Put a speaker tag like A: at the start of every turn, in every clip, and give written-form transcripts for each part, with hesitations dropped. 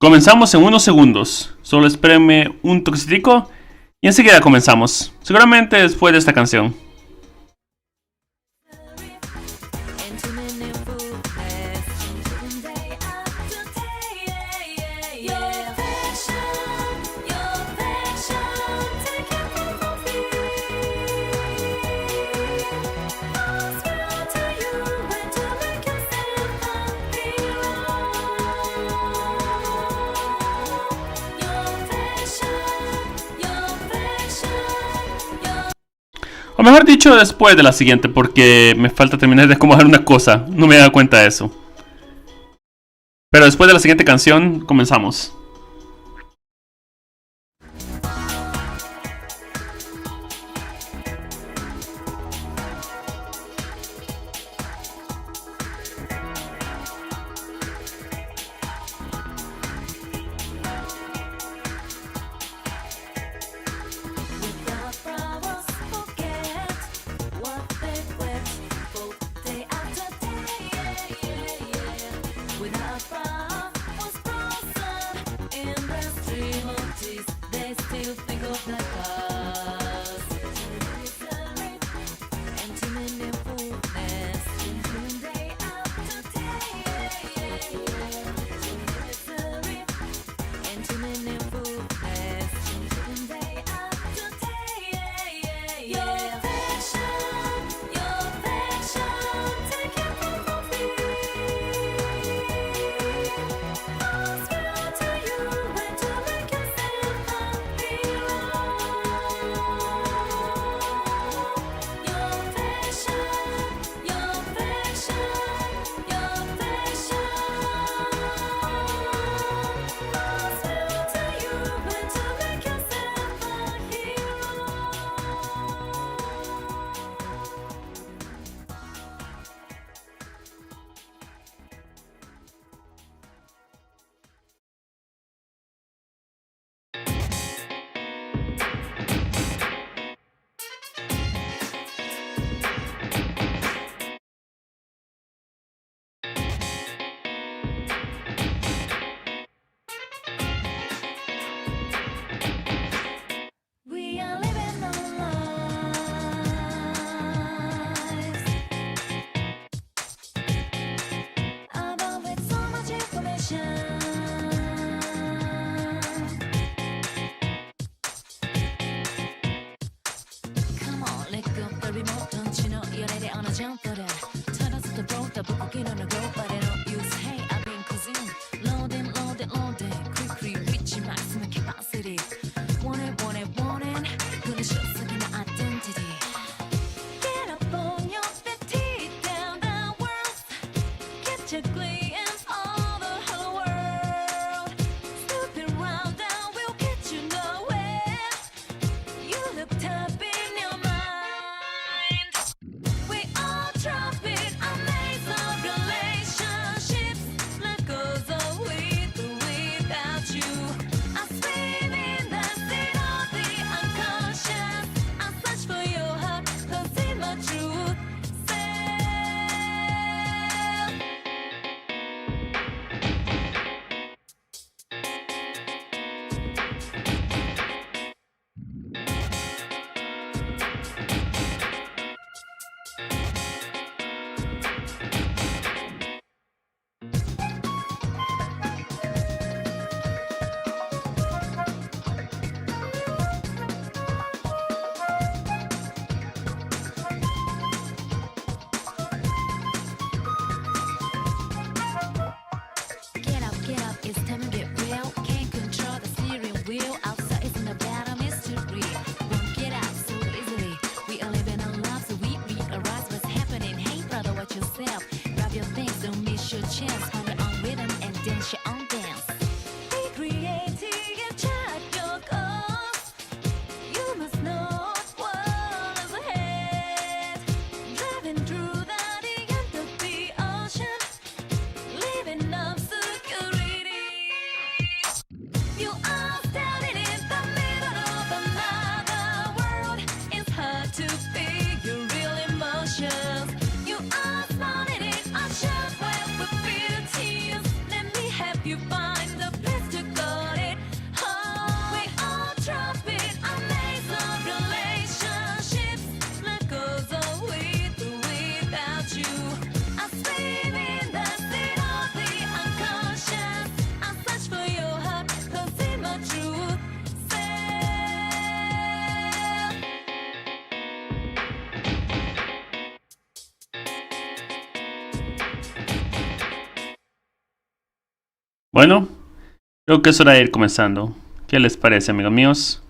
A: Comenzamos en unos segundos. Solo espéreme un toquecito y enseguida comenzamos. Seguramente después de esta canción. O mejor dicho, después de la siguiente, porque me falta terminar de acomodar una cosa. No me he dado cuenta de eso. Pero después de la siguiente canción, comenzamos.
B: Looking on the go, but I don't use. Hey, I've been cruising, loading, loading, loading. Quickly reaching maximum capacity. Want it, want it, want it. Gonna show something identity. Get up on your feet, teeth down the world. Get your glance all the whole world. Snooping around and we'll get you nowhere. You look tough in your mind. We all drop it, amaze our relationships. Life goes on with or without you. I swim in the sea of the unconscious. I search for your heart, cause in my truth self. Get up, it's time to get real. Can't control the steering wheel. Outside isn't a battle mystery. Won't get out so easily. We are living our lives, so we realize what's happening. Hey brother, watch yourself. Grab your things, don't miss your chance. Find your own rhythm and dance your own dance. Be creative and chart your course. You must know what is ahead. Driving through the end of the ocean. Living up security. You are standing in the middle of another world. It's hard to figure real emotions. You are smiling in a shockwave with beauties. Let me help you find the place to cut it home. We all drop it, amaze our relationships. Life goes on with or without you. I swim in the sea of the unconscious. I search for your heart, cause in my truth self.
A: Bueno, creo que es hora de ir comenzando. ¿Qué les parece, amigos míos?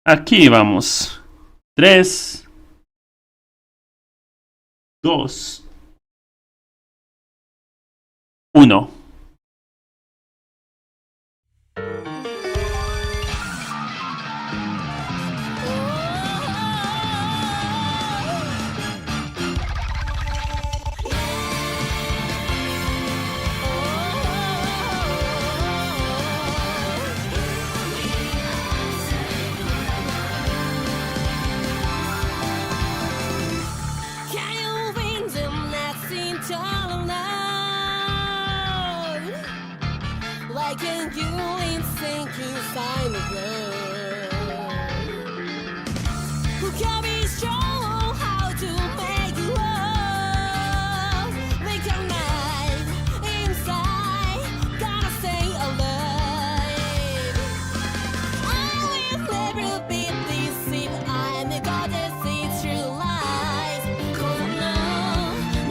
A: Aquí vamos. 3, 2, 1.
B: Can you win them that seem to alone? Like an you in sinking inside the ground. Who can be strong? How to make you love? Make your night inside. Gotta stay alive. I will never be deceived. I'm the goddess, it's true lies. 'Cause I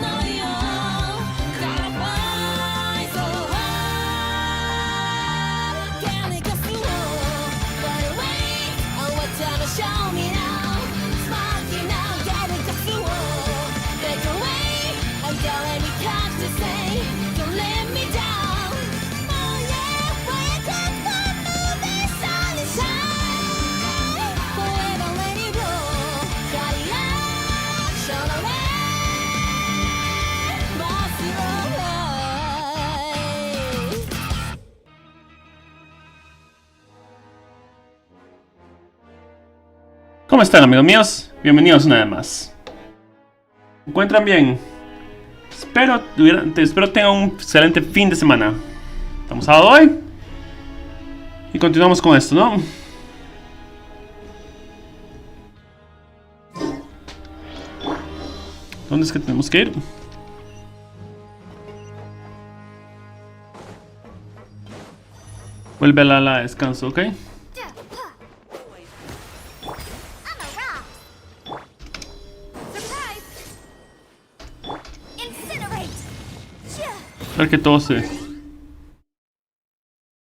B: know you gotta fly so high. Can't let go slow, but wait, oh what time to show me now. Smoking now, getting go slow. Make a way, and don't let me catch the say. Don't let me down. Oh yeah, wake up from the sun and shine. Forever let it roll. Got it out, show the way. Bossy life.
A: ¿Cómo están, amigos míos? Bienvenidos una vez más. ¿Se encuentran bien? Espero tengan un excelente fin de semana. Estamos sábado hoy. Y continuamos con esto, ¿no? ¿Dónde es que tenemos que ir? Vuelve a la descanso, ¿ok?
B: Incinerate!
A: A ver que todo se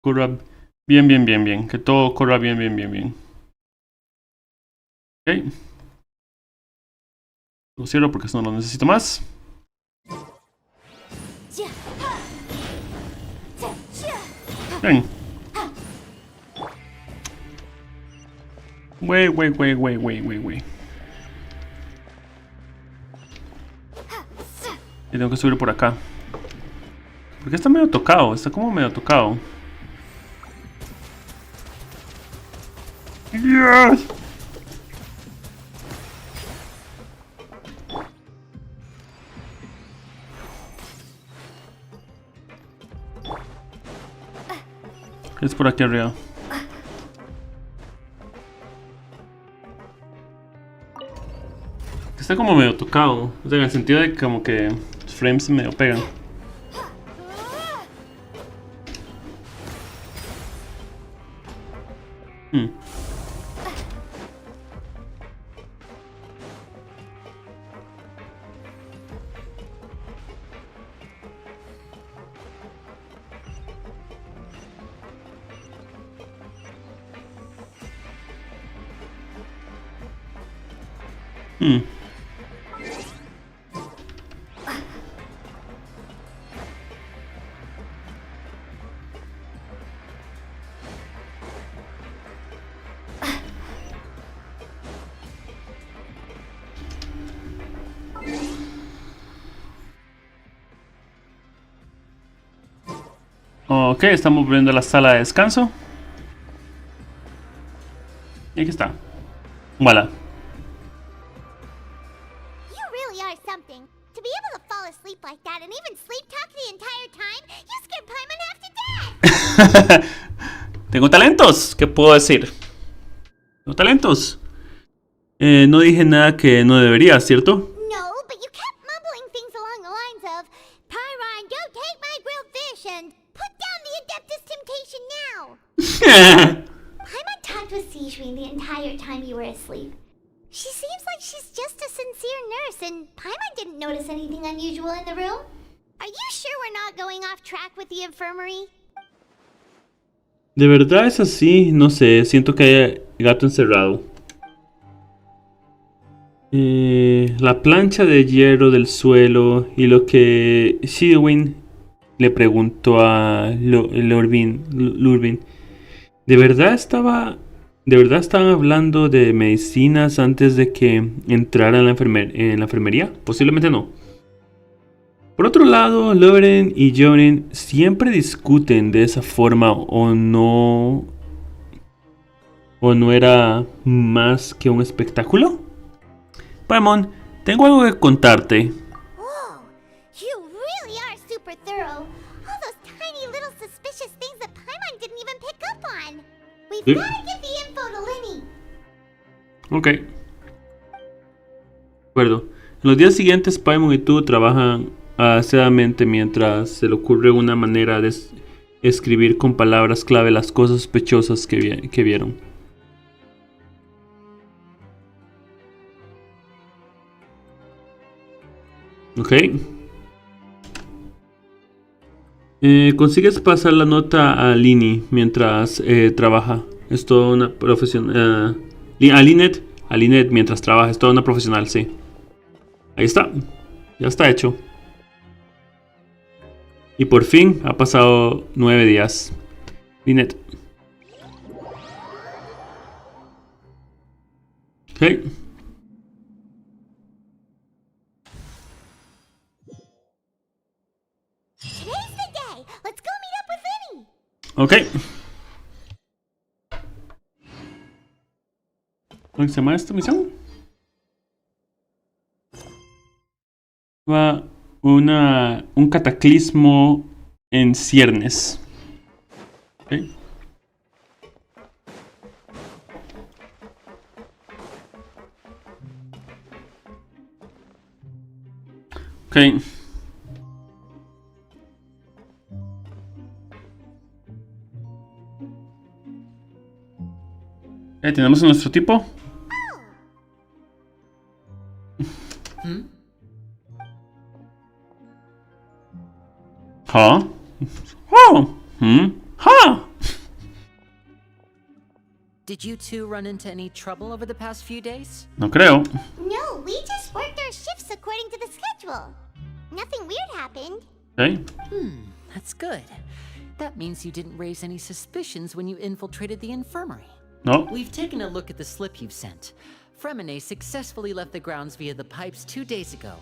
A: corra bien. Que todo corra bien. Ok. Lo cierro porque eso no lo necesito más. Ven. Wey. Y tengo que subir por acá. Porque está medio tocado. Está como medio tocado. Yes. Es por aquí arriba. Está como medio tocado. O sea, en el sentido de como que los frames medio pegan. Ok, estamos volviendo a la sala de descanso. Y aquí está. Voilà.
C: You really are something. To be able to fall asleep like that and even sleep talk the entire time, you scared Paimon half to death!
A: Tengo talentos, ¿qué puedo decir? Tengo talentos. No dije nada que no debería, ¿cierto?
C: No, but you kept mumbling things along the lines of, Pyron, don't take my grilled fish and put down the Adeptus Temptation now. Paimon talked with Sejuin the entire time you were asleep. She seems like she's just a sincere nurse, and Paimon didn't notice anything unusual in the room. Are you sure we're not going off track with the infirmary?
A: De verdad es así, no sé, siento que hay gato encerrado. La plancha de hierro del suelo y lo que Shidwin le preguntó a Lurvin. ¿De verdad estaban hablando de medicinas antes de que entrara en la enfermería? Posiblemente no. Por otro lado, Loren y Jorin siempre discuten de esa forma o no era más que un espectáculo. Paimon, tengo algo que contarte.
C: Whoa, you really are super thorough. All those tiny little suspicious things that Paimon didn't even pick up on. We've gotta get the info to Linny.
A: Ok. De acuerdo. En los días siguientes, Paimon y tú trabajan asedamente mientras se le ocurre una manera de escribir con palabras clave las cosas sospechosas que vieron. Ok. Consigues pasar la nota a Lini mientras trabaja. Es toda una profesional. A Linet mientras trabaja. Es toda una profesional, sí. Ahí está. Ya está hecho. Y por fin ha pasado 9 días. Linet. Ok.
C: Today's the day. Let's go meet up with Linny.
A: Ok. ¿Cómo se llama esta misión? Va un cataclismo en ciernes. Okay. Ok. Tenemos a nuestro tipo. Huh? Oh. Huh.
D: Did you two run into any trouble over the past few days?
A: No creo.
C: No, we just worked our shifts according to the schedule. Nothing weird happened.
A: Ok.
D: That's good. That means you didn't raise any suspicions when you infiltrated the infirmary.
A: No.
D: We've taken a look at the slip you've sent. Fremine successfully left the grounds via the pipes 2 days ago.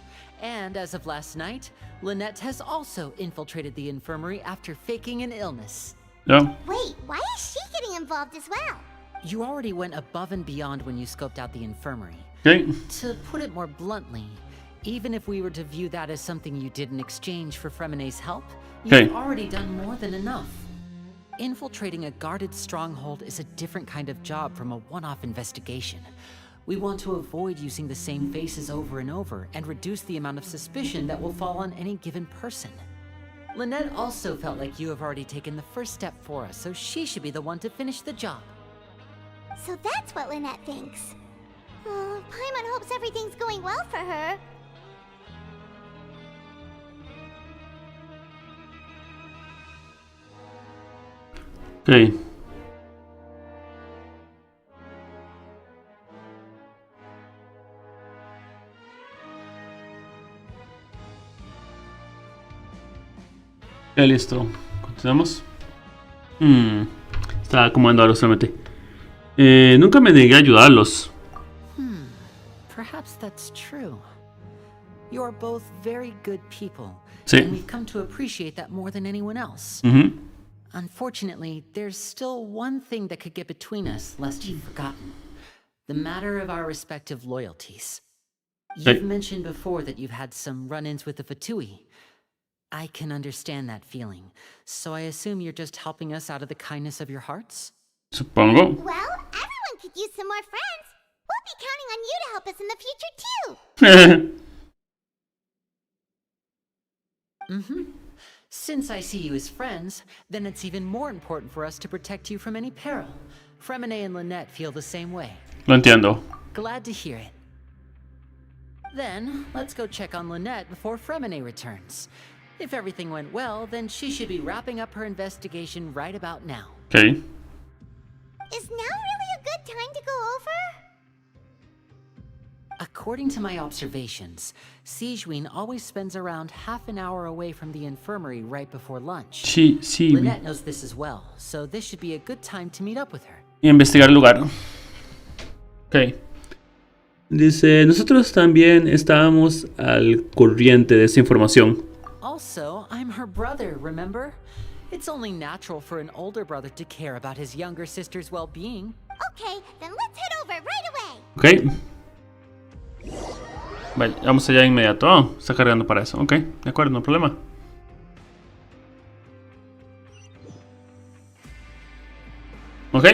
D: And as of last night, Lynette has also infiltrated the infirmary after faking an illness.
A: No.
C: Wait, why is she getting involved as well?
D: You already went above and beyond when you scoped out the infirmary.
A: Ok.
D: To put it more bluntly, even if we were to view that as something you did in exchange for Fremine's help,
A: Okay.
D: you've already done more than enough. Infiltrating a guarded stronghold is a different kind of job from a one-off investigation. We want to avoid using the same faces over and over and reduce the amount of suspicion that will fall on any given person. Lynette also felt like you have already taken the first step for us, so she should be the one to finish the job.
C: So that's what Lynette thinks. Oh, Paimon hopes everything's going well for her.
A: Ok. Ya listo. Continuamos. Estaba acomodando a los solamente. Nunca me negué a ayudarlos.
D: Perhaps that's true. You're both very good people,
A: Sí.
D: and we've come to appreciate that more than anyone else. Unfortunately, there's still one thing that could get between us, lest you've forgotten. The matter of our respective loyalties. You've mentioned before that you've had some run-ins with the Fatui. I can understand that feeling, so I assume you're just helping us out of the kindness of your hearts?
A: Supongo.
C: Well, everyone could use some more friends. We'll be counting on you to help us in the future, too.
D: Since I see you as friends, then it's even more important for us to protect you from any peril. Fremine and Lynette feel the same way.
A: Lo entiendo.
D: Glad to hear it. Then, let's go check on Lynette before Fremine returns. If everything went well, then she should be wrapping up her investigation right about now.
A: Ok.
C: Is now really a good time to go over?
D: According to my observations, Sijuin always spends around half an hour away from the infirmary right before lunch.
A: Sí, sí.
D: Lynette knows this as well, so this should be a good time to meet up with her.
A: Y investigar el lugar. Ok. Dice, nosotros también estábamos al corriente de esa información.
D: Also, I'm her brother, remember? It's only natural for an older brother to care about his younger sister's well-being.
C: Okay, then let's head over right away.
A: Ok. Vale, vamos allá de inmediato. Oh, está cargando para eso. Ok, de acuerdo, no hay problema. Ok.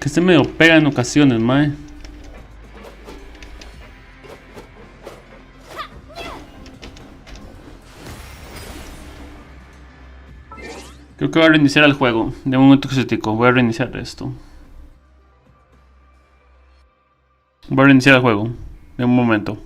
A: Que se medio pega en ocasiones, mae. Creo que voy a reiniciar el juego. De un momento crítico. Voy a reiniciar esto. Voy a reiniciar el juego. De un momento.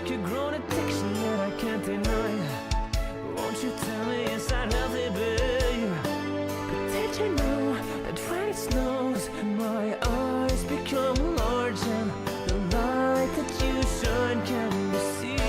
E: like a grown addiction that I can't deny. Won't you tell me is that healthy, babe? But did you know that when it snows, my eyes become large and the light that you shine can be seen?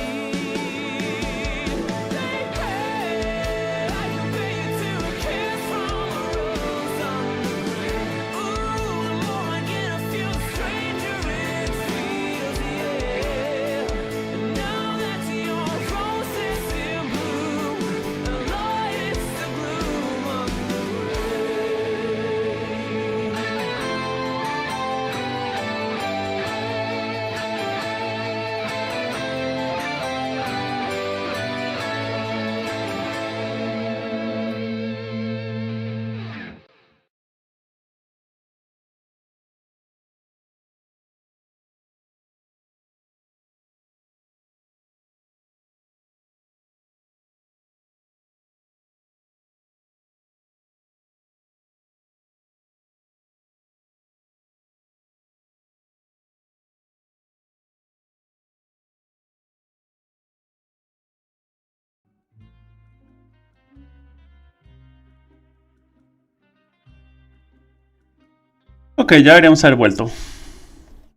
A: Ok, ya deberíamos haber vuelto.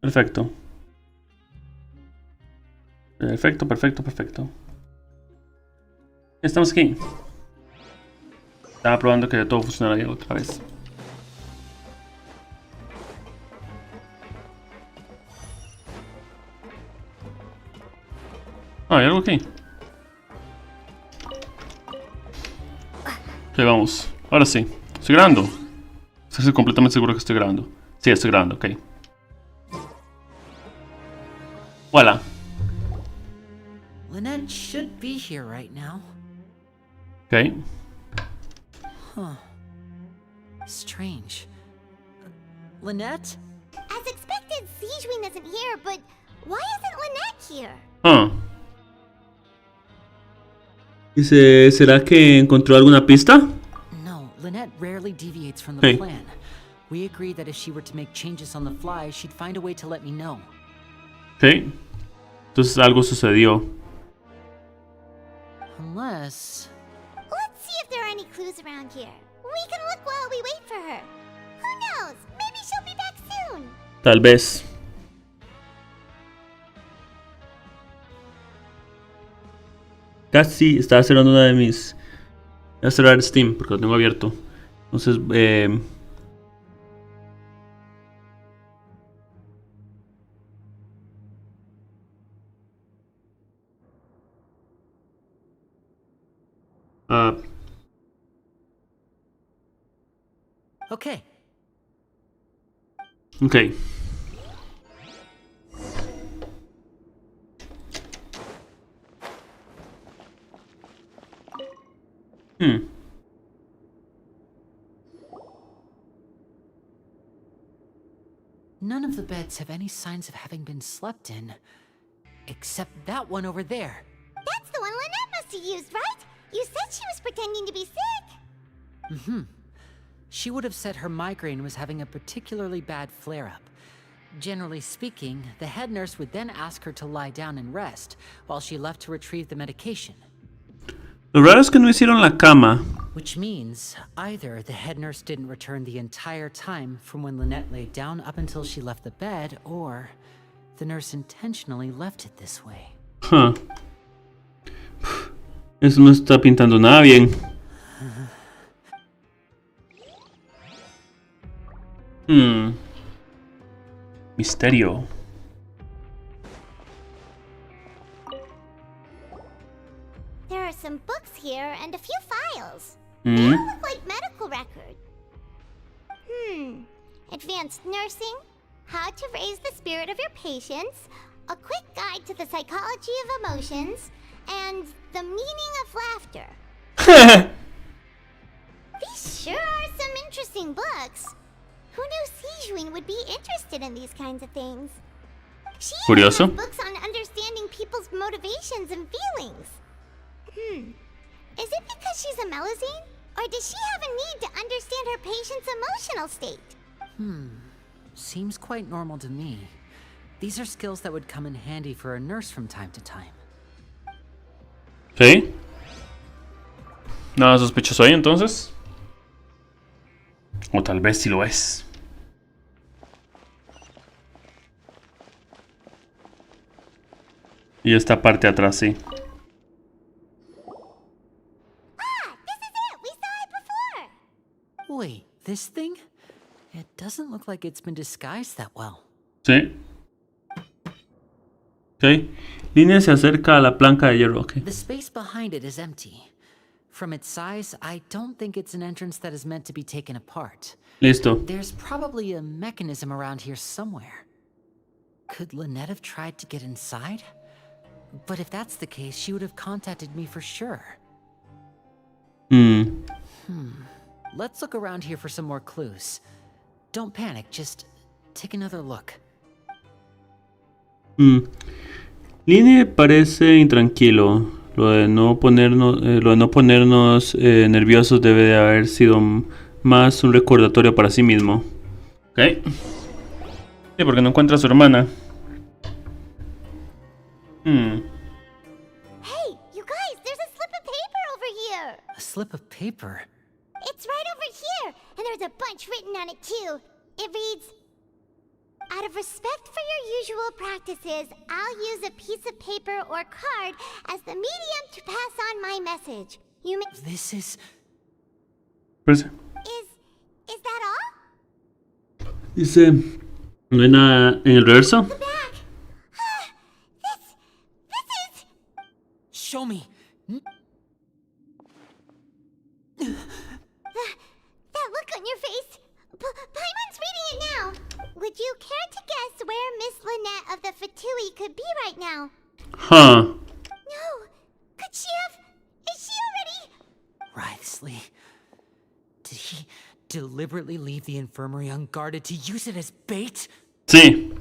A: Perfecto. Perfecto, perfecto, perfecto. Estamos aquí. Estaba probando que todo funcionara otra vez. Ah, hay algo aquí. Ok, vamos. Ahora sí. Estoy grabando. Estoy completamente seguro que estoy grabando. Sí, estoy grabando, ok. Voilà.
D: Lynette should be here right now.
A: Ok.
D: Huh. Strange. Lynette?
C: As expected, Sijwin isn't here, but why isn't Lynette here?
A: Ah. Dice, ¿será que encontró alguna pista?
D: No, Lynette rarely deviates from the
A: Hey.
D: plan. We agreed that if she were to make changes on the fly, she'd find a way to let me know.
A: Ok. Entonces algo sucedió.
D: Unless...
C: Let's see if there are any clues around here. We can look while we wait for her. Who knows? Maybe she'll be back soon.
A: Tal vez. Casi estaba cerrando una de mis... Voy a cerrar Steam porque lo tengo abierto. Entonces,
D: Okay.
A: ok.
D: None of the beds have any signs of having been slept in. Except that one over there.
C: That's the one Lynette must have used, right? You said she was pretending to be sick.
D: Mm-hmm. She would have said her migraine was having a particularly bad flare-up. Generally speaking, the head nurse would then ask her to lie down and rest, while she left to retrieve the medication.
A: Lo raro es que no hicieron la cama.
D: Which means either the head nurse didn't return the entire time from when Lynette laid down up until she left the bed, or the nurse intentionally left it this way.
A: Huh. Eso no está pintando nada bien. Misterio.
C: There are some books here and a few files.
A: Hmm.
C: They all look like medical records. Advanced nursing, how to raise the spirit of your patients, a quick guide to the psychology of emotions, and the meaning of laughter. These sure are some interesting books. Who knew Sijwin would be interested in these kinds of things? She even
A: Curioso.
C: has books on understanding people's motivations and feelings. Is it because she's a Melusine? Or does she have a need to understand her patient's emotional state?
D: Seems quite normal to me. These are skills that would come in handy for a nurse from time to time.
A: ¿Sí? Nada sospechoso ahí entonces. O tal vez sí lo es. Y esta parte atrás sí.
C: Ah, this is it! We saw it before!
D: Wait, this thing? It doesn't look like it's been disguised that well.
A: Sí. Ok. Línea se acerca a la planca de hierro. Ok.
D: The space behind it is empty. From its size, I don't think it's an entrance that is meant to be taken apart.
A: Listo.
D: There's probably a mechanism around here somewhere. Could Lynette have tried to get inside? But if that's the case, she would have contacted me for sure. Let's look around here for some more clues. Don't panic, just take another look.
A: Línea parece intranquilo. Lo de no ponernos nerviosos debe de haber sido más un recordatorio para sí mismo. Ok. Sí, porque no encuentra a su hermana.
C: Hey, you guys, there's a slip of paper over here!
D: A slip of paper?
C: It's right over here, and there's a bunch written on it too. It reads, out of respect for your usual practices, I'll use a piece of paper or card as the medium to pass on my message. You may...
D: This is...
A: Pues,
C: Is that all?
A: dice, ¿no hay nada en el reverso?
C: The back. This is...
D: Show me!
C: That look on your face. Paimon's reading it now. Would you care to guess where Miss Lynette of the Fatui could be right now?
A: Huh.
C: No. Could she have... Is she already...
D: Wriothesley. Did he deliberately leave the infirmary unguarded to use it as bait?
A: Sí.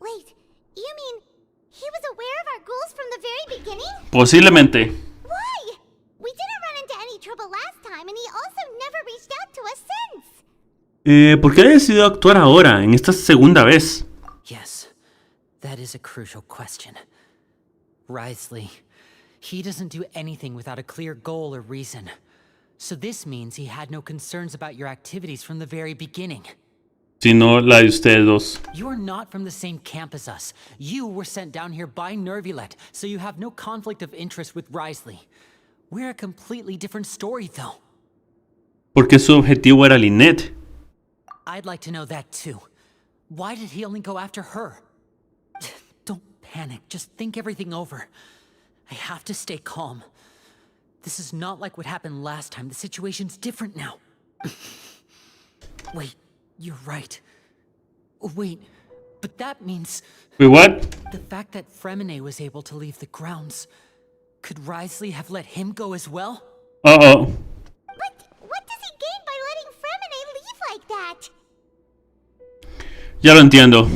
C: Wait, you mean he was aware of our goals from the very beginning?
A: Posiblemente.
C: Why? We didn't run into any trouble last time, and he also never reached out to us since.
A: ¿Por qué ha decidido actuar ahora, en esta segunda vez?
D: Yes, that is a crucial question. Wriothesley, he doesn't do anything without a clear goal or reason. So this means he had no concerns about your activities from the very beginning.
A: Sino la de ustedes dos.
D: You're not from the same camp as us. You were sent down here by Nervulet, so you have no conflict of interest with Wriothesley. We're a completely different story, though.
A: Porque su objetivo era Lynette.
D: I'd like to know that, too. Why did he only go after her? Don't panic. Just think everything over. I have to stay calm. This is not like what happened last time. The situation's different now. Wait, you're right. Wait, but that means...
A: Wait, what?
D: The fact that Fremine was able to leave the grounds... Could Wriothesley have let him go as well?
A: Uh-oh.
C: But what does he gain by letting Fremine leave like that?
A: Ya lo entiendo.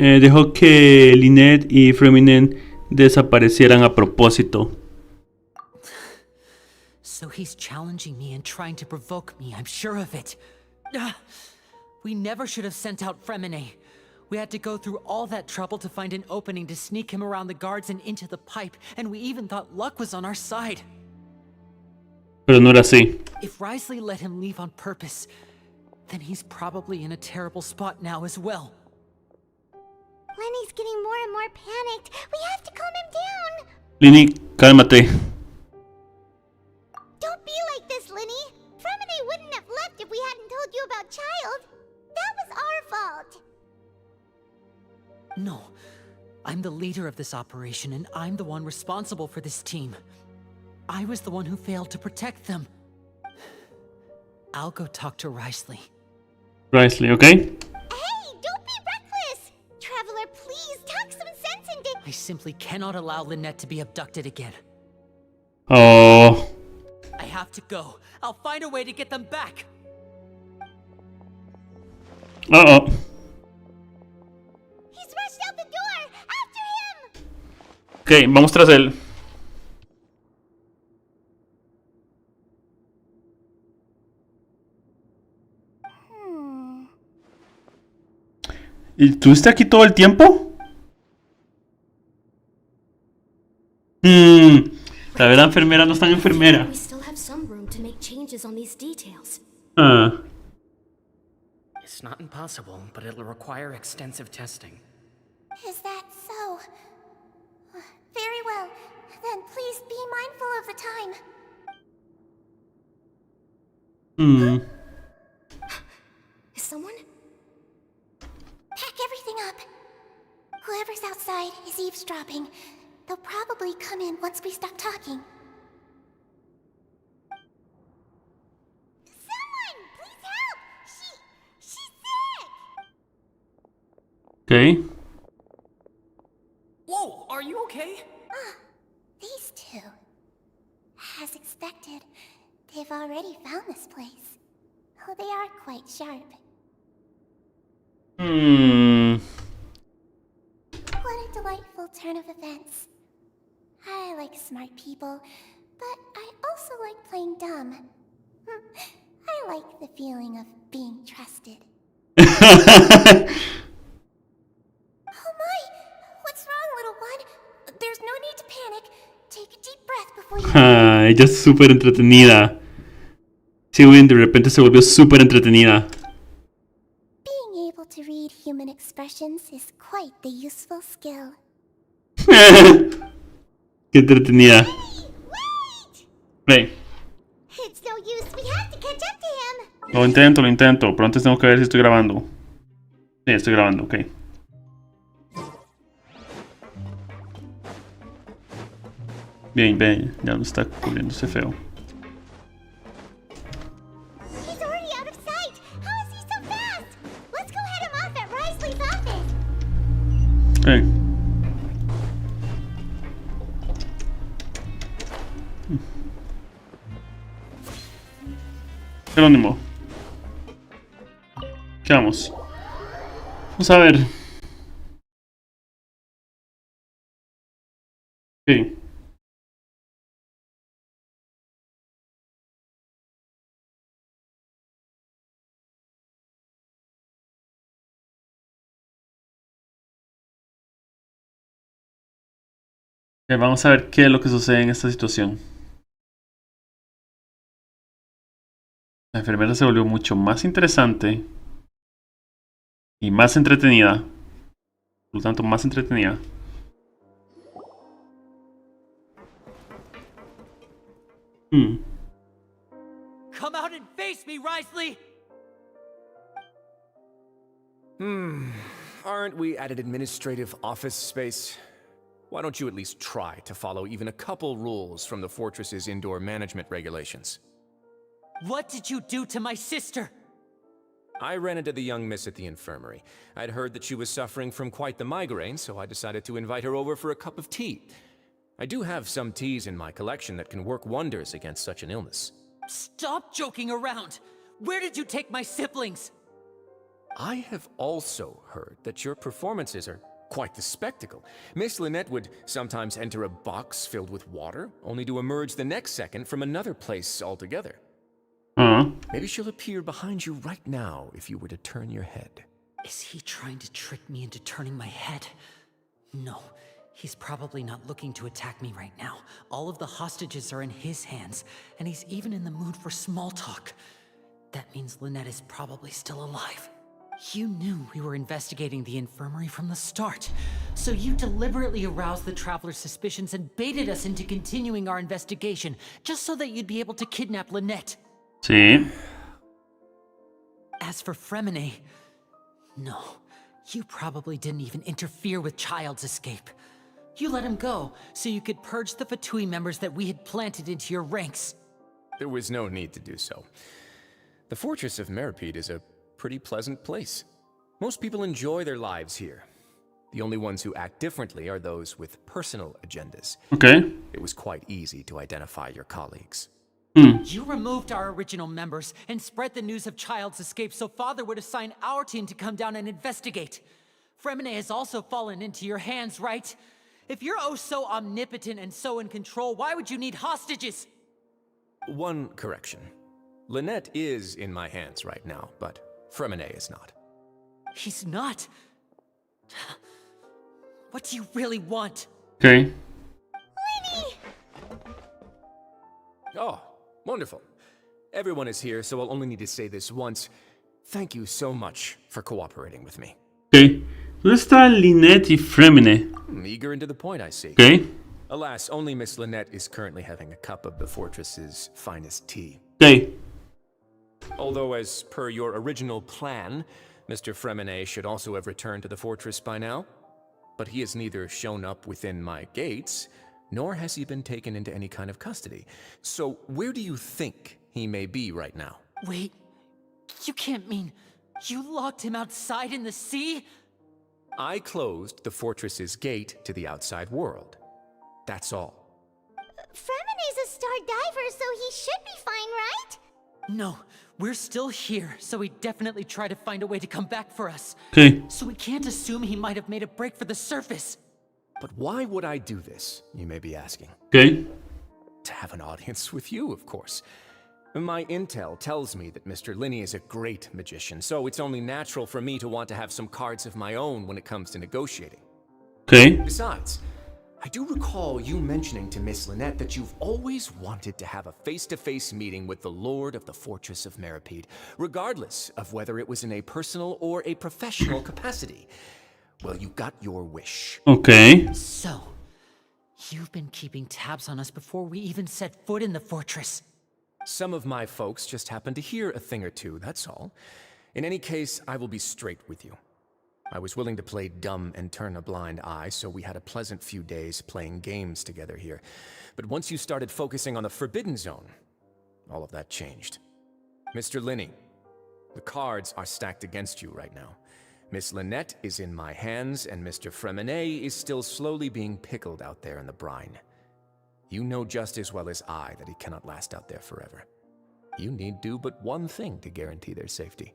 A: Dejó que Lynette y Freminen desaparecieran a propósito.
D: So he's challenging me and trying to provoke me, I'm sure of it. We never should have sent out Fremine. We had to go through all that trouble to find an opening to sneak him around the guards and into the pipe, and we even thought luck was on our side.
A: Pero no era así.
D: If Wriothesley let him leave on purpose, then he's probably in a terrible spot now as well.
C: Lenny's getting more and more panicked. We have to calm him down.
A: Lini, cálmate.
C: Don't be like this, Lenny. Fremine wouldn't have left if we hadn't told you about Child. That was our fault.
D: No, I'm the leader of this operation, and I'm the one responsible for this team. I was the one who failed to protect them. I'll go talk to Wriothesley.
A: Wriothesley, okay?
C: Hey, don't be reckless. Traveler, please talk some sense into...
D: I simply cannot allow Lynette to be abducted again.
A: Oh.
D: I have to go. I'll find a way to get them back.
A: Uh-oh.
C: He's rushed out the door. After him.
A: Ok, vamos tras él. ¿Y tú estás aquí todo el tiempo? Tal vez la enfermera no es tan enfermera.
F: We still have some room to make changes on these details.
A: Ah.
G: It's not impossible, but it'll require extensive testing.
C: Is that so? Very well. Then please be mindful of the time.
F: Is someone?
C: Pack everything up. Whoever's outside is eavesdropping. They'll probably come in once we stop talking. Someone! Please help! She's sick!
A: Ok.
G: Whoa, are you okay?
C: These two. As expected, they've already found this place. Oh, they are quite sharp. What a delightful turn of events. I like smart people, but I also like playing dumb. I like the feeling of being trusted. Oh my! What's wrong, little one? There's no need to panic. Take a deep breath before you...
A: Ella es súper entretenida. Sí, Win, de repente se volvió súper entretenida.
C: Being able to read human expressions is quite the useful skill.
A: Qué entretenida.
C: Wait!
A: Hey,
C: It's no use. We have to catch up to him.
A: lo intento. Pero antes tengo que ver si estoy grabando. Sí, estoy grabando, ok. Bien, ya no está cubriéndose feo.
C: He's already out of sight. How is he so fast? Let's go head him off at Risley's office.
A: Ok. Jerónimo. ¿Qué vamos? Vamos a ver. Ok. Vamos a ver qué es lo que sucede en esta situación. La enfermera se volvió mucho más interesante y más entretenida. Por lo tanto, más entretenida.
G: Come out and face me, Risley!
H: Aren't we at an administrative office space? Why don't you at least try to follow even a couple rules from the fortress's indoor management regulations?
G: What did you do to my sister?
H: I ran into the young miss at the infirmary. I'd heard that she was suffering from quite the migraine, so I decided to invite her over for a cup of tea. I do have some teas in my collection that can work wonders against such an illness.
G: Stop joking around! Where did you take my siblings?
H: I have also heard that your performances are quite the spectacle. Miss Lynette would sometimes enter a box filled with water, only to emerge the next second from another place altogether. Maybe she'll appear behind you right now if you were to turn your head.
D: Is he trying to trick me into turning my head? No, he's probably not looking to attack me right now. All of the hostages are in his hands, and he's even in the mood for small talk. That means Lynette is probably still alive. You knew we were investigating the infirmary from the start, so you deliberately aroused the Traveler's suspicions and baited us into continuing our investigation, just so that you'd be able to kidnap Lynette.
A: Sí.
D: As for Fremine, no, you probably didn't even interfere with Child's escape. You let him go, so you could purge the Fatui members that we had planted into your ranks.
H: There was no need to do so. The Fortress of Meripede is a pretty pleasant place. Most people enjoy their lives here. The only ones who act differently are those with personal agendas.
A: Ok.
H: It was quite easy to identify your colleagues.
D: You removed our original members and spread the news of Child's escape so Father would assign our team to come down and investigate. Fremine has also fallen into your hands, right? If you're oh so omnipotent and so in control, why would you need hostages?
H: One correction. Lynette is in my hands right now, but Fremine is not.
D: He's not. What do you really want?
A: Okay.
H: Oh, wonderful. Everyone is here, so I'll only need to say this once. Thank you so much for cooperating with me.
A: Ok. ¿Dónde está Lynette y Fremine?
H: Eager and to the point, I see.
A: Ok.
H: Alas, only Miss Lynette is currently having a cup of the fortress's finest tea.
A: Ok.
H: Although, as per your original plan, Mr. Fremine should also have returned to the fortress by now. But he has neither shown up within my gates, nor has he been taken into any kind of custody. So, where do you think he may be right now?
D: Wait, you can't mean you locked him outside in the sea?
H: I closed the fortress's gate to the outside world. That's all.
C: Fremine's a star diver, so he should be fine, right?
D: No, we're still here, so he definitely tried to find a way to come back for us.
A: Ok.
D: So we can't assume he might have made a break for the surface.
H: But why would I do this, you may be asking?
A: Ok.
H: To have an audience with you, of course. My intel tells me that Mr. Linney is a great magician, so it's only natural for me to want to have some cards of my own when it comes to negotiating.
A: Ok.
H: Besides, I do recall you mentioning to Miss Lynette that you've always wanted to have a face-to-face meeting with the Lord of the Fortress of Meripede, regardless of whether it was in a personal or a professional capacity. Well, you got your wish.
A: Ok.
D: So, you've been keeping tabs on us before we even set foot in the fortress.
H: Some of my folks just happened to hear a thing or two, that's all. In any case, I will be straight with you. I was willing to play dumb and turn a blind eye, so we had a pleasant few days playing games together here. But once you started focusing on the Forbidden Zone, all of that changed. Mr. Linney, the cards are stacked against you right now. Miss Lynette is in my hands, and Mr. Fremine is still slowly being pickled out there in the brine. You know just as well as I that he cannot last out there forever. You need do but one thing to guarantee their safety.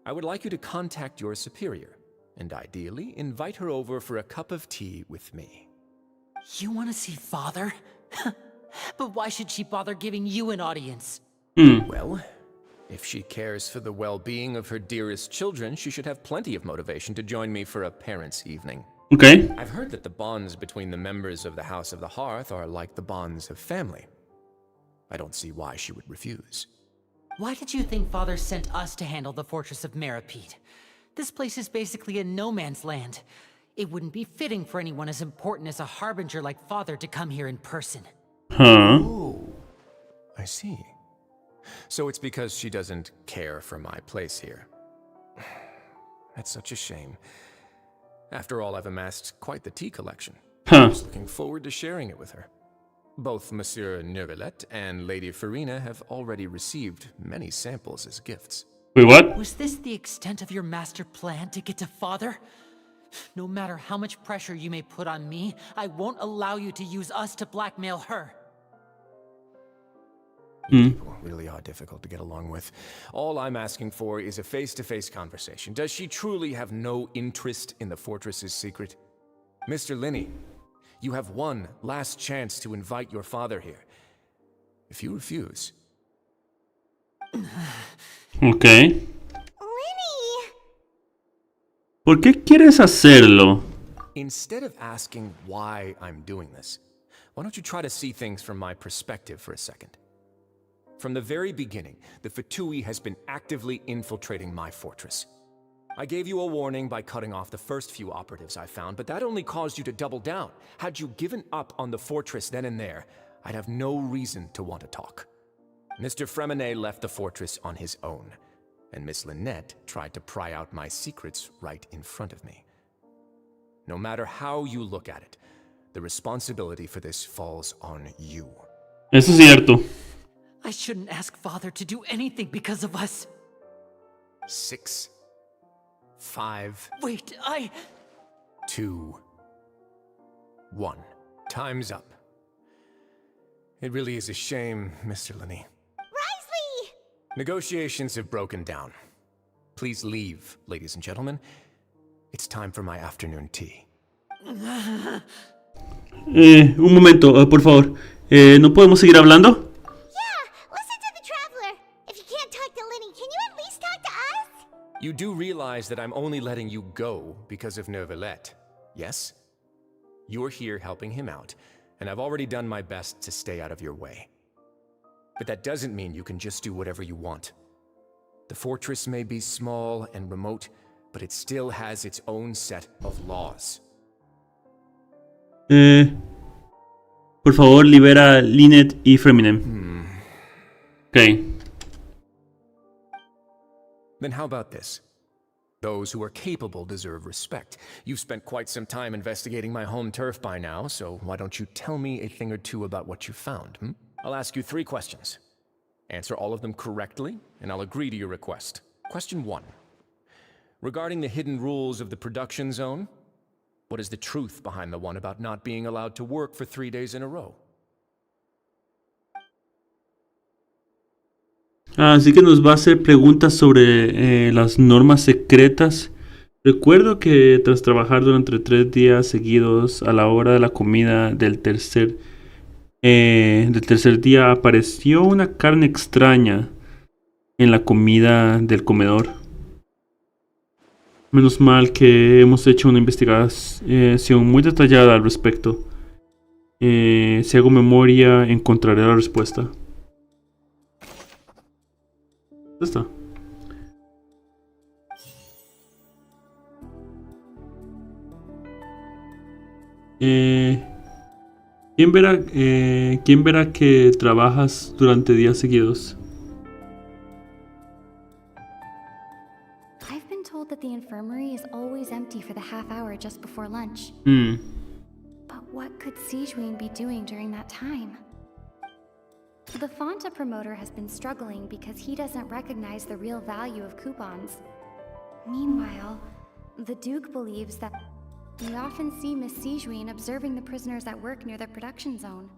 H: I would like you to contact your superior, and ideally invite her over for a cup of tea with me.
D: You want to see Father? But why should she bother giving you an audience?
H: Well, if she cares for the well-being of her dearest children, she should have plenty of motivation to join me for a parents' evening.
A: Ok.
H: I've heard that the bonds between the members of the House of the Hearth are like the bonds of family. I don't see why she would refuse.
D: Why did you think Father sent us to handle the Fortress of Meripede? This place is basically a no man's land. It wouldn't be fitting for anyone as important as a harbinger like Father to come here in person.
A: Huh.
H: Oh, I see. So it's because she doesn't care for my place here. That's such a shame. After all, I've amassed quite the tea collection.
A: Huh.
H: I was looking forward to sharing it with her. Both Monsieur Neuvillette and Lady Farina have already received many samples as gifts.
A: Wait, what?
D: Was this the extent of your master plan to get to Father? No matter how much pressure you may put on me, I won't allow you to use us to blackmail her.
H: People really are difficult to get along with. All I'm asking for is a face-to-face conversation. Does she truly have no interest in the fortress's secret? Mr. Linney, you have one last chance to invite your father here. If you refuse...
A: Ok.
C: Linny!
A: ¿Por qué quieres hacerlo?
H: Instead of asking why I'm doing this, why don't you try to see things from my perspective for a second? From the very beginning, the Fatui has been actively infiltrating my fortress. I gave you a warning by cutting off the first few operatives I found, but that only caused you to double down. Had you given up on the fortress then and there, I'd have no reason to want to talk. Mr. Fremine left the fortress on his own, and Miss Lynette tried to pry out my secrets right in front of me. No matter how you look at it, the responsibility for this falls on you.
A: Eso es cierto.
D: I shouldn't ask Father to do anything because of us.
H: 6, 5,
D: Wait,
H: 2, 1. Time's up. It really is a shame, Mr. Linney.
C: Risley!
H: Negotiations have broken down. Please leave, ladies and gentlemen. It's time for my afternoon tea.
A: Un momento, por favor. ¿No podemos seguir hablando?
C: Yeah, listen to the traveler. If you can't talk to Linny, can you at least talk to us?
H: You do realize that I'm only letting you go because of Neuvillette, yes? You're here helping him out, and I've already done my best to stay out of your way. But that doesn't mean you can just do whatever you want. The fortress may be small and remote, but it still has its own set of laws.
A: Por favor, libera a Lynette y Feminem. Okay.
H: Then how about this? Those who are capable deserve respect. You've spent quite some time investigating my home turf by now, so why don't you tell me a thing or two about what you found, I'll ask you 3 questions. Answer all of them correctly, and I'll agree to your request. Question 1. Regarding the hidden rules of the production zone, what is the truth behind the one about not being allowed to work for 3 days in a row?
A: Así que nos va a hacer preguntas sobre las normas secretas. Recuerdo que tras trabajar durante 3 días seguidos, a la hora de la comida del tercer día apareció una carne extraña en la comida del comedor. Menos mal que hemos hecho una investigación muy detallada al respecto. Si hago memoria, encontraré la respuesta. ¿Dónde está? ¿Quién verá que trabajas durante días seguidos?
I: I've been told that the infirmary is always empty for the half hour just before lunch. But what could Sijuin be doing during that time? The Fonta promoter has been struggling because he doesn't recognize the real value of coupons. Meanwhile, the Duke believes that we often see Miss Sijuin observing the prisoners at work near the production zone.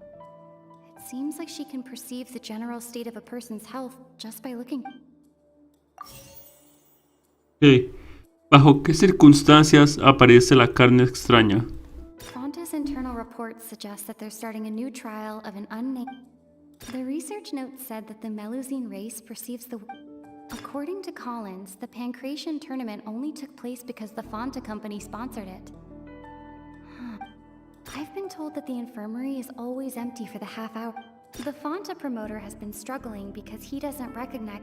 I: It seems like she can perceive the general state of a person's health just by looking.
A: Okay. ¿Bajo qué circunstancias aparece la carne extraña?
I: Fonta's internal reports suggest that they're starting a new trial of an unnamed. The research note said that the Melusine race perceives the... According to Collins, the Pancration tournament only took place because the Fonta company sponsored it. I've been told that the infirmary is always empty for the half hour. The Fonta promoter has been struggling because he doesn't recognize...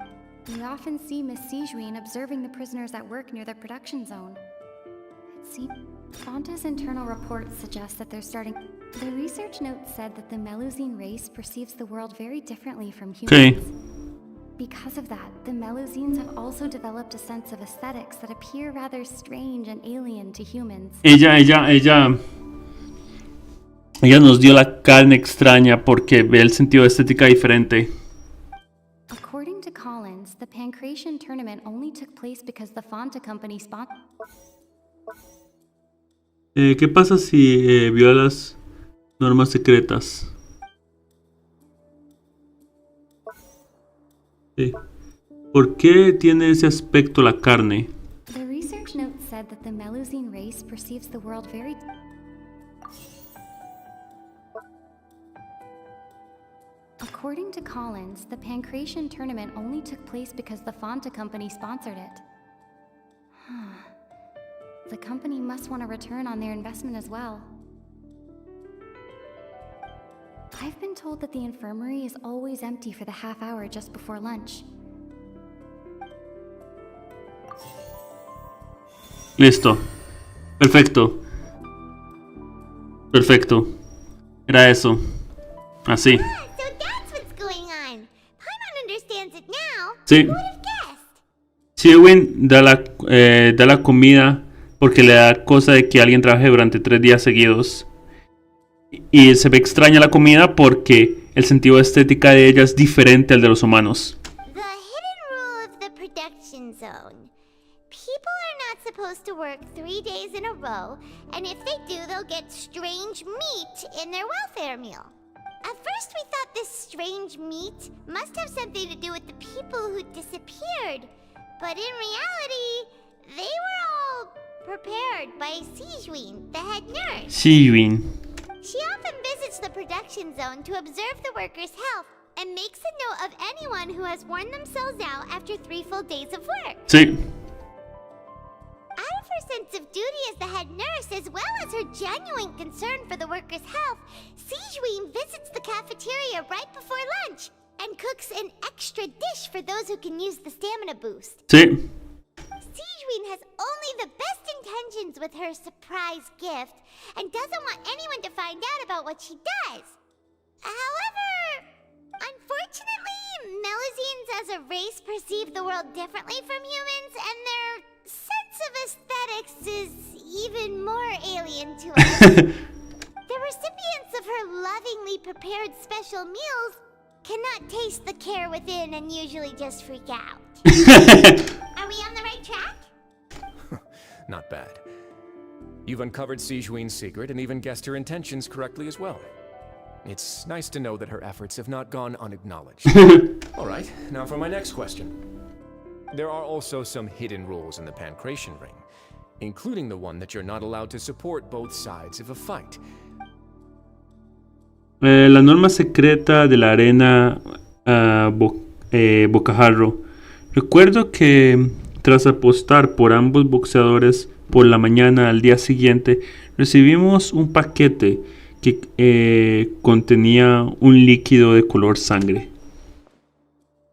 I: We often see Miss Sijuin observing the prisoners at work near the production zone. It seems... Fonta's internal reports suggest that they're starting... The research note said that the Melusine race perceives the world very differently from humans.
A: Okay.
I: Because of that, the Melusines have also developed a sense of aesthetics that appear rather strange and alien to humans.
A: Ella nos dio la carne extraña porque ve el sentido de estética diferente.
I: According to Collins, the Pancration tournament only took place because the Fonta company sponsored.
A: ¿Qué pasa si viola las normas secretas? Sí. ¿Por qué tiene ese aspecto la carne?
I: The research note said that the Melusine race perceives the world very... According to Collins, the Pancration tournament only took place because the Fonta company sponsored it. The company must want a return on their investment as well. I've been told that the infirmary is always empty for the half hour just before lunch.
A: Listo. Perfecto. Perfecto. Era eso. Así.
C: So that's what's going on. Paimon understands it now.
A: Sí.
C: Who would have guessed?
A: Siwin da la comida porque le da cosa de que alguien trabaje durante 3 días seguidos. Y se ve extraña la comida porque el sentido de estética de ella es diferente al de los humanos.
C: The hidden rule of the production zone. People are not supposed to work 3 days in a row, and if they do, they'll get strange meat in their welfare meal. At first we thought this strange meat must have something to do with the people who disappeared, but in reality, they were all prepared by Sijuin, the head nurse.
A: Sijuin.
C: She often visits the production zone to observe the workers' health and makes a note of anyone who has worn themselves out after 3 full days of work.
A: Sí.
C: duty as the head nurse, as well as her genuine concern for the workers' health, Sigeween visits the cafeteria right before lunch and cooks an extra dish for those who can use the stamina boost.
A: Sí.
C: Sigeween has only the best intentions with her surprise gift and doesn't want anyone to find out about what she does. However, unfortunately, Melusines as a race perceive the world differently from humans, and their sense of aesthetics is even more alien to us. The recipients of her lovingly prepared special meals cannot taste the care within and usually just freak out. Are we on the right track?
H: Not bad. You've uncovered Sigeween's secret and even guessed her intentions correctly as well. It's nice to know that her efforts have not gone unacknowledged. All right, now for my next question. There are also some hidden rules in the Pancration Ring, including the one that you're not allowed to support both sides of a fight.
A: La norma secreta de la arena Bocajarro. Recuerdo que tras apostar por ambos boxeadores por la mañana al día siguiente, recibimos un paquete que contenía un líquido de color sangre.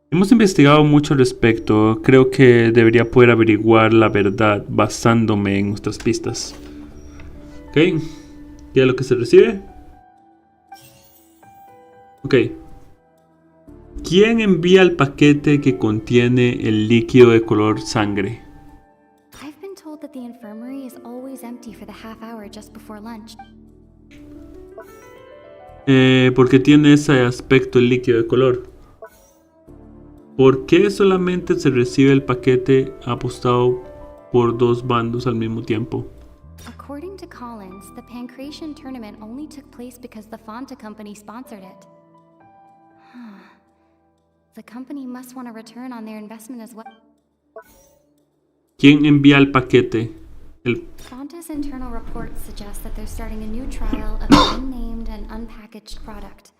A: Hemos investigado mucho al respecto. Creo que debería poder averiguar la verdad basándome en nuestras pistas. Ok, ya lo que se recibe. Ok. ¿Quién envía el paquete que contiene el líquido de color sangre?
I: I've been told that the infirmary is always empty for the half hour just before lunch.
A: ¿Por qué tiene ese aspecto el líquido de color? ¿Por qué solamente se recibe el paquete apostado por dos bandos al mismo tiempo?
I: According to Collins, the Pancration tournament only took place because the Fonta company sponsored it. The company must want a return on their investment as well.
A: ¿Quién envía el paquete?
I: Fonta's internal reports suggest that they're starting a new trial of an unnamed and unpackaged product.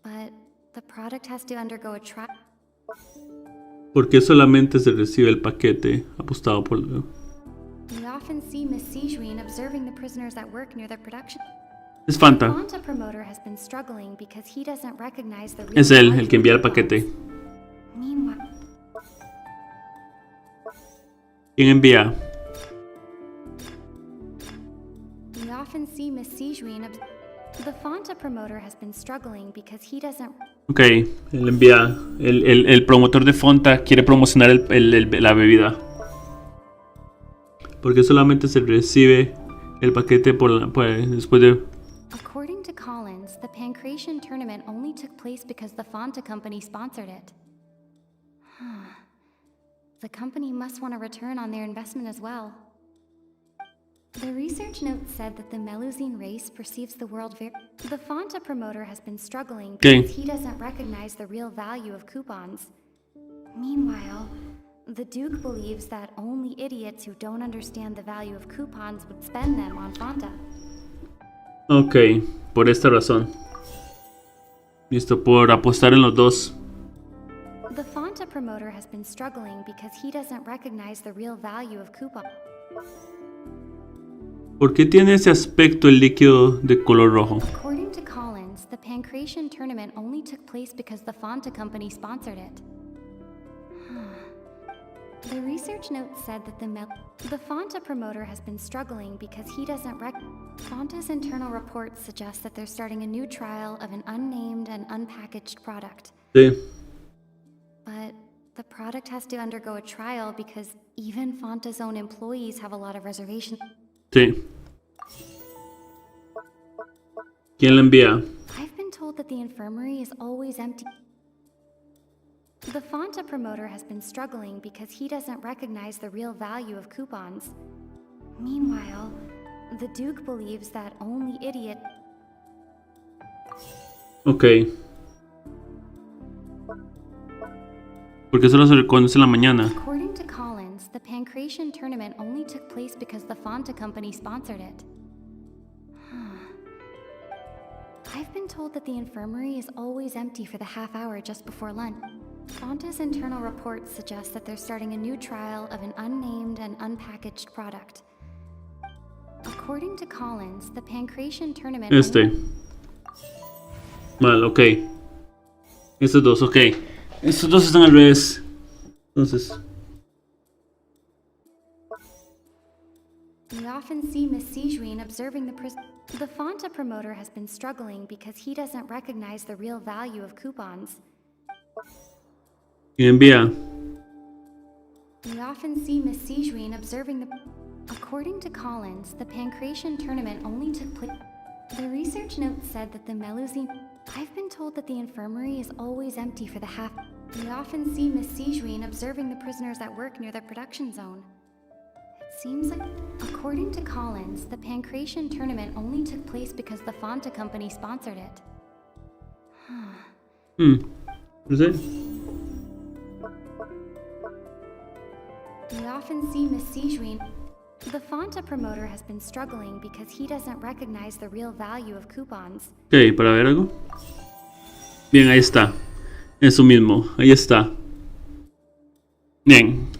I: But the product has to undergo a trial.
A: ¿Por qué solamente se recibe el paquete apostado por...
I: We often see Miss Sigeween observing the prisoners at work near their production.
A: Es Fanta.
I: The Fonta promoter has been struggling because he doesn't recognize the real
A: Es él el
I: value
A: que envía el
I: of coupons.
A: paquete.
I: Meanwhile,
A: ¿Quién envía?
I: we often see Miss Sigeween the Fonta promoter has been struggling because he doesn't.
A: Ok, él envía. El promotor de Fonta quiere promocionar la bebida. Porque solamente se recibe el paquete después de...
I: According to Collins, the Pancration tournament only took place because the Fonta company sponsored it. The company must want a return on their investment as well. The research note said that the Melusine race perceives the world very... The Fonta promoter has been struggling because he doesn't recognize the real value of coupons. Meanwhile, the Duke believes that only idiots who don't understand the value of coupons would spend them on Fonta.
A: Ok, por esta razón. Listo, por apostar en los dos.
I: The Fonta promoter has been struggling because he doesn't recognize the real value of coupons.
A: ¿Por qué tiene ese aspecto el líquido de color rojo?
I: According to Collins, the Pancration tournament only took place because the Fonta company sponsored it. The research note said that the Fonta promoter has been struggling because he doesn't Fonta's internal reports suggest that they're starting a new trial of an unnamed and unpackaged product.
A: Sí.
I: But the product has to undergo a trial because even Fonta's own employees have a lot of reservations.
A: Sí. ¿Quién la envía?
I: I've been told that the infirmary is always empty. The Fonta promoter has been struggling because he doesn't recognize the real value of coupons. Meanwhile, the Duke believes that only idiot...
A: Ok. Porque solo se reconoce en la mañana.
I: According to Collins, the Pancration tournament only took place because the Fonta company sponsored it. I've been told that the infirmary is always empty for the half hour just before lunch. Fonta's internal reports suggest that they're starting a new trial of an unnamed and unpackaged product. According to Collins, the Pancration tournament...
A: Vale, ok. Estos dos, ok. Estos dos están al revés. Entonces...
I: We often see Miss Sijuin observing the The Fonta promoter has been struggling because he doesn't recognize the real value of coupons.
A: Y envía.
I: We often see Miss Sijuin observing the... According to Collins, the Pancration tournament only took place... The research note said that the Melusine... I've been told that the infirmary is always empty for the half... We often see Miss Sijuin observing the prisoners at work near the production zone. It seems like... According to Collins, the Pancration tournament only took place because the Fonta company sponsored it.
A: What is it?
I: We often see Miss Sijuin... The Fonta promoter has been struggling because he doesn't recognize the real value of coupons.
A: Ok, para ver algo. Bien, ahí está. Eso mismo, ahí está. Bien.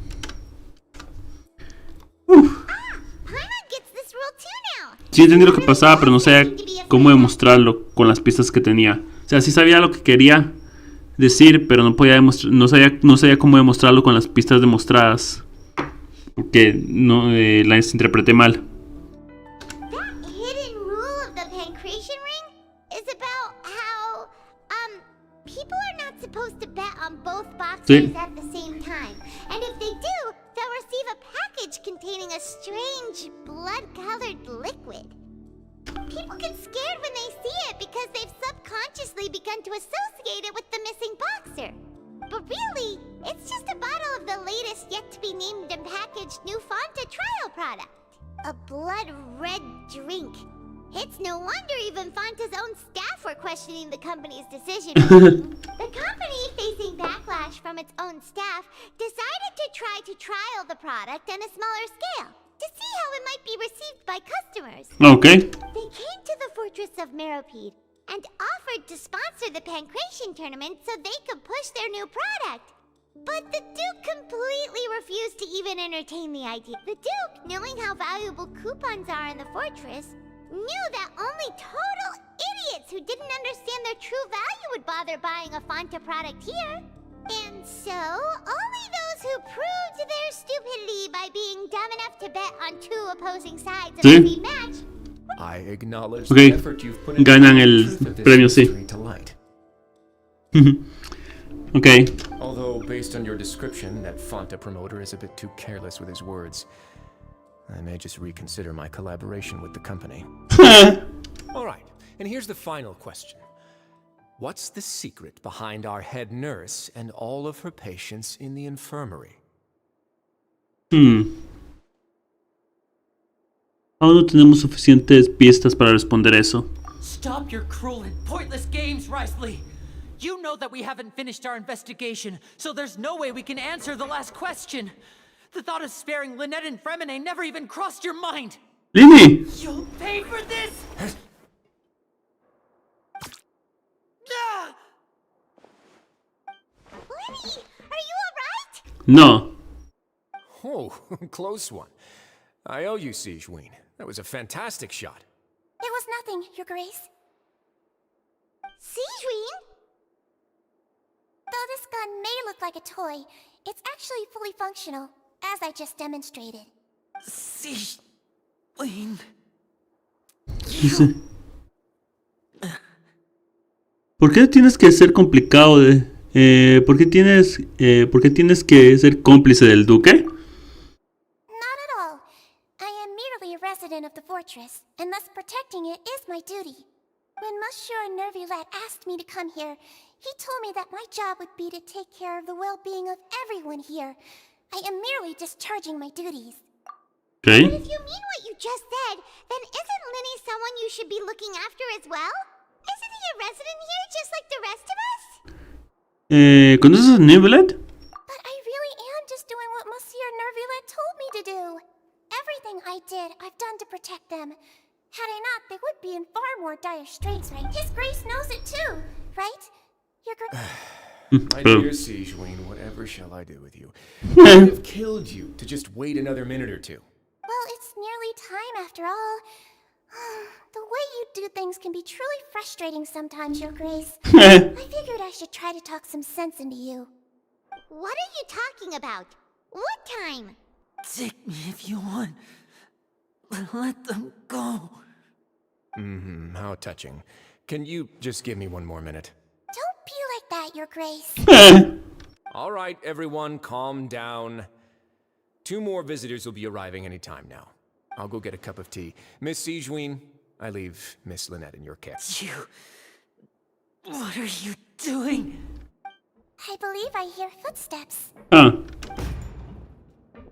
A: Sí entendí lo que pasaba, pero no sabía cómo demostrarlo con las pistas que tenía. O sea, sí sabía lo que quería decir, pero no podía no sabía cómo demostrarlo con las pistas demostradas. Porque no las interpreté mal.
C: That hidden rule of the Pancration ring is about how people are not supposed to bet on both boxers at the same time. And if they do, they'll receive a package containing a strange blood-colored liquid. People get scared when they see it because they've subconsciously begun to associate it with the missing boxer. But really, it's just a bottle of the latest yet-to-be-named and packaged new Fonta trial product. A blood-red drink. It's no wonder even Fonta's own staff were questioning the company's decision. The company, facing backlash from its own staff, decided to try to trial the product on a smaller scale to see how it might be received by customers.
A: Okay.
C: They came to the fortress of Meropide and offered to sponsor the Pancration tournament so they could push their new product. But the Duke completely refused to even entertain the idea. The Duke, knowing how valuable coupons are in the fortress, knew that only total idiots who didn't understand their true value would bother buying a Fonta product here. And so, only those who proved their stupidity by being dumb enough to bet on two opposing sides of the same match.
H: I acknowledge the effort you've put into
A: ganan el premio, sí.
H: to light.
A: Okay.
H: Although, based on your description, that Fonta promoter is a bit too careless with his words. I may just reconsider my collaboration with the company. Alright, and here's the final question. What's the secret behind our head nurse and all of her patients in the infirmary?
A: Aún no tenemos suficientes pistas para responder eso.
D: Stop your cruel and pointless games, Risley! You know that we haven't finished our investigation, so there's no way we can answer the last question. The thought of sparing Lynette and Fremine never even crossed your mind!
A: Lily!
D: You'll pay for this!
C: Lenny, are you alright?
A: No.
H: Oh, close one. I owe you, Sijuin. That was a fantastic shot.
F: It was nothing, Your Grace.
C: Sijuin?
F: Though this gun may look like a toy, it's actually fully functional, as I just demonstrated.
D: Sijuin.
A: ¿Por qué tienes que ser complicado de... ¿por qué tienes que ser cómplice del duque?
F: Not at all. I am merely a resident of the fortress, and thus protecting it is my duty. When Monsieur Nervulette asked me to come here, he told me that my job would be to take care of the well-being of everyone here. I am merely discharging my duties.
A: Okay.
C: But if you mean what you just said, then isn't Linny someone you should be looking after as well? Isn't he a resident here just like the rest of us?
A: ¿Conoces a Nervulette?
F: But I really am just doing what Monsieur Nervulette told me to do. Everything I did, I've done to protect them. Had I not, they would be in far more dire straits, right? His Grace knows it too, right? Your Grace...
H: My dear Sigewinne, whatever shall I do with you? I would have killed you to just wait another minute or two.
F: Well, it's nearly time after all. The way you do things can be truly frustrating sometimes, Your Grace. I figured I should try to talk some sense into you.
C: What are you talking about? What time?
D: Take me if you want. Let them go.
H: How touching. Can you just give me one more minute?
F: Don't be like that, Your Grace.
H: All right, everyone, calm down. 2 more visitors will be arriving any time now. I'll go get a cup of tea. Miss Sigewinne, I leave Miss Lynette in your care.
D: What are you doing?
F: I believe I hear footsteps.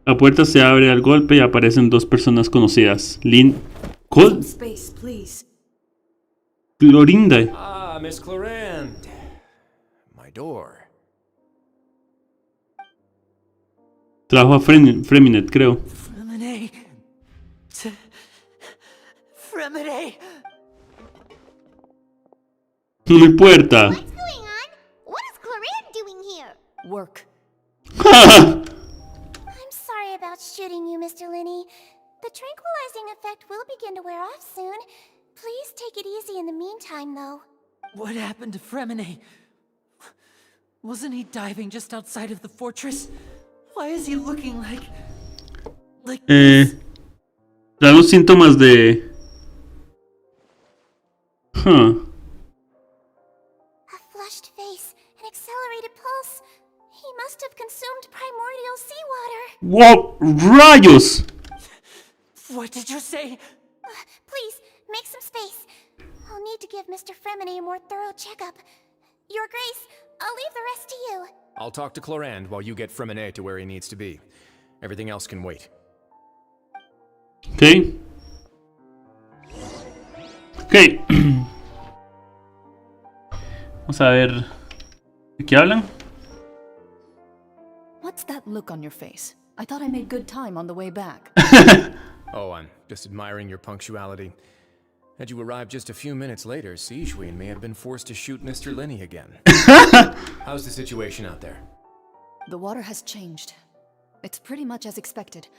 A: La puerta se abre al golpe y aparecen 2 personas conocidas. Cole.
D: Space, please.
A: Clorinda.
H: Ah, Miss Clorinde. My door.
A: Trajo a Freminet, creo.
D: Fremine. Fremine.
A: Mi puerta.
C: What's going on? What is Clorinde doing here?
D: Work.
F: I'm sorry about shooting you, Mr. Linney. The tranquilizing effect will begin to wear off soon. Please take it easy in the meantime, though.
D: What happened to Fremine? Wasn't he diving just outside of the fortress? Why is he looking like this?
A: Da los síntomas de...
F: A flushed face, an accelerated pulse. He must have consumed primordial seawater.
A: ¡Wow! ¡Rayos!
D: What did you say?
F: Please, make some space. I'll need to give Mr. Fremine a more thorough checkup. Your Grace, I'll leave the rest to you.
H: I'll talk to Clorinde while you get Freminet to where he needs to be. Everything else can wait.
A: Ok. Ok. Vamos a ver. ¿De qué hablan?
J: What's that look on your face? I thought I made good time on the way back.
H: Oh, I'm just admiring your punctuality. Had you arrived just a few minutes later, Sigewinne may have been forced to shoot Mr. Linney again. How's the situation out there?
J: The water has changed. It's pretty much as expected.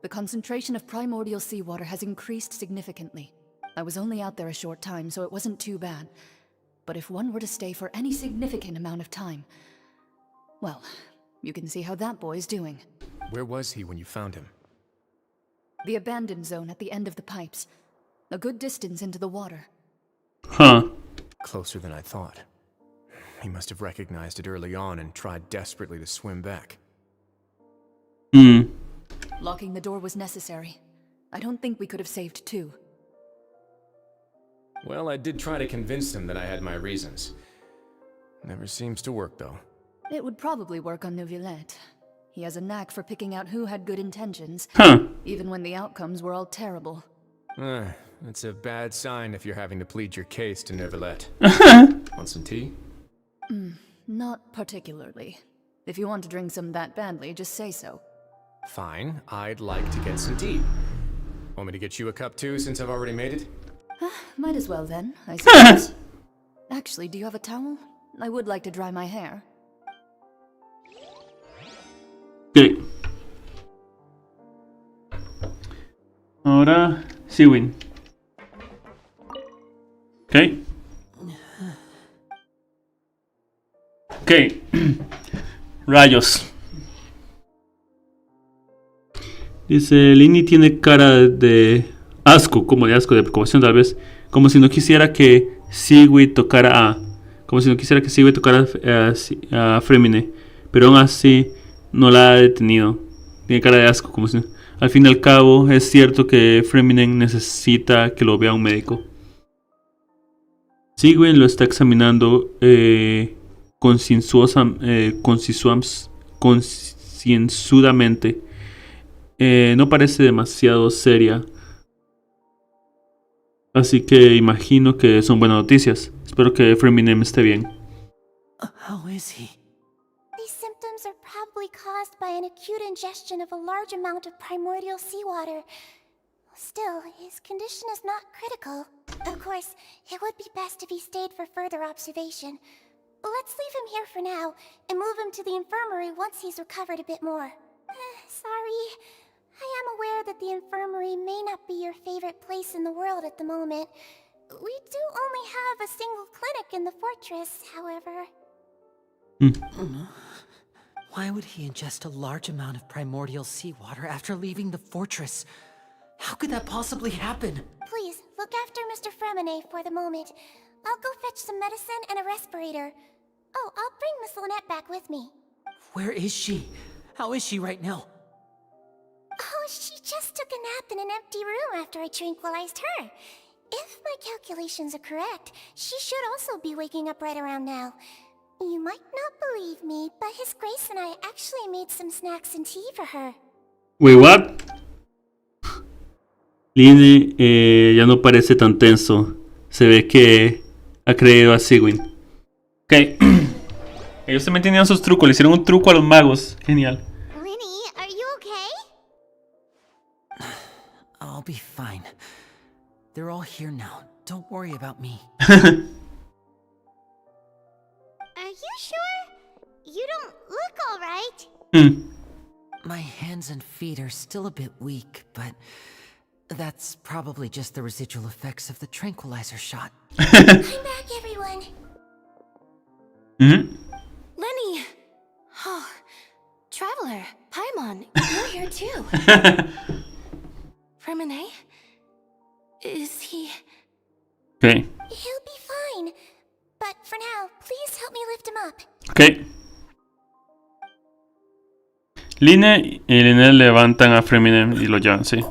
J: The concentration of primordial seawater has increased significantly. I was only out there a short time, so it wasn't too bad. But if one were to stay for any significant amount of time... Well, you can see how that boy's doing.
H: Where was he when you found him?
J: The abandoned zone at the end of the pipes. A good distance into the water.
A: Huh.
H: Closer than I thought. He must have recognized it early on and tried desperately to swim back.
J: Locking the door was necessary. I don't think we could have saved 2.
H: Well, I did try to convince him that I had my reasons. Never seems to work, though.
J: It would probably work on Neuvillette. He has a knack for picking out who had good intentions, even when the outcomes were all terrible.
H: That's a bad sign if you're having to plead your case to Neuvillette. Want some tea?
J: Not particularly. If you want to drink some that badly, just say so.
H: Fine, I'd like to get some tea. Want me to get you a cup too, since I've already made it?
J: Might as well then, I suppose. Actually, do you have a towel? I would like to dry my hair.
A: Ok. Ahora, Sigewinne. Ok. Ok. Rayos. Dice, Lini tiene cara de asco, como de asco, de preocupación tal vez. Como si no quisiera que Sigewinne tocara a... Como si no quisiera que Sigewinne tocara a Fremine. Pero aún así no la ha detenido. Tiene cara de asco, como si... Al fin y al cabo, es cierto que Fremine necesita que lo vea un médico. Sigewinne lo está examinando concienzudamente. No parece demasiado seria. Así que imagino que son buenas noticias. Espero que Fremine esté bien.
D: How is he?
F: These symptoms are probably caused by an acute ingestion of a large amount of primordial seawater. Still, his condition is not critical. Of course, it would be best if he stayed for further observation. Let's leave him here for now, and move him to the infirmary once he's recovered a bit more. Sorry. I am aware that the infirmary may not be your favorite place in the world at the moment. We do only have a single clinic in the fortress, however.
D: Why would he ingest a large amount of primordial seawater after leaving the fortress? How could that possibly happen?
F: Please, look after Mr. Fremine for the moment. I'll go fetch some medicine and a respirator. Oh, I'll bring Miss Lynette back with me.
D: Where is she? How is she right now?
F: Oh, she just took a nap in an empty room after I tranquilized her. If my calculations are correct, she should also be waking up right around now. You might not believe me, but His Grace and I actually made some snacks and tea for her.
A: Wait, what? Line ya no parece tan tenso. Se ve que ha creído a Sigwin. Ok. Ellos también tenían sus trucos. Le hicieron un truco a los magos. Genial.
C: Linny, are you okay?
D: I'll be fine. They're all here now. Don't worry about me.
C: Are you sure? You don't look alright.
D: My hands and feet are still a bit weak, but that's probably just the residual effects of the tranquilizer shot.
F: I'm back, everyone.
I: Lenny! Oh, Traveler, Paimon, you're here too. Fremine? Is he...
A: Ok.
F: He'll be fine. But for now, please help me lift him up.
A: Ok. Line y Lynette levantan a Fremine y lo llevan, sí.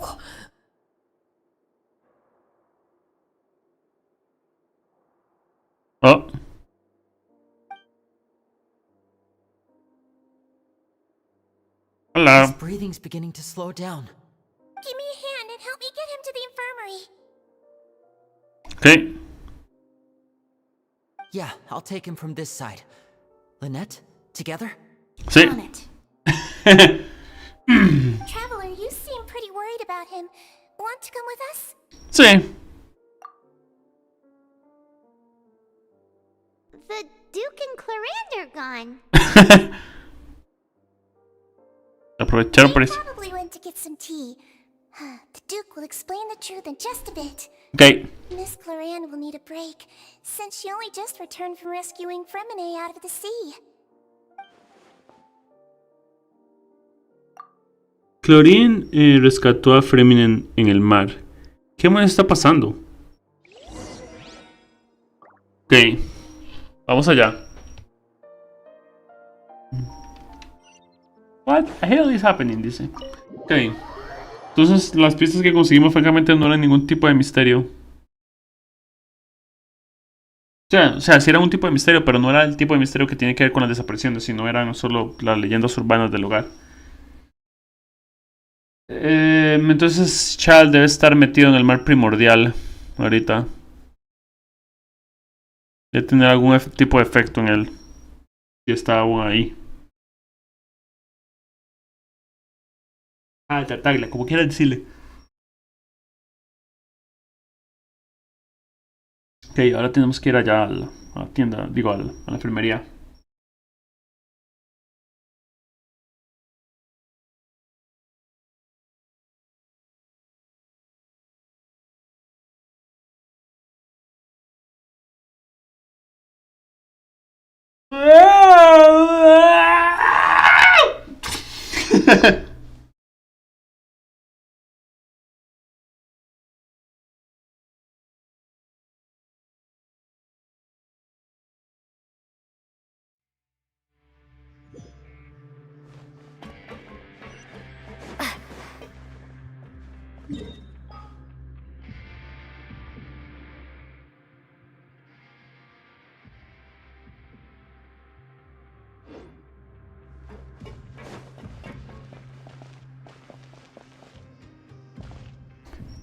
A: Oh. Hola.
D: His breathing's beginning to slow down.
F: Give me a hand and help me get him to the infirmary.
A: Ok.
D: Yeah, I'll take him from this side. Lynette, together?
A: Sí.
I: On it.
F: Traveler, you seem pretty worried about him. Want to come with us?
A: Sí.
C: The Duke and Clarander gone.
A: Aprovecharon por
F: They
A: eso.
F: probably went to get some tea. The Duke will explain the truth in just a bit.
A: Ok.
F: Miss Clarande will need a break, since she only just returned from rescuing Fremine out of the sea.
A: Chlorine rescató a Fremine en el mar. ¿Qué más está pasando? Ok. Vamos allá. What the hell is happening? Dice. Ok. Entonces las pistas que conseguimos francamente no eran ningún tipo de misterio. O sea, sí era un tipo de misterio, pero no era el tipo de misterio que tiene que ver con las desapariciones, sino eran solo las leyendas urbanas del lugar. Entonces Chal debe estar metido en el mar primordial ahorita. Debe tener algún tipo de efecto en él. Si está aún ahí. Ah, Tartaglia, como quieras decirle. Ok, ahora tenemos que ir allá a la tienda, digo, a la enfermería.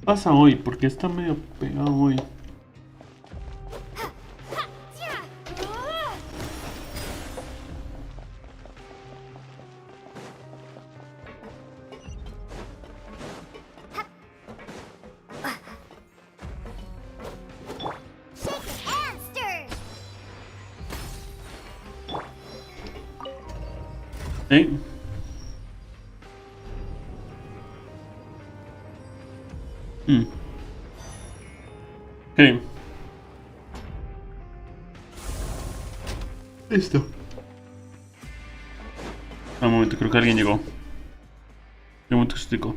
A: Pasa hoy, porque está medio pegado hoy. ¿Eh? Ok. Listo. Un momento, creo que alguien llegó. Un momento que explico.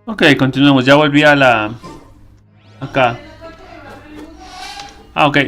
A: Ok, continuemos. Ya volví a la... Acá. Ah, ok.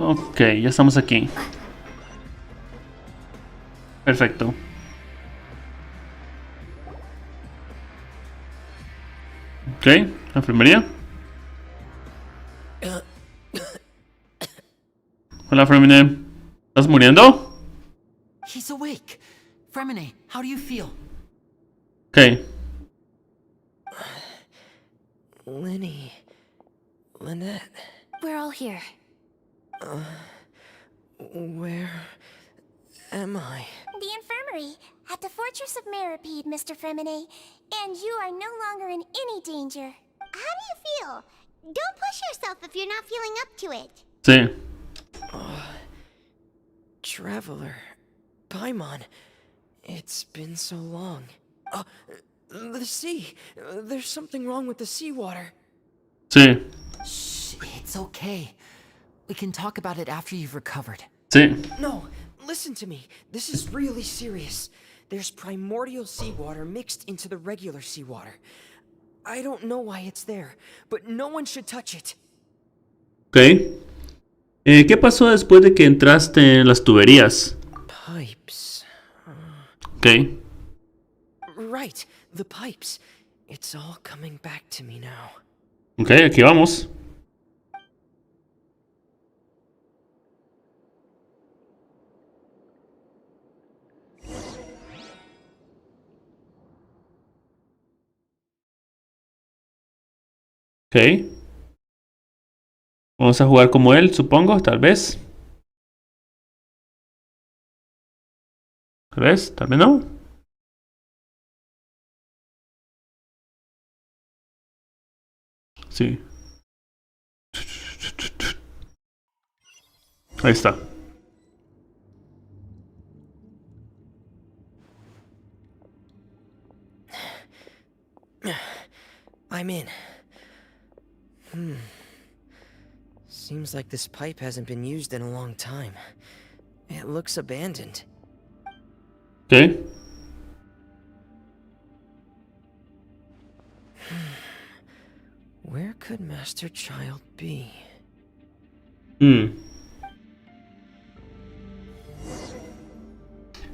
A: Ok, ya estamos aquí. Perfecto. Ok, la enfermería. Hola, Fremine. ¿Estás muriendo?
D: He's awake. Fremine, how do you feel?
A: Ok.
E: Lenny. Lynette.
I: We're all here.
E: Where am I?
F: The infirmary at the Fortress of Meripede, Mr. Fremine. And you are no longer in any danger.
C: How do you feel? Don't push yourself if you're not feeling up to it.
A: Sí.
E: Traveler. Paimon. It's been so long. The sea. There's something wrong with the seawater.
A: Sí.
D: Shh, it's okay. We can talk about it after you've recovered.
A: Sí.
E: No, listen to me. This is really serious. There's primordial seawater mixed into the regular seawater. I don't know why it's there, but no one should touch it.
A: Ok. ¿Qué pasó después de que entraste en las tuberías?
E: Pipes.
A: Ok.
E: Right, the pipes. It's all coming back to me now.
A: Ok, aquí vamos. Ok. Vamos a jugar como él, supongo, tal vez. Tal vez no. Sí. Ahí está.
E: I'm in. Seems like this pipe hasn't been used in a long time. It looks abandoned.
A: Ok.
E: Where could Master Child be?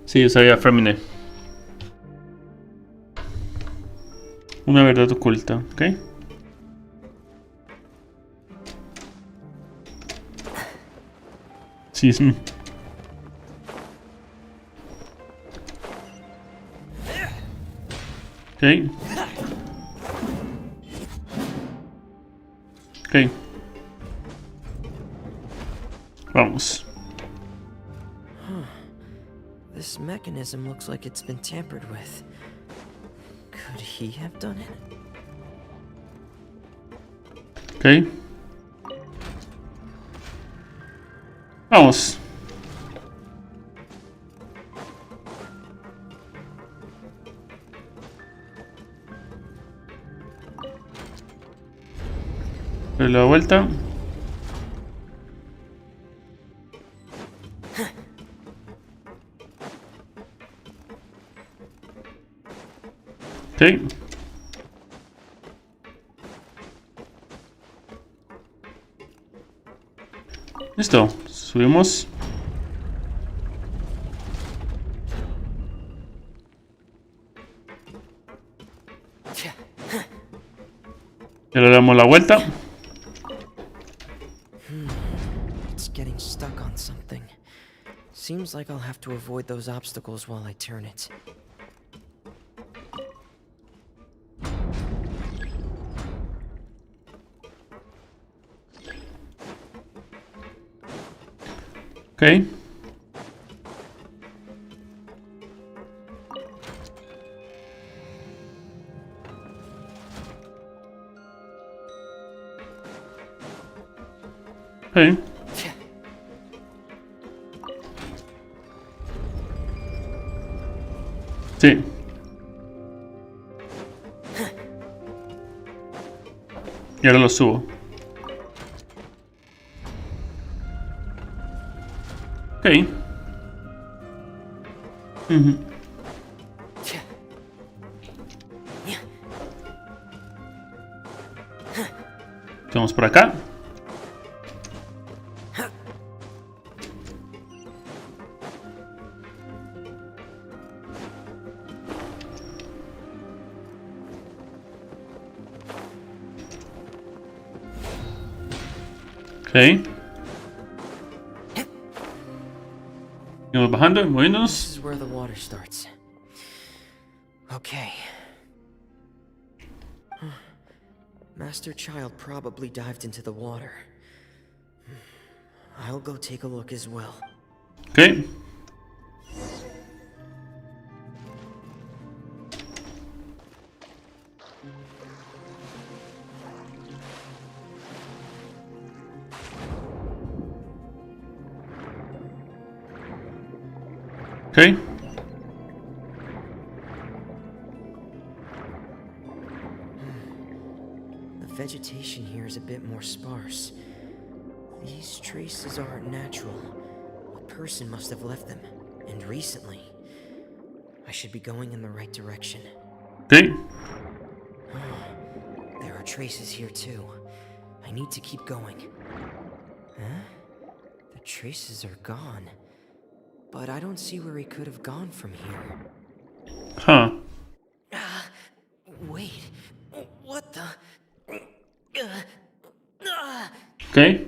A: Sí, yo sabía Femine. Una verdad oculta, ¿ok? Sí, es... Ok. Ok. Vamos.
E: This mechanism looks like it's been tampered with. Could he have done it?
A: Ok. Vamos. Darle la vuelta. Ok. Listo. Subimos. Ya le damos la vuelta.
G: It's getting stuck on something. Seems like I'll have to avoid those obstacles while I turn it.
A: Ok. Ok. Sí. Y ahora lo subo. Ok. Ujú. Vamos por acá. Ok. Seguimos bajando y
G: This
A: moviéndonos.
G: is where the water starts. Okay. Master Child probably dived into the water. I'll go take a look as well.
A: Ok. Ok.
G: The vegetation here is a bit more sparse. These traces aren't natural. A person must have left them, and recently. I should be going in the right direction.
A: Ok.
G: There are traces here too. I need to keep going. Huh? The traces are gone. But I don't see where he could have gone from here.
A: Huh.
G: Wait. What the?
A: Ok.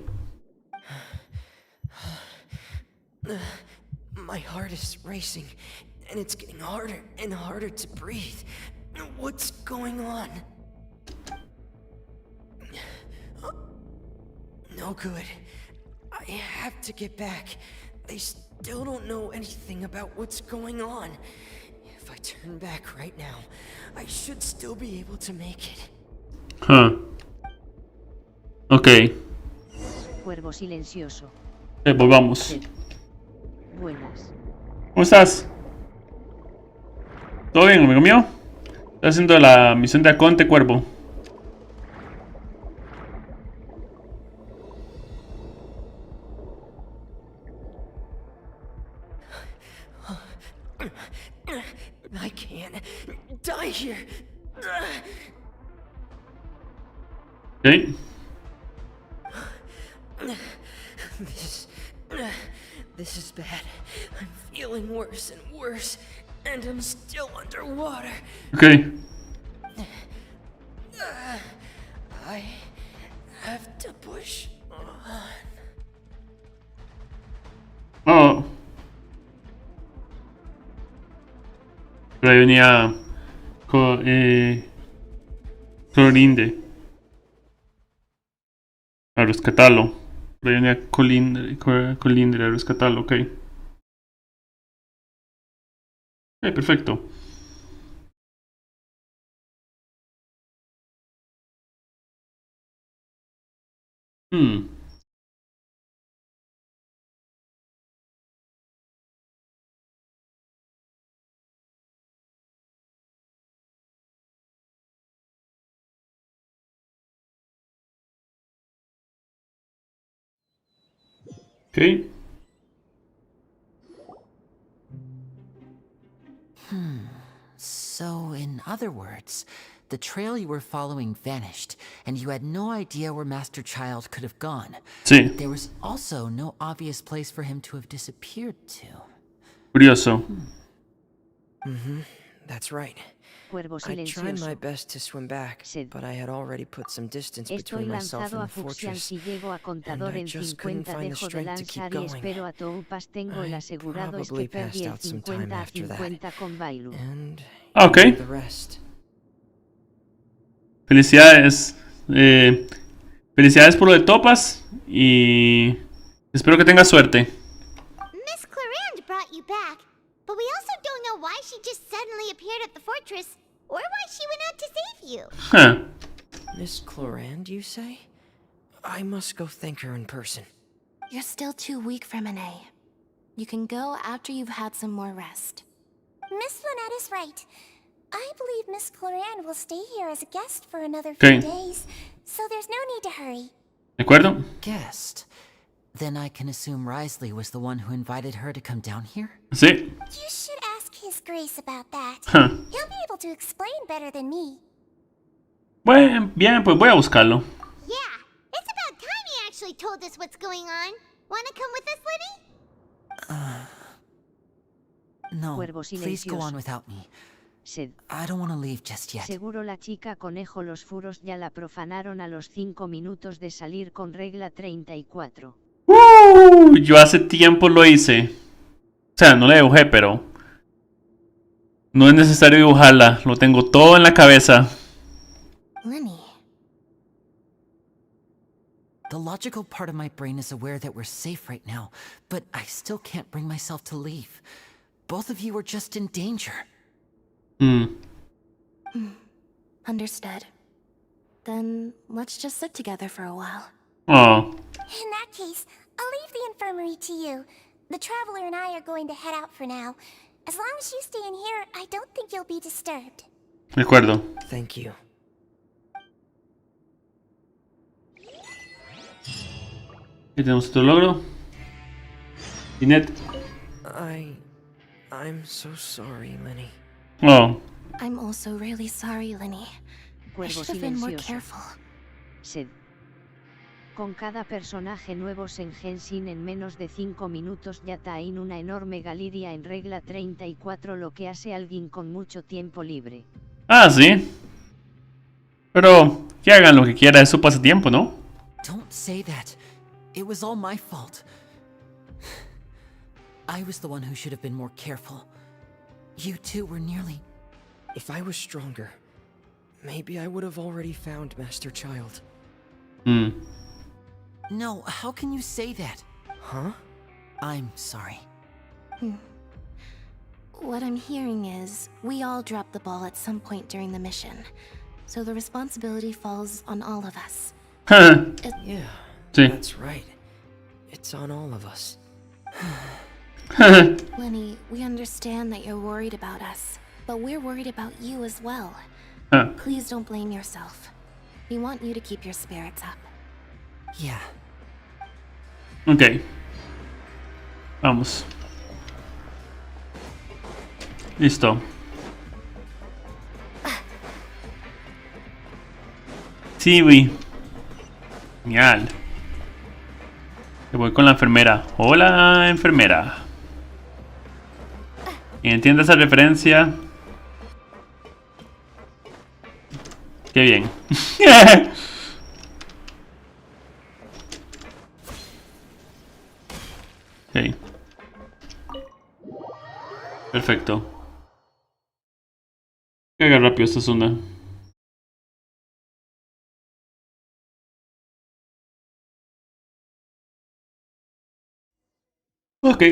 G: My heart is racing, and it's getting harder and harder to breathe. What's going on? No good. I have to get back. They still don't know anything about what's going on. If I turn back right now, I should still be able to make it.
A: Huh. Ok.
K: Cuervo silencioso.
A: Volvamos.
K: Buenas.
A: ¿Cómo estás? ¿Todo bien, amigo mío? Estoy haciendo la misión de Aconte Cuervo.
G: I can't die here.
A: Ok.
G: This is bad. I'm feeling worse and worse, and I'm still underwater.
A: Ok.
G: I have to push on.
A: Oh. Por ahí venía Clorinde a rescatarlo. Por ahí venía Colindre a rescatarlo, ok. Ok, perfecto. Hmm. Ok.
D: So, in other words, the trail you were following vanished, and you had no idea where Master Child could have gone.
A: Sí.
D: There was also no obvious place for him to have disappeared to.
A: Curioso.
G: That's right.
K: Cuervo
G: I tried my
K: silencioso.
G: best to swim back,
K: Sid.
G: but I had already put some distance
K: Estoy
G: between myself
K: lanzado a
G: and the
K: Fuxian
G: fortress.
K: si llego a contador
G: I
K: en
G: just couldn't
K: 50
G: find the
K: dejo de
G: strength to keep
K: lanzar y
G: going.
K: espero a Toupas tengo el
G: I
K: asegurado es
G: probably
K: que perdí
G: passed
K: el
G: out some
K: 50
G: time
K: a
G: after that.
K: 50 con Bailu.
G: And
A: Ok.
G: you know the rest.
A: Felicidades. Felicidades por lo de Topas. Y espero que tengas suerte.
C: Miss Clarande brought you back, but we also don't know why she just suddenly appeared at the fortress, or why she went out to save you.
A: Huh.
G: Miss Clorand, you say? I must go thank her in person.
F: You're still too weak for Monet. You can go after you've had some more rest. Miss Lynette is right. I believe Miss Clorand will stay here as a guest for another few
A: Okay.
F: days, so there's no need to hurry.
A: ¿De acuerdo?
D: Guest? Then I can assume Risley was the one who invited her to come down here?
A: Sí.
F: You should ask His Grace about that.
A: Huh.
F: He'll be able to explain better than me.
A: Bueno, bien, pues voy a buscarlo.
C: Yeah, it's about time he actually told us what's going on. Wanna come with us, Liddy?
D: No,
K: Cuervo
D: please go
K: silencioso.
D: on without me.
K: Sid.
D: I don't want to leave just yet.
K: Seguro la chica conejo los furos ya la profanaron a los 5 minutos de salir con regla 34.
A: Yo hace tiempo lo hice. O sea, no la dibujé, pero no es necesario dibujarla. Lo tengo todo en la cabeza.
F: Lenny.
D: The logical part of my brain is aware that we're safe right now, but I still can't bring myself to leave. Both of you are just in danger.
F: Understood. Then let's just sit together for a while.
A: Oh.
F: In that case, I'll leave the infirmary to you. The Traveler and I are going to head out for now. As long as you stay in here, I don't think you'll be disturbed.
A: De acuerdo.
G: Thank you.
A: Aquí tenemos otro logro. Inet.
G: I'm so sorry, Lenny.
A: Oh.
F: I'm also really sorry, Lenny. I
K: Cuervo
F: should have been more
K: silencioso.
F: careful.
K: Sid. Con cada personaje nuevos en Genshin en menos de 5 minutos ya está en una enorme galería en regla 34, lo que hace alguien con mucho tiempo libre.
A: Ah, sí. Pero que hagan lo que quieran, es su pasatiempo, ¿no?
D: Don't say that. It was all my fault. I was the one who should have been more careful. You two were nearly...
G: If I was stronger, maybe I would have already found Master Child.
D: No, how can you say that?
G: Huh?
D: I'm sorry.
F: What I'm hearing is, we all dropped the ball at some point during the mission. So the responsibility falls on all of us.
G: Yeah,
A: Sí.
G: that's right. It's on all of us.
F: Lenny, we understand that you're worried about us, but we're worried about you as well.
A: Ah,
F: Please don't blame yourself. We want you to keep your spirits up.
D: Yeah.
A: ok. Vamos. Listo. Sí, güey. Genial. Que voy con la enfermera. Hola, enfermera. ¿Quién entiende esa referencia? Qué bien. Ok. Perfecto. Caga rápido esta zona. Ok.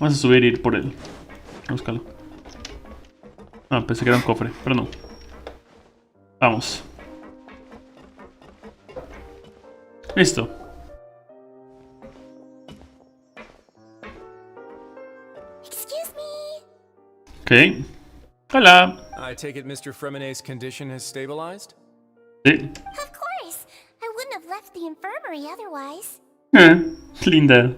A: Vamos a subir y ir por él. Búscalo. Ah, pensé que era un cofre, pero no. Vamos. Listo.
F: Excuse me?
A: Ok. Hola.
H: I take it Mr. Fremonet's condition has stabilized?
A: Sí.
F: Of course. I wouldn't have left the infirmary otherwise.
A: Linda.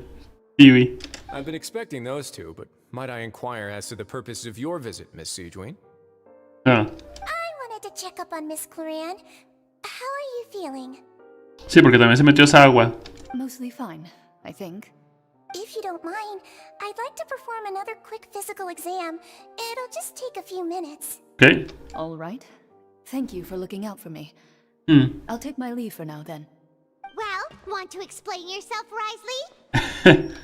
A: Piwi.
H: I've been expecting those two, but might I inquire as to the purpose of your visit, Miss Sejuin?
A: Ah.
F: I wanted to check up on Miss Cloran. How are you feeling?
A: Sí, porque también se metió esa agua.
J: Mostly fine, I think.
F: If you don't mind, I'd like to perform another quick physical exam. It'll just take a few minutes.
A: Okay.
J: All right. Thank you for looking out for me. I'll take my leave for now then.
C: Well, want to explain yourself, Risley?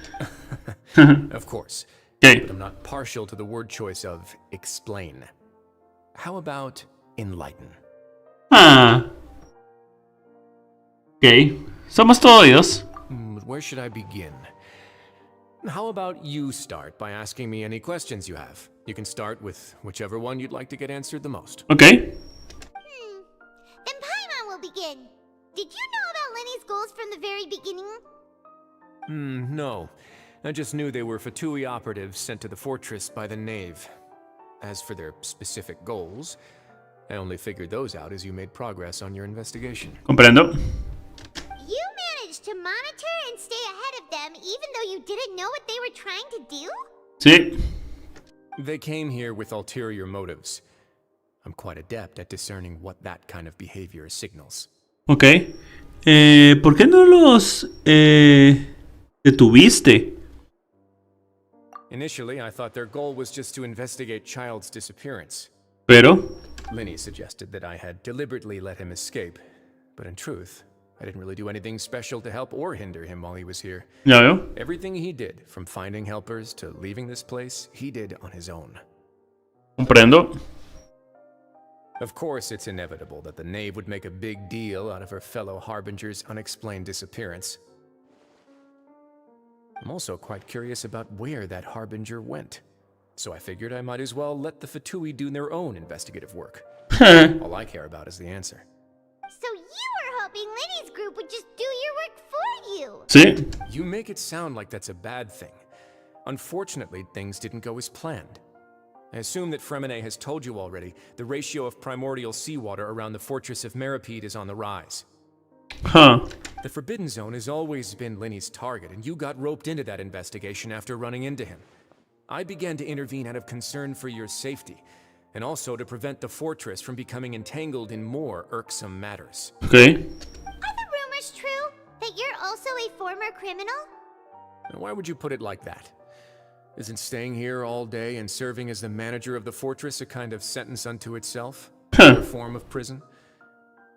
H: Of course.
A: Okay.
H: But I'm not partial to the word choice of explain. How about enlighten?
A: Ah. Okay. Somos todos oídos.
H: Where should I begin? How about you start by asking me any questions you have? You can start with whichever one you'd like to get answered the most.
A: Okay.
C: Then Paimon will begin. Did you know about Lenny's goals from the very beginning?
H: No. I just knew they were Fatui operatives sent to the fortress by the Knave. As for their specific goals, I only figured those out as you made progress on your investigation.
A: Comprendo.
C: You managed to monitor and stay ahead of them even though you didn't know what they were trying to do?
A: Sí.
H: They came here with ulterior motives. I'm quite adept at discerning what that kind of behavior signals.
A: Ok. ¿Por qué no los detuviste?
H: Initially, I thought their goal was just to investigate Child's disappearance.
A: Pero.
H: Linny suggested that I had deliberately let him escape, but in truth, I didn't really do anything special to help or hinder him while he was here.
A: Ya veo.
H: Everything he did, from finding helpers to leaving this place, he did on his own.
A: Comprendo.
H: Of course, it's inevitable that the Knave would make a big deal out of her fellow Harbinger's unexplained disappearance. I'm also quite curious about where that Harbinger went, so I figured I might as well let the Fatui do their own investigative work. All I care about is the answer.
C: So you were hoping Lenny's group would just do your work for you?
A: Sí.
H: You make it sound like that's a bad thing. Unfortunately, things didn't go as planned. I assume that Fremine has told you already, the ratio of primordial seawater around the fortress of Meripede is on the rise.
A: Huh.
H: The Forbidden Zone has always been Linny's target, and you got roped into that investigation after running into him. I began to intervene out of concern for your safety, and also to prevent the fortress from becoming entangled in more irksome matters.
A: Okay.
C: Are the rumors true? That you're also a former criminal?
H: Now, why would you put it like that? Isn't staying here all day and serving as the manager of the fortress a kind of sentence unto itself? A form of prison?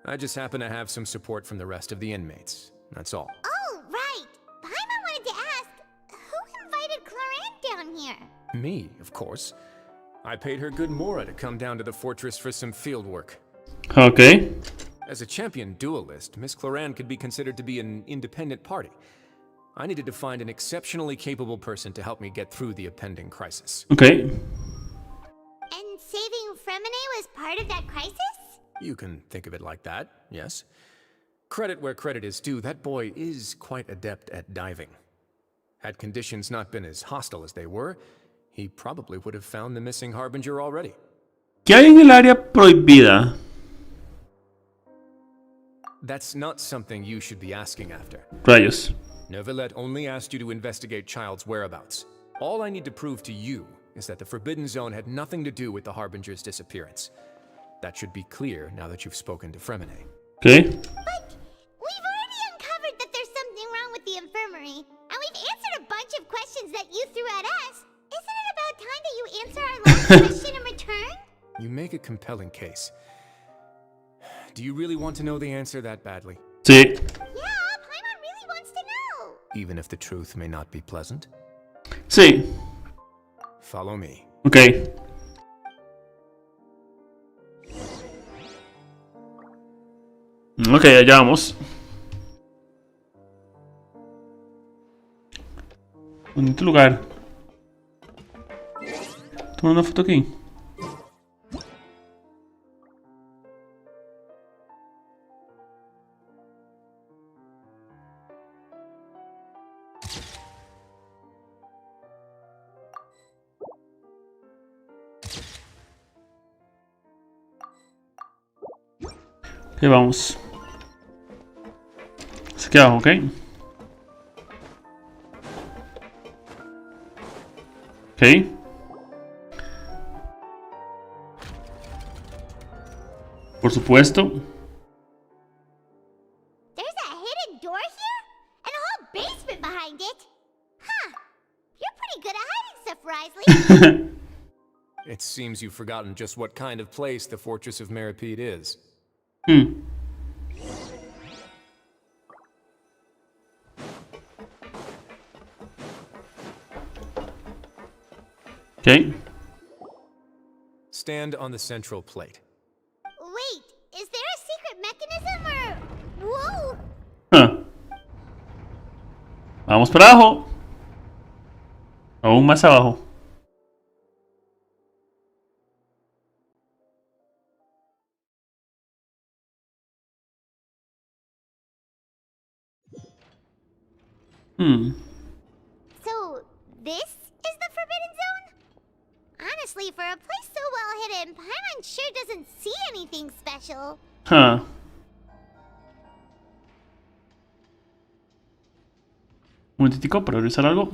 H: I just happen to have some support from the rest of the inmates. That's all.
C: Oh, right. Paimon wanted to ask, who invited Cloran down here?
H: Me, of course. I paid her good mora to come down to the fortress for some field work.
A: Okay.
H: As a champion duelist, Miss Cloran could be considered to be an independent party. I needed to find an exceptionally capable person to help me get through the impending crisis.
A: Okay.
C: And saving Fremine was part of that crisis?
H: You can think of it like that, yes. Credit where credit is due, that boy is quite adept at diving. Had conditions not been as hostile as they were, he probably would have found the missing Harbinger already.
A: ¿Qué hay en el área prohibida?
H: That's not something you should be asking after.
A: Rayos.
H: Neuvillette only asked you to investigate Child's whereabouts. All I need to prove to you is that the Forbidden Zone had nothing to do with the Harbinger's disappearance. That should be clear now that you've spoken to Fremine.
A: Okay.
C: But we've already uncovered that there's something wrong with the infirmary, and we've answered a bunch of questions that you threw at us. Isn't it about time that you answer our last question in return?
H: You make a compelling case. Do you really want to know the answer that badly?
A: Sí.
C: Yeah, Paimon really wants to know.
H: Even if the truth may not be pleasant?
A: Sí.
H: Follow me.
A: Ok. Ok, allá vamos. Bonito lugar. Toma una foto aquí. Ok, vamos. Hacia aquí abajo, ok. Ok. Por supuesto.
C: There's a hidden door here? And a whole basement behind it? Huh. You're pretty good at hiding stuff, Risley.
H: It seems you've forgotten just what kind of place the Fortress of Meripede is.
A: Okay.
H: Stand on the central plate.
C: Wait, is there a secret mechanism or... Whoa!
A: Huh. Vamos para abajo. Aún más abajo.
C: So, this is the Forbidden Zone? Honestly, for a place so well hidden, Paimon sure doesn't see anything special.
A: Huh. Un momentitico para revisar algo.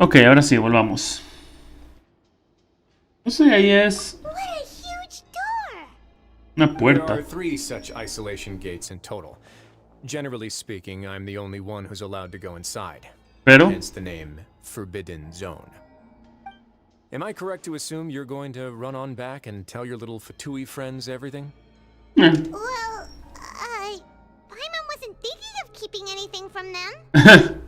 A: Ok, ahora sí, volvamos. No sé, ahí es
C: What a huge door!
A: una
H: There
A: puerta.
H: are 3 such isolation gates in total. Generally speaking, I'm the only one who's allowed to go inside.
A: Pero,
H: Hence the name Forbidden Zone. Am I correct to assume you're going to run on back and tell your little Fatui friends everything?
C: Well, Paimon wasn't thinking of keeping anything from them.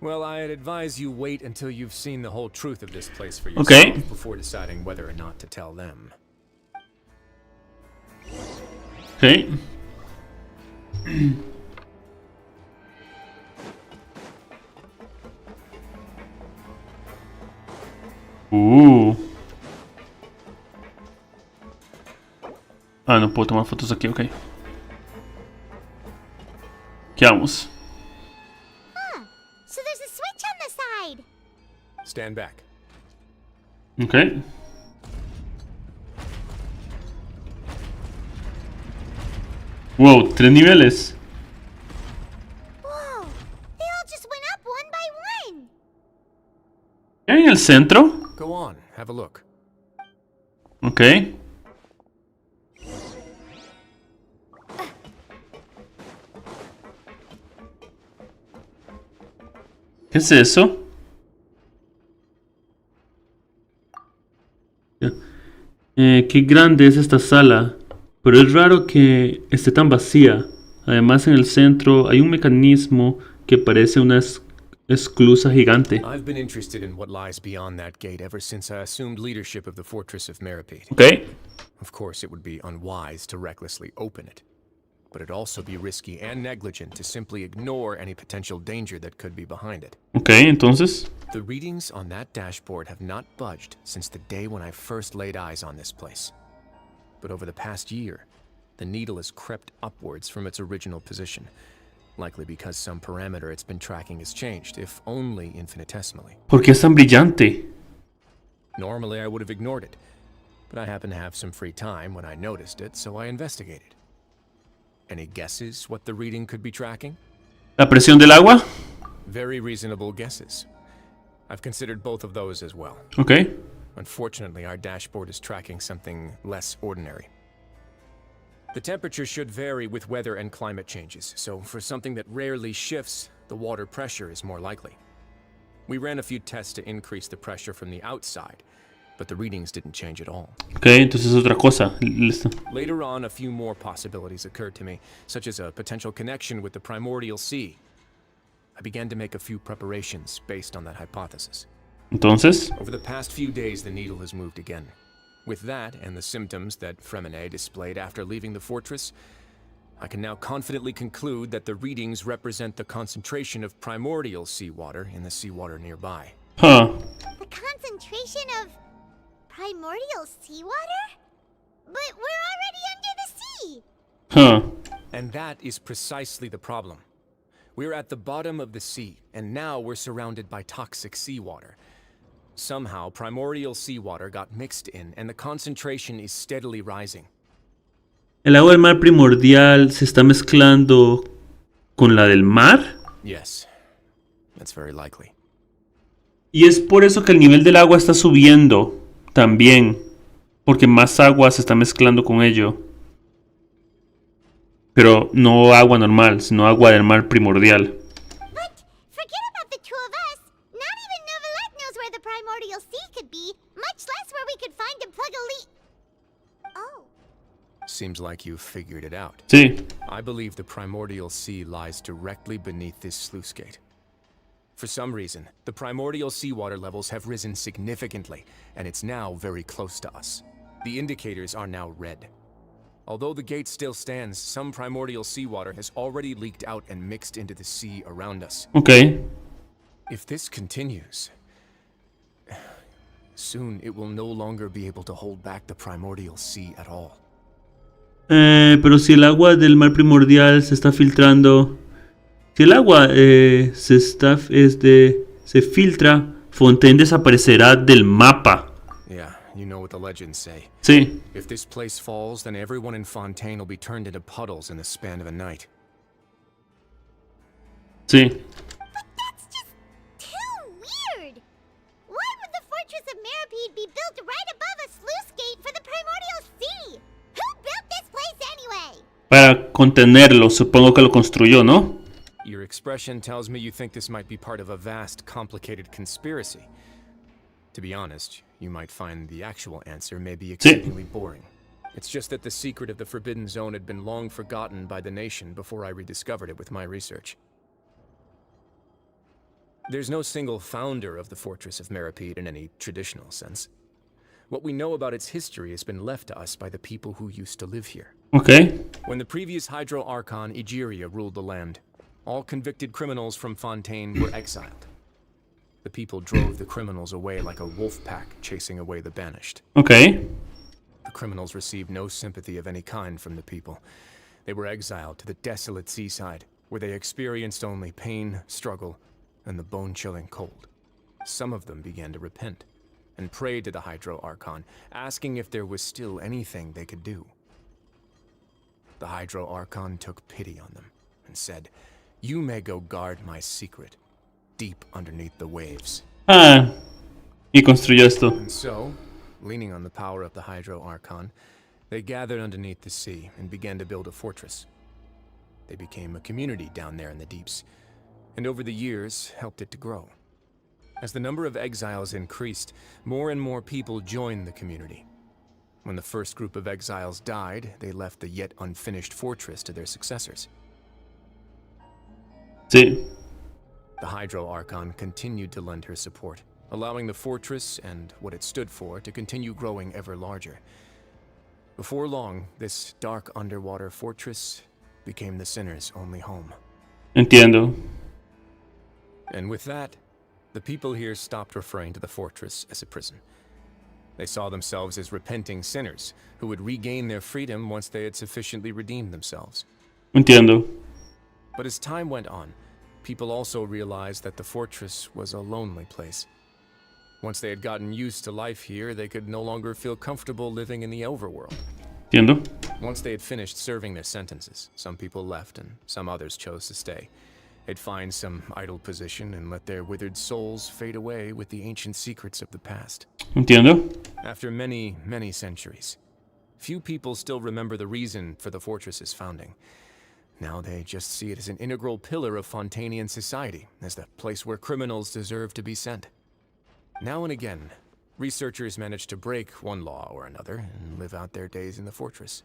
H: Well, I'd advise you wait until you've seen the whole truth of this place for yourself before deciding whether or not to tell them.
A: ok. Ah, no puedo tomar fotos aquí, ok. ¿Qué vamos?
C: So there's a switch on the side.
H: Stand back.
A: Ok. Wow, 3 niveles.
C: Whoa, they all just went up one by one.
A: ¿Qué hay en el centro?
H: Go on, have a look.
A: Ok. ¿Qué es eso? Qué grande es esta sala, pero es raro que esté tan vacía. Además, en el centro hay un mecanismo que parece una esclusa gigante.
H: I've been interested in what lies beyond that gate ever since I assumed leadership of the Fortress of Meripede.
A: Ok.
H: Of course, it would be unwise to recklessly open it, but it'd also be risky and negligent to simply ignore any potential danger that could be behind it.
A: Ok, entonces.
H: The readings on that dashboard have not budged since the day when I first laid eyes on this place. But over the past year, the needle has crept upwards from its original position, likely because some parameter it's been tracking has changed, if only infinitesimally.
A: ¿Por qué es tan brillante?
H: Normally I would have ignored it, but I happened to have some free time when I noticed it, so I investigated. Any guesses what the reading could be tracking?
A: ¿La presión del agua?
H: Very reasonable guesses. I've considered both of those as well.
A: Ok.
H: Unfortunately, our dashboard is tracking something less ordinary. The temperature should vary with weather and climate changes, so for something that rarely shifts, the water pressure is more likely. We ran a few tests to increase the pressure from the outside, but the readings didn't change at all.
A: Ok, entonces es otra cosa. Listo.
H: Later on, a few more possibilities occurred to me, such as a potential connection with the primordial sea. I began to make a few preparations based on that hypothesis.
A: Entonces.
H: Over the past few days, the needle has moved again. With that, and the symptoms that Fremine displayed after leaving the fortress, I can now confidently conclude that the readings represent the concentration of primordial seawater in the seawater nearby.
A: Huh.
C: The concentration of primordial seawater? But we're already under the sea!
A: Huh.
H: And that is precisely the problem. We're at the bottom of the sea, and now we're surrounded by toxic seawater. Somehow, primordial seawater got mixed in, and the concentration is steadily rising.
A: ¿El agua del mar primordial se está mezclando con la del mar?
H: Yes, that's very likely.
A: Y es por eso que el nivel del agua está subiendo también. Porque más agua se está mezclando con ello. Pero no agua normal, sino agua del mar primordial.
C: But forget about the two of us. Not even Novelette knows where the primordial sea could be, much less where we could find and plug a leak. Oh.
H: Seems like you've figured it out.
A: Sí.
H: I believe the primordial sea lies directly beneath this sluice gate. For some reason, the primordial seawater levels have risen significantly, and it's now very close to us. The indicators are now red. Although the gate still stands, some primordial seawater has already leaked out and mixed into the sea around us.
A: Ok.
H: If this continues, soon it will no longer be able to hold back the primordial sea at all.
A: Pero si el agua del mar primordial se está filtrando... Si el agua se filtra, Fontaine desaparecerá del mapa.
H: Yeah, you know what the legends say.
A: Sí.
H: If this place falls, then everyone in Fontaine will be turned into puddles in the span of a night.
A: Sí.
C: But that's just too weird! Why would the Fortress of Meripede be built right above a sluice gate for the primordial sea? Who built this place anyway?
A: Para contenerlo, supongo que lo construyó, ¿no?
H: Your expression tells me you think this might be part of a vast, complicated conspiracy. To be honest, you might find the actual answer may be exceedingly boring. It's just that the secret of the Forbidden Zone had been long forgotten by the nation before I rediscovered it with my research. There's no single founder of the Fortress of Meripede in any traditional sense. What we know about its history has been left to us by the people who used to live here.
A: Ok.
H: When the previous Hydro Archon Egeria ruled the land, all convicted criminals from Fontaine were exiled. The people drove the criminals away like a wolf pack chasing away the banished.
A: Ok.
H: The criminals received no sympathy of any kind from the people. They were exiled to the desolate seaside, where they experienced only pain, struggle, and the bone-chilling cold. Some of them began to repent, and prayed to the Hydro Archon, asking if there was still anything they could do. The Hydro Archon took pity on them, and said, "You may go guard my secret, deep underneath the waves."
A: Ah. Y construyó esto.
H: And so, leaning on the power of the Hydro Archon, they gathered underneath the sea and began to build a fortress. They became a community down there in the deeps, and over the years helped it to grow. As the number of exiles increased, more and more people joined the community. When the first group of exiles died, they left the yet unfinished fortress to their successors.
A: Sí.
H: The Hydro Archon continued to lend her support, allowing the fortress and what it stood for to continue growing ever larger. Before long, this dark underwater fortress became the Sinner's only home.
A: Entiendo.
H: And with that, the people here stopped referring to the fortress as a prison. They saw themselves as repenting sinners who would regain their freedom once they had sufficiently redeemed themselves.
A: Entiendo.
H: But as time went on, people also realized that the fortress was a lonely place. Once they had gotten used to life here, they could no longer feel comfortable living in the overworld.
A: Entiendo.
H: Once they had finished serving their sentences, some people left and some others chose to stay. They'd find some idle position and let their withered souls fade away with the ancient secrets of the past.
A: Entiendo.
H: After many, many centuries, few people still remember the reason for the fortress's founding. Now they just see it as an integral pillar of Fontanian society, as the place where criminals deserve to be sent. Now and again, researchers manage to break one law or another and live out their days in the fortress.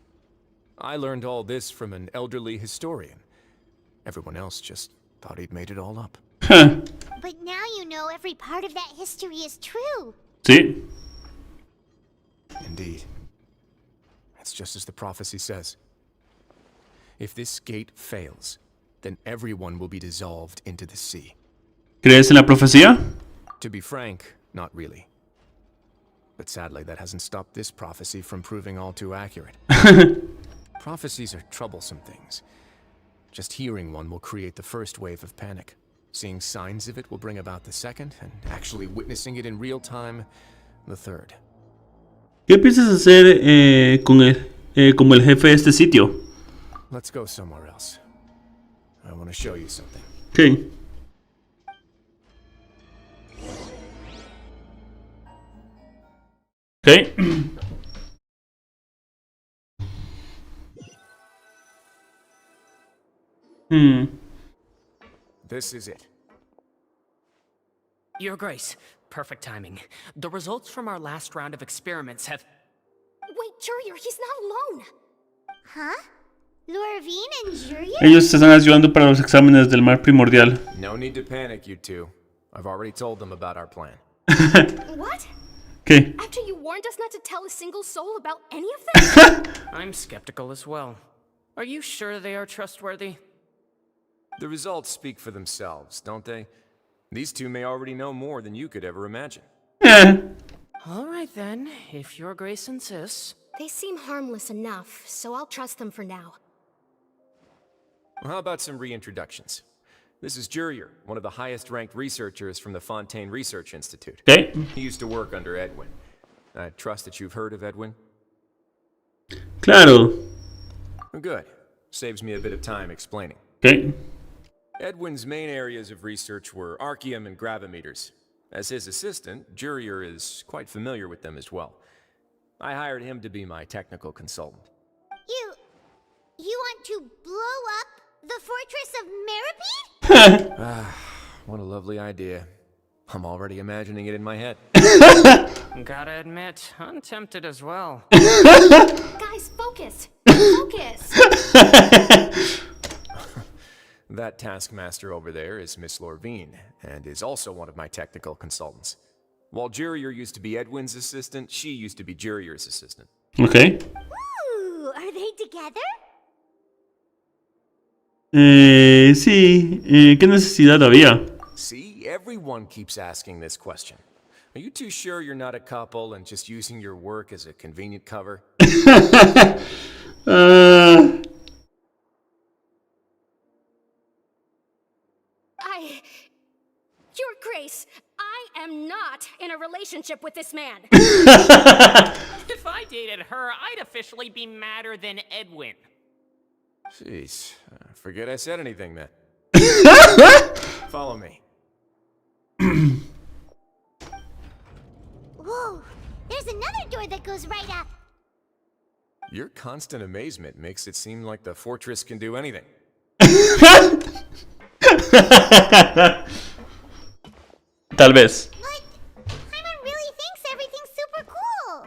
H: I learned all this from an elderly historian. Everyone else just thought he'd made it all up.
C: But now you know every part of that history is true.
A: Sí.
H: Indeed. It's just as the prophecy says. If this gate fails, then everyone will be dissolved into the sea.
A: ¿Crees en la profecía?
H: To be frank, not really. But sadly, that hasn't stopped this prophecy from proving all too accurate. Prophecies are troublesome things. Just hearing one will create the first wave of panic. Seeing signs of it will bring about the second, and actually witnessing it in real time, the third.
A: ¿Qué piensas hacer como el jefe de este sitio?
H: Let's go somewhere else. I want to show you something.
A: Okay. Okay.
H: This is it.
L: Your Grace, perfect timing. The results from our last round of experiments have...
F: Wait, Jurier, he's not alone.
C: Huh? Lorvine and Jurier?
A: Ellos te están ayudando para los exámenes del mar primordial.
H: No need to panic, you two. I've already told them about our plan.
F: What?
A: Okay.
F: After you warned us not to tell a single soul about any of this?
L: I'm skeptical as well. Are you sure they are trustworthy?
H: The results speak for themselves, don't they? These two may already know more than you could ever imagine.
L: All right then, if Your Grace insists.
F: They seem harmless enough, so I'll trust them for now.
H: Well, how about some reintroductions? This is Jurier, one of the highest-ranked researchers from the Fontaine Research Institute.
A: Okay.
H: He used to work under Edwin. I trust that you've heard of Edwin?
A: Claro.
H: Good. Saves me a bit of time explaining.
A: Okay.
H: Edwin's main areas of research were archeum and gravimeters. As his assistant, Jurier is quite familiar with them as well. I hired him to be my technical consultant.
C: You want to blow up the fortress of Meripede?
H: What a lovely idea. I'm already imagining it in my head.
L: Gotta admit, I'm tempted as well.
F: Guys, focus! Focus!
H: That taskmaster over there is Miss Lorvine, and is also one of my technical consultants. While Jurier used to be Edwin's assistant, she used to be Jurier's assistant.
A: Okay.
C: Ooh, are they together?
A: Sí. ¿Qué necesidad había?
H: See, everyone keeps asking this question. Are you too sure you're not a couple and just using your work as a convenient cover?
F: Your Grace, I am not in a relationship with this man.
L: If I dated her, I'd officially be madder than Edwin.
H: Jeez, forget I said anything then. Follow me.
C: Whoa, there's another door that goes right up.
H: Your constant amazement makes it seem like the fortress can do anything.
A: Tal vez.
C: But Paimon really thinks everything's super cool.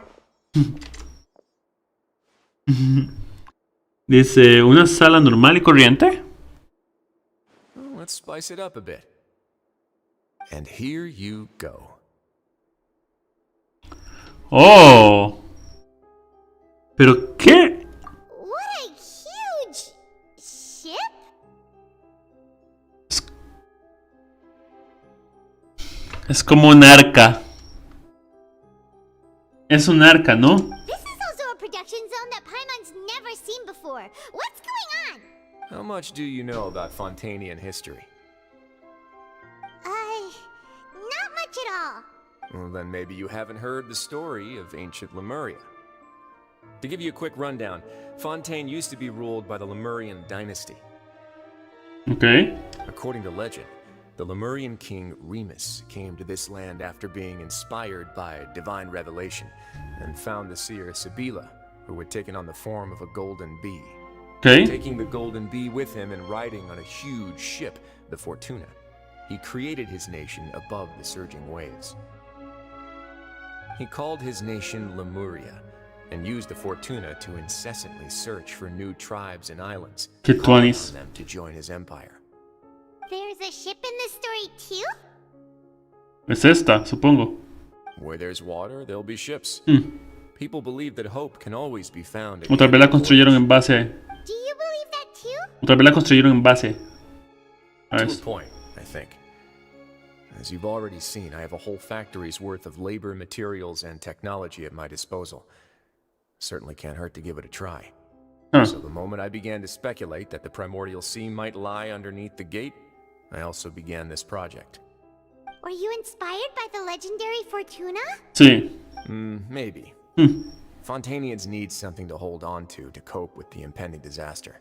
A: Dice, ¿una sala normal y corriente?
H: Well, let's spice it up a bit. And here you go.
A: Oh. ¿Pero qué?
C: What a huge ship?
A: Es como un arca. Es un arca, ¿no?
C: This is also a production zone that Paimon's never seen before. What's going on?
H: How much do you know about Fontanian history?
C: Not much at all.
H: Well, then maybe you haven't heard the story of ancient Lemuria. To give you a quick rundown, Fontaine used to be ruled by the Lemurian dynasty.
A: Okay.
H: According to legend, the Lemurian king Remus came to this land after being inspired by divine revelation and found the seer Sibila, who had taken on the form of a golden bee.
A: Okay.
H: Taking the golden bee with him and riding on a huge ship, the Fortuna, he created his nation above the surging waves. He called his nation Lemuria and used the Fortuna to incessantly search for new tribes and islands, calling on them to join his empire.
C: There's a ship in this story too?
A: Es esta, supongo.
H: Where there's water, there'll be ships. People believe that hope can always be found.
A: O tal vez la construyeron en base.
C: Do you believe that too?
A: O tal vez la construyeron en base.
H: To a point, I think. As you've already seen, I have a whole factory's worth of labor, materials, and technology at my disposal. Certainly can't hurt to give it a try. So the moment I began to speculate that the primordial sea might lie underneath the gate, I also began this project.
C: Were you inspired by the legendary Fortuna?
A: Sí.
H: Maybe. Fontanians need something to hold on to cope with the impending disaster.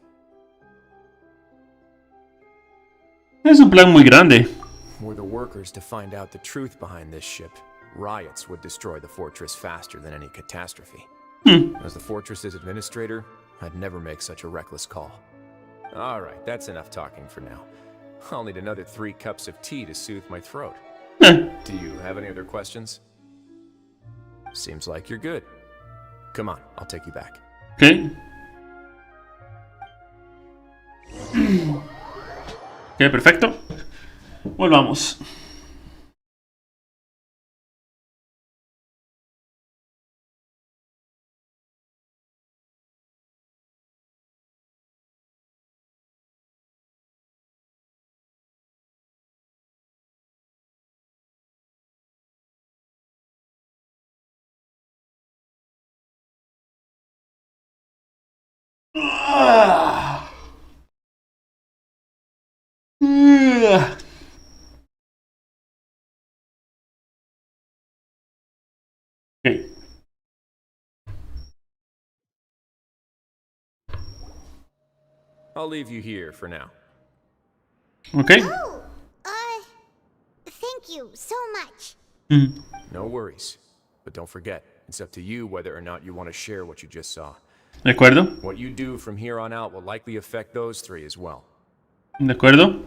A: Es un plan muy grande.
H: Were the workers to find out the truth behind this ship, riots would destroy the fortress faster than any catastrophe. As the fortress's administrator, I'd never make such a reckless call. Alright, that's enough talking for now. I'll need another 3 cups of tea to soothe my throat. Do you have any other questions? Seems like you're good. Come on, I'll take you back.
A: Okay. Ok, perfecto. Volvamos. Okay.
H: I'll leave you here for now.
A: Okay.
C: Oh, thank you so much.
H: No worries. But don't forget, it's up to you whether or not you want to share what you just saw.
A: De acuerdo.
H: What you do from here on out will likely affect those 3 as well.
A: De acuerdo.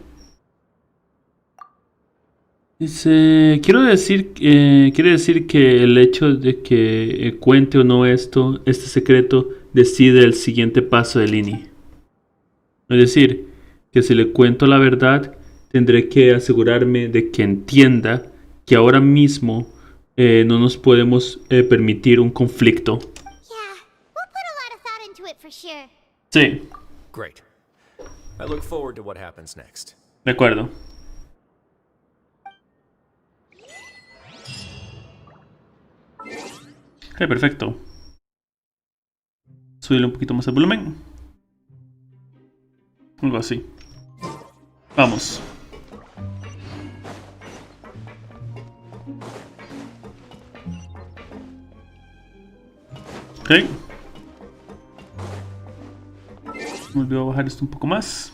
A: Dice, quiere decir que el hecho de que cuente o no este secreto, decide el siguiente paso de Lini. Es decir, que si le cuento la verdad, tendré que asegurarme de que entienda que ahora mismo no nos podemos permitir un conflicto.
C: Yeah, we'll put a lot of thought into it for sure.
A: Sí.
H: Great. I look forward to what happens next.
A: De acuerdo. Ok, perfecto. Subirle un poquito más el volumen. Algo así. Vamos. Ok. Me olvidó bajar esto un poco más.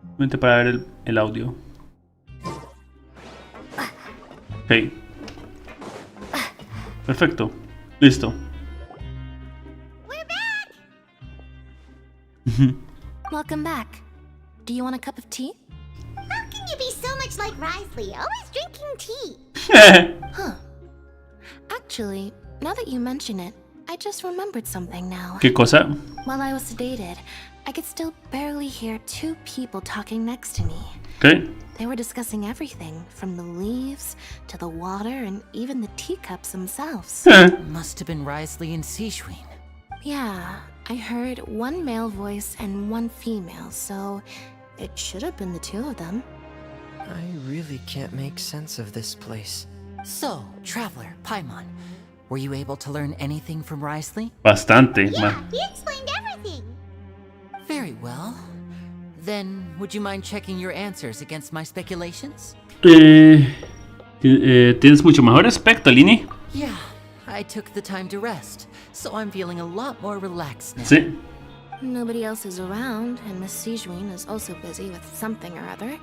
A: Simplemente para ver el audio. Ok. Perfecto. Listo.
C: We're back!
I: Welcome back. Do you want a cup of tea?
C: How can you be so much like Risley, always drinking tea?
I: Actually, now that you mention it, I just remembered something now.
A: ¿Qué cosa?
I: While I was sedated, I could still barely hear 2 people talking next to me.
A: Okay.
M: They were discussing everything, from the leaves to the water and even the teacups themselves.
D: Must have been Risley and Sejuin.
M: Yeah, I heard one male voice and one female, so it should have been the two of them.
G: I really can't make sense of this place.
D: So, Traveler, Paimon, were you able to learn anything from Risley?
A: Bastante.
C: Yeah, he explained everything.
D: Very well. Then, would you mind checking your answers against my speculations?
A: Tienes mucho mejor aspecto, Lini.
D: Yeah, I took the time to rest, so I'm feeling a lot more relaxed now.
A: Sí.
M: Nobody else is around, and Miss Sejuin is also busy with something or other.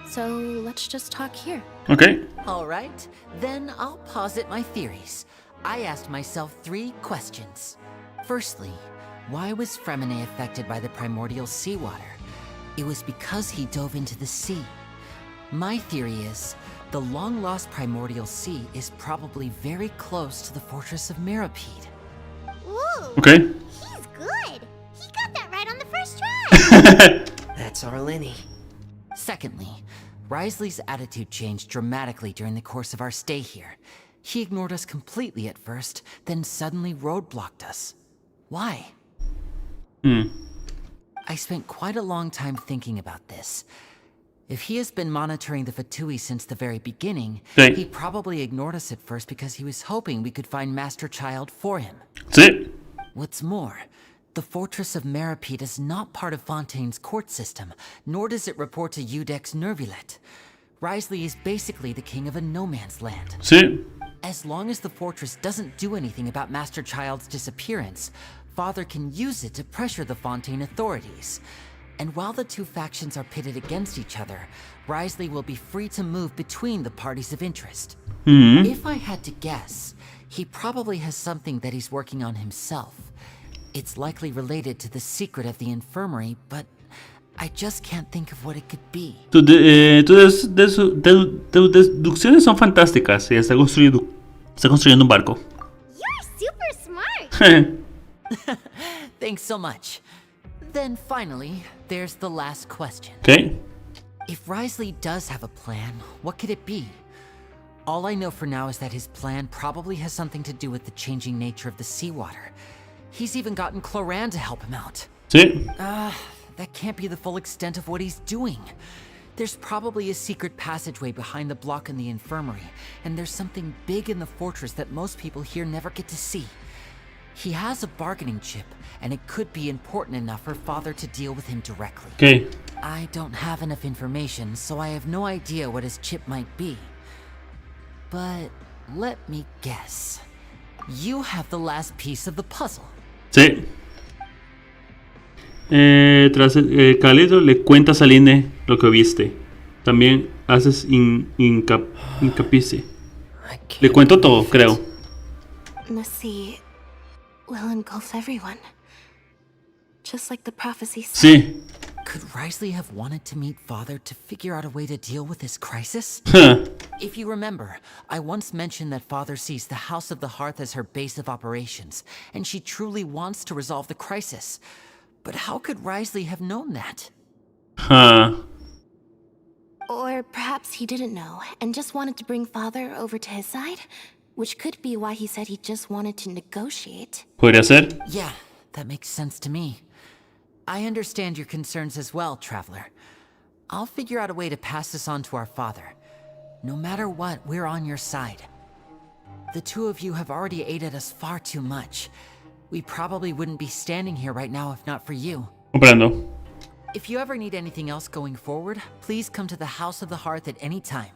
M: So let's just talk here.
A: Okay.
D: All right, then I'll posit my theories. I asked myself 3 questions. Firstly, why was Fremine affected by the primordial seawater? It was because he dove into the sea. My theory is, the long-lost primordial sea is probably very close to the fortress of Mirapede.
C: Ooh.
A: Okay.
C: He's good. He got that right on the first try.
G: That's our Lenny.
D: Secondly, Risley's attitude changed dramatically during the course of our stay here. He ignored us completely at first, then suddenly roadblocked us. Why? I spent quite a long time thinking about this. If he has been monitoring the Fatui since the very beginning,
A: Sí.
D: he probably ignored us at first because he was hoping we could find Master Child for him.
A: Sí.
D: What's more, the Fortress of Mirapede is not part of Fontaine's court system, nor does it report to Udex Nervulet. Risley is basically the king of a no-man's land.
A: Sí.
D: As long as the fortress doesn't do anything about Master Child's disappearance, Father can use it to pressure the Fontaine authorities. And while the two factions are pitted against each other, Risley will be free to move between the parties of interest. If I had to guess, he probably has something that he's working on himself. It's likely related to the secret of the infirmary, but I just can't think of what it could be.
A: Tus deducciones son fantásticas. Está construyendo un barco.
C: You're super smart.
D: Thanks so much. Then finally, there's the last question.
A: Okay.
D: If Risley does have a plan, what could it be? All I know for now is that his plan probably has something to do with the changing nature of the seawater. He's even gotten Cloran to help him out.
A: Sí.
D: That can't be the full extent of what he's doing. There's probably a secret passageway behind the block in the infirmary, and there's something big in the fortress that most people here never get to see. He has a bargaining chip, and it could be important enough for Father to deal with him directly.
A: Okay.
D: I don't have enough information, so I have no idea what his chip might be. But let me guess. You have the last piece of the puzzle.
A: Sí. Carlito le cuentas a Line lo que viste. También haces hincapié. Le cuento todo, creo.
M: The sea will engulf everyone. Just like the prophecy said.
A: Sí.
D: Could Risley have wanted to meet Father to figure out a way to deal with this crisis? If you remember, I once mentioned that Father sees the House of the Hearth as her base of operations, and she truly wants to resolve the crisis. But how could Risley have known that?
M: Or perhaps he didn't know and just wanted to bring Father over to his side? Which could be why he said he just wanted to negotiate.
A: Podría ser.
D: Yeah, that makes sense to me. I understand your concerns as well, Traveler. I'll figure out a way to pass this on to our father. No matter what, we're on your side. The two of you have already aided us far too much. We probably wouldn't be standing here right now if not for you.
A: Comprendo.
D: If you ever need anything else going forward, please come to the House of the Hearth at any time.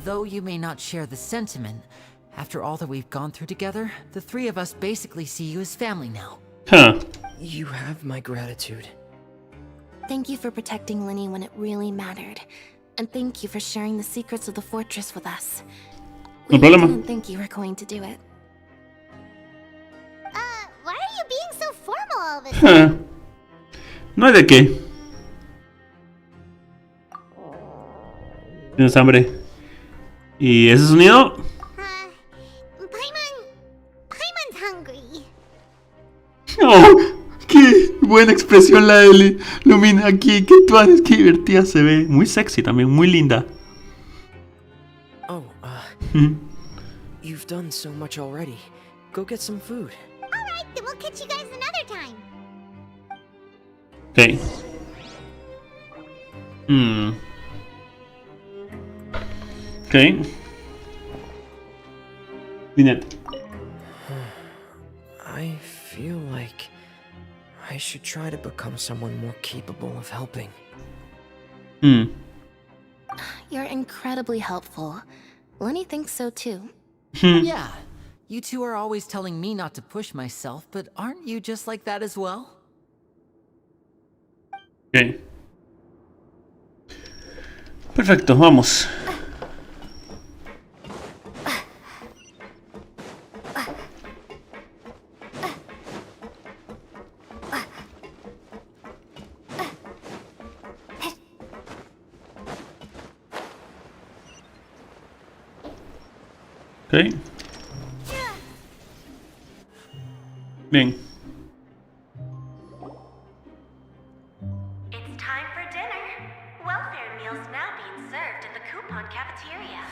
D: Though you may not share the sentiment, after all that we've gone through together, the three of us basically see you as family now.
G: You have my gratitude.
M: Thank you for protecting Linny when it really mattered. And thank you for sharing the secrets of the fortress with us.
A: No
M: We
A: problema.
M: didn't think you were going to do it.
C: Why are you being so formal all of a sudden?
A: No hay de qué. Tienes hambre. ¿Y ese sonido?
C: Paimon's hungry.
A: Oh, ¿qué? buena expresión la de Lumina aquí. Qué tuanes, qué divertida se ve. Muy sexy también, muy linda.
G: Oh, you've done so much already. Go get some food.
C: Alright, then we'll catch you guys another time.
A: Okay. Okay. Lynette.
G: I feel like I should try to become someone more capable of helping.
M: You're incredibly helpful. Lenny thinks so too.
D: Yeah, you two are always telling me not to push myself, but aren't you just like that as well?
A: Okay. Perfecto, vamos. Okay. Bien.
N: It's time for dinner. Welfare meals now being served in the coupon cafeteria.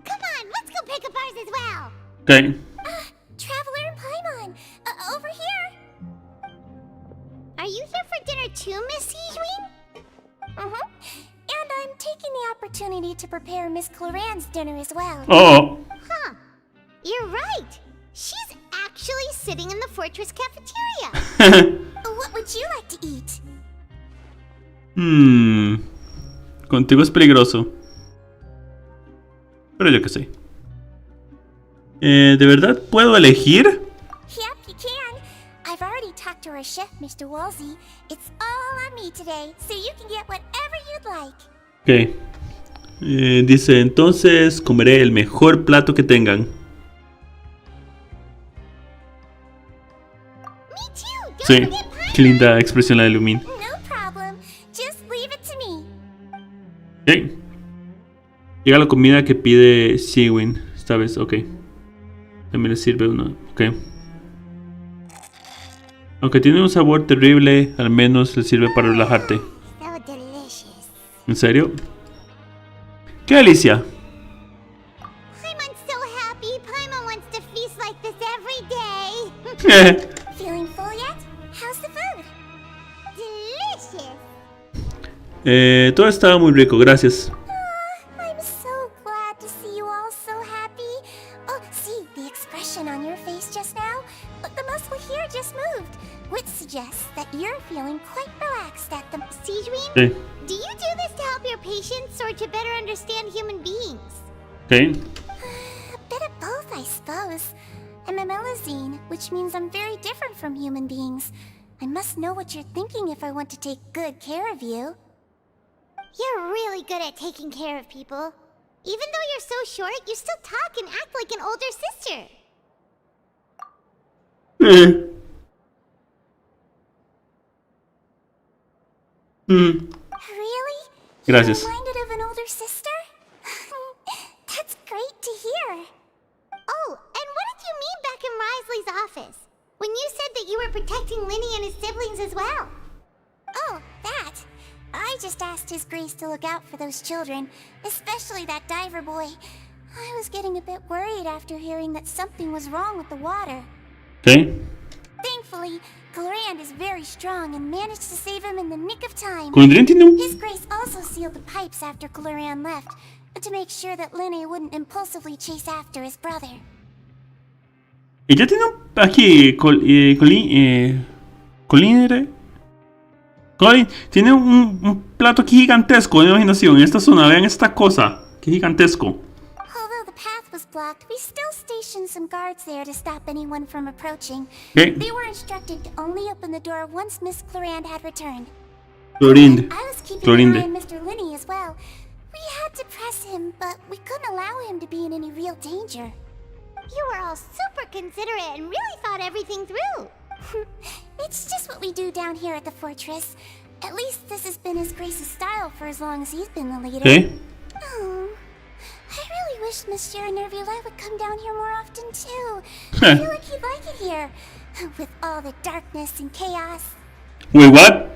C: Come on, let's go pick up ours as well.
A: Okay.
F: Traveler and Paimon, over here.
C: Are you here for dinner too, Miss Sijwin?
F: And I'm taking the opportunity to prepare Miss Cloran's dinner as well.
A: Oh.
C: Huh. You're right. She's actually sitting in the fortress cafeteria.
F: What would you like to eat?
A: Contigo es peligroso. Pero yo qué sé. ¿De verdad puedo elegir?
F: Yep, you can. I've already talked to our chef, Mr. Wolsey. It's all on me today, so you can get whatever you'd like.
A: Ok. Dice, entonces comeré el mejor plato que tengan.
C: Me too. Don't
A: Sí,
C: forget pie.
A: qué linda expresión la de Lumin.
F: No problem. Just leave it to me.
A: Ok. Llega la comida que pide Siwin. Esta vez, ok. También le sirve uno, ok. Aunque tiene un sabor terrible, al menos le sirve para relajarte.
C: So delicious.
A: ¿En serio? ¡Qué delicia!
C: Paimon's so happy. Paimon wants to feast like this every day.
F: Feeling full yet? How's the food?
C: Delicious.
A: Todo estaba muy rico, gracias.
F: I'm so glad to see you all so happy. Oh, see the expression on your face just now? But the muscle here just moved, which suggests that you're feeling quite relaxed at the...
C: Sijwin,
A: Sí.
C: do you do this to help your patients or to better understand human beings?
A: Ok.
F: A bit of both, I suppose. I'm a Melazine, which means I'm very different from human beings. I must know what you're thinking if I want to take good care of you.
C: You're really good at taking care of people. Even though you're so short, you still talk and act like an older sister.
F: Really?
A: Gracias.
F: You're reminded of an older sister? That's great to hear.
C: Oh, and what did you mean back in Risley's office? When you said that you were protecting Linny and his siblings as well?
F: Oh, that. I just asked His Grace to look out for those children, especially that diver boy. I was getting a bit worried after hearing that something was wrong with the water.
A: Ok.
F: Thankfully, Glorand is very strong and managed to save him in the nick of time.
A: Glorand tiene un...
F: His Grace also sealed the pipes after Glorand left, to make sure that Linne wouldn't impulsively chase after his brother.
A: Ella tiene un... Aquí, Colin tiene un plato aquí gigantesco de imaginación en esta zona. Vean esta cosa. Qué gigantesco.
F: Although the path was blocked, we still stationed some guards there to stop anyone from approaching.
A: Okay.
F: They were instructed to only open the door once Miss Glorand had returned.
A: Clorinde.
F: I was keeping an eye on Mr. Linne as well. We had to press him, but we couldn't allow him to be in any real danger.
C: You were all super considerate and really thought everything through.
F: It's just what we do down here at the fortress. At least this has been His Grace's style for as long as he's been the leader.
A: Okay.
F: Oh, I really wish Monsieur Nerville would come down here more often too. I feel like he'd like it here. With all the darkness and chaos.
A: Wait, what?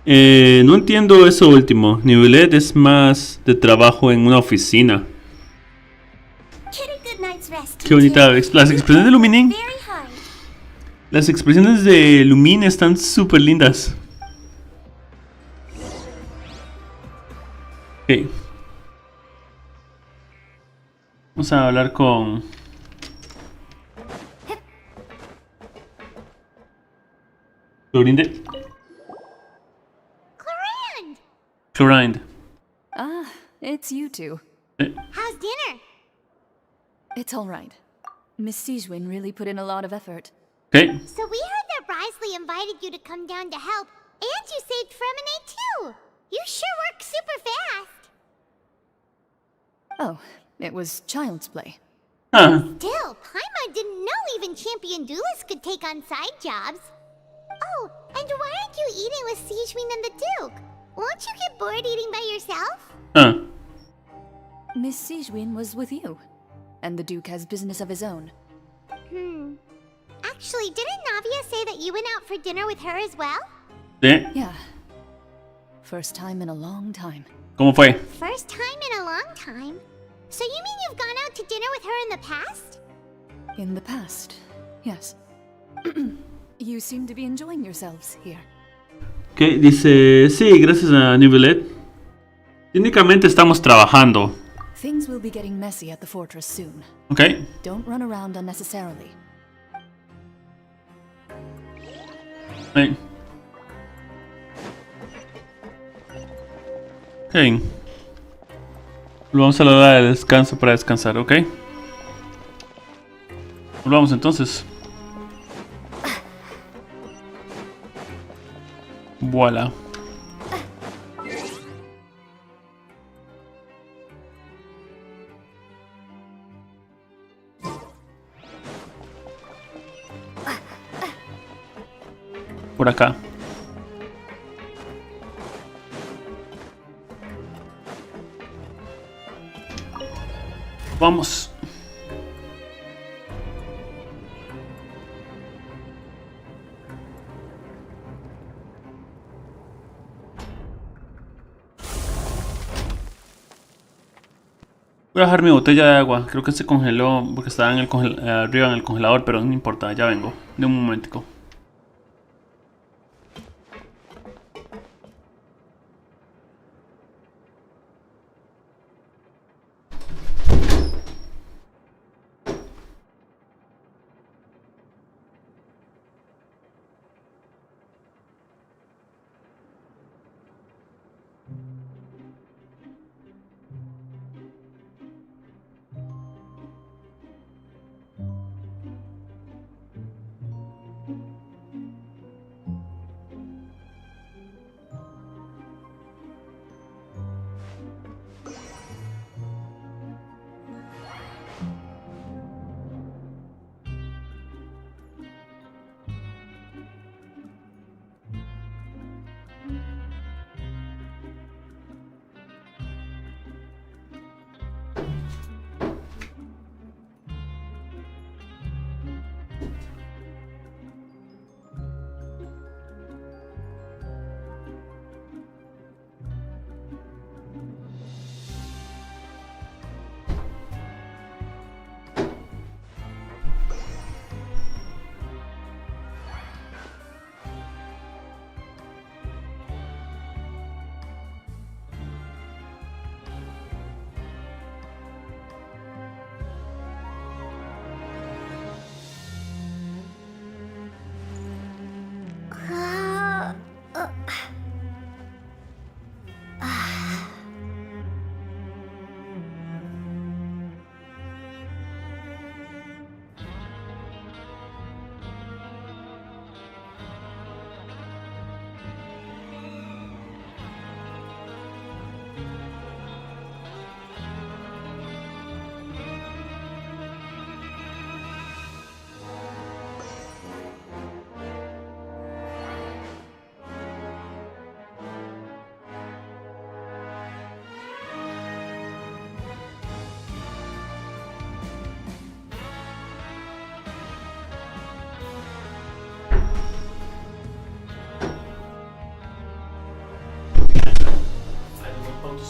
A: No entiendo eso último. Nivelet es más de trabajo en una oficina.
F: Get a good night's rest.
A: Qué bonita. Las expresiones de Luminin.
F: Very hard.
A: Las expresiones de Lumin están súper lindas. Ok. Vamos a hablar con... Clorinde.
C: Clorinde!
A: Clorinde.
J: Ah, it's you two.
C: How's dinner?
J: It's all right. Miss Sijwin really put in a lot of effort.
A: Okay.
C: So we heard that Risley invited you to come down to help, and you saved Fremine too! You sure work super fast!
J: Oh, it was child's play.
A: Huh.
C: Still, Paimon didn't know even champion duelists could take on side jobs. Oh, and why aren't you eating with Sijwin and the Duke? Won't you get bored eating by yourself?
A: Huh.
J: Miss Sijwin was with you, and the Duke has business of his own.
C: Actually, didn't Navia say that you went out for dinner with her as well?
A: ¿Sí?
J: Yeah. First time in a long time.
A: ¿Cómo fue?
C: First time in a long time. So you mean you've gone out to dinner with her in the past?
J: In the past, yes. You seem to be enjoying yourselves here.
A: Ok, dice... Sí, gracias a Nivelet. Técnicamente estamos trabajando.
J: Things will be getting messy at the fortress soon.
A: Ok.
J: Don't run around unnecessarily.
A: Hey. Ok. Vamos a dar el descanso para descansar, ¿ok? Volvamos entonces. Voilà. Por acá. Vamos. Voy a dejar mi botella de agua. Creo que se congeló porque estaba en el arriba en el congelador, pero no importa, ya vengo. De un momentico.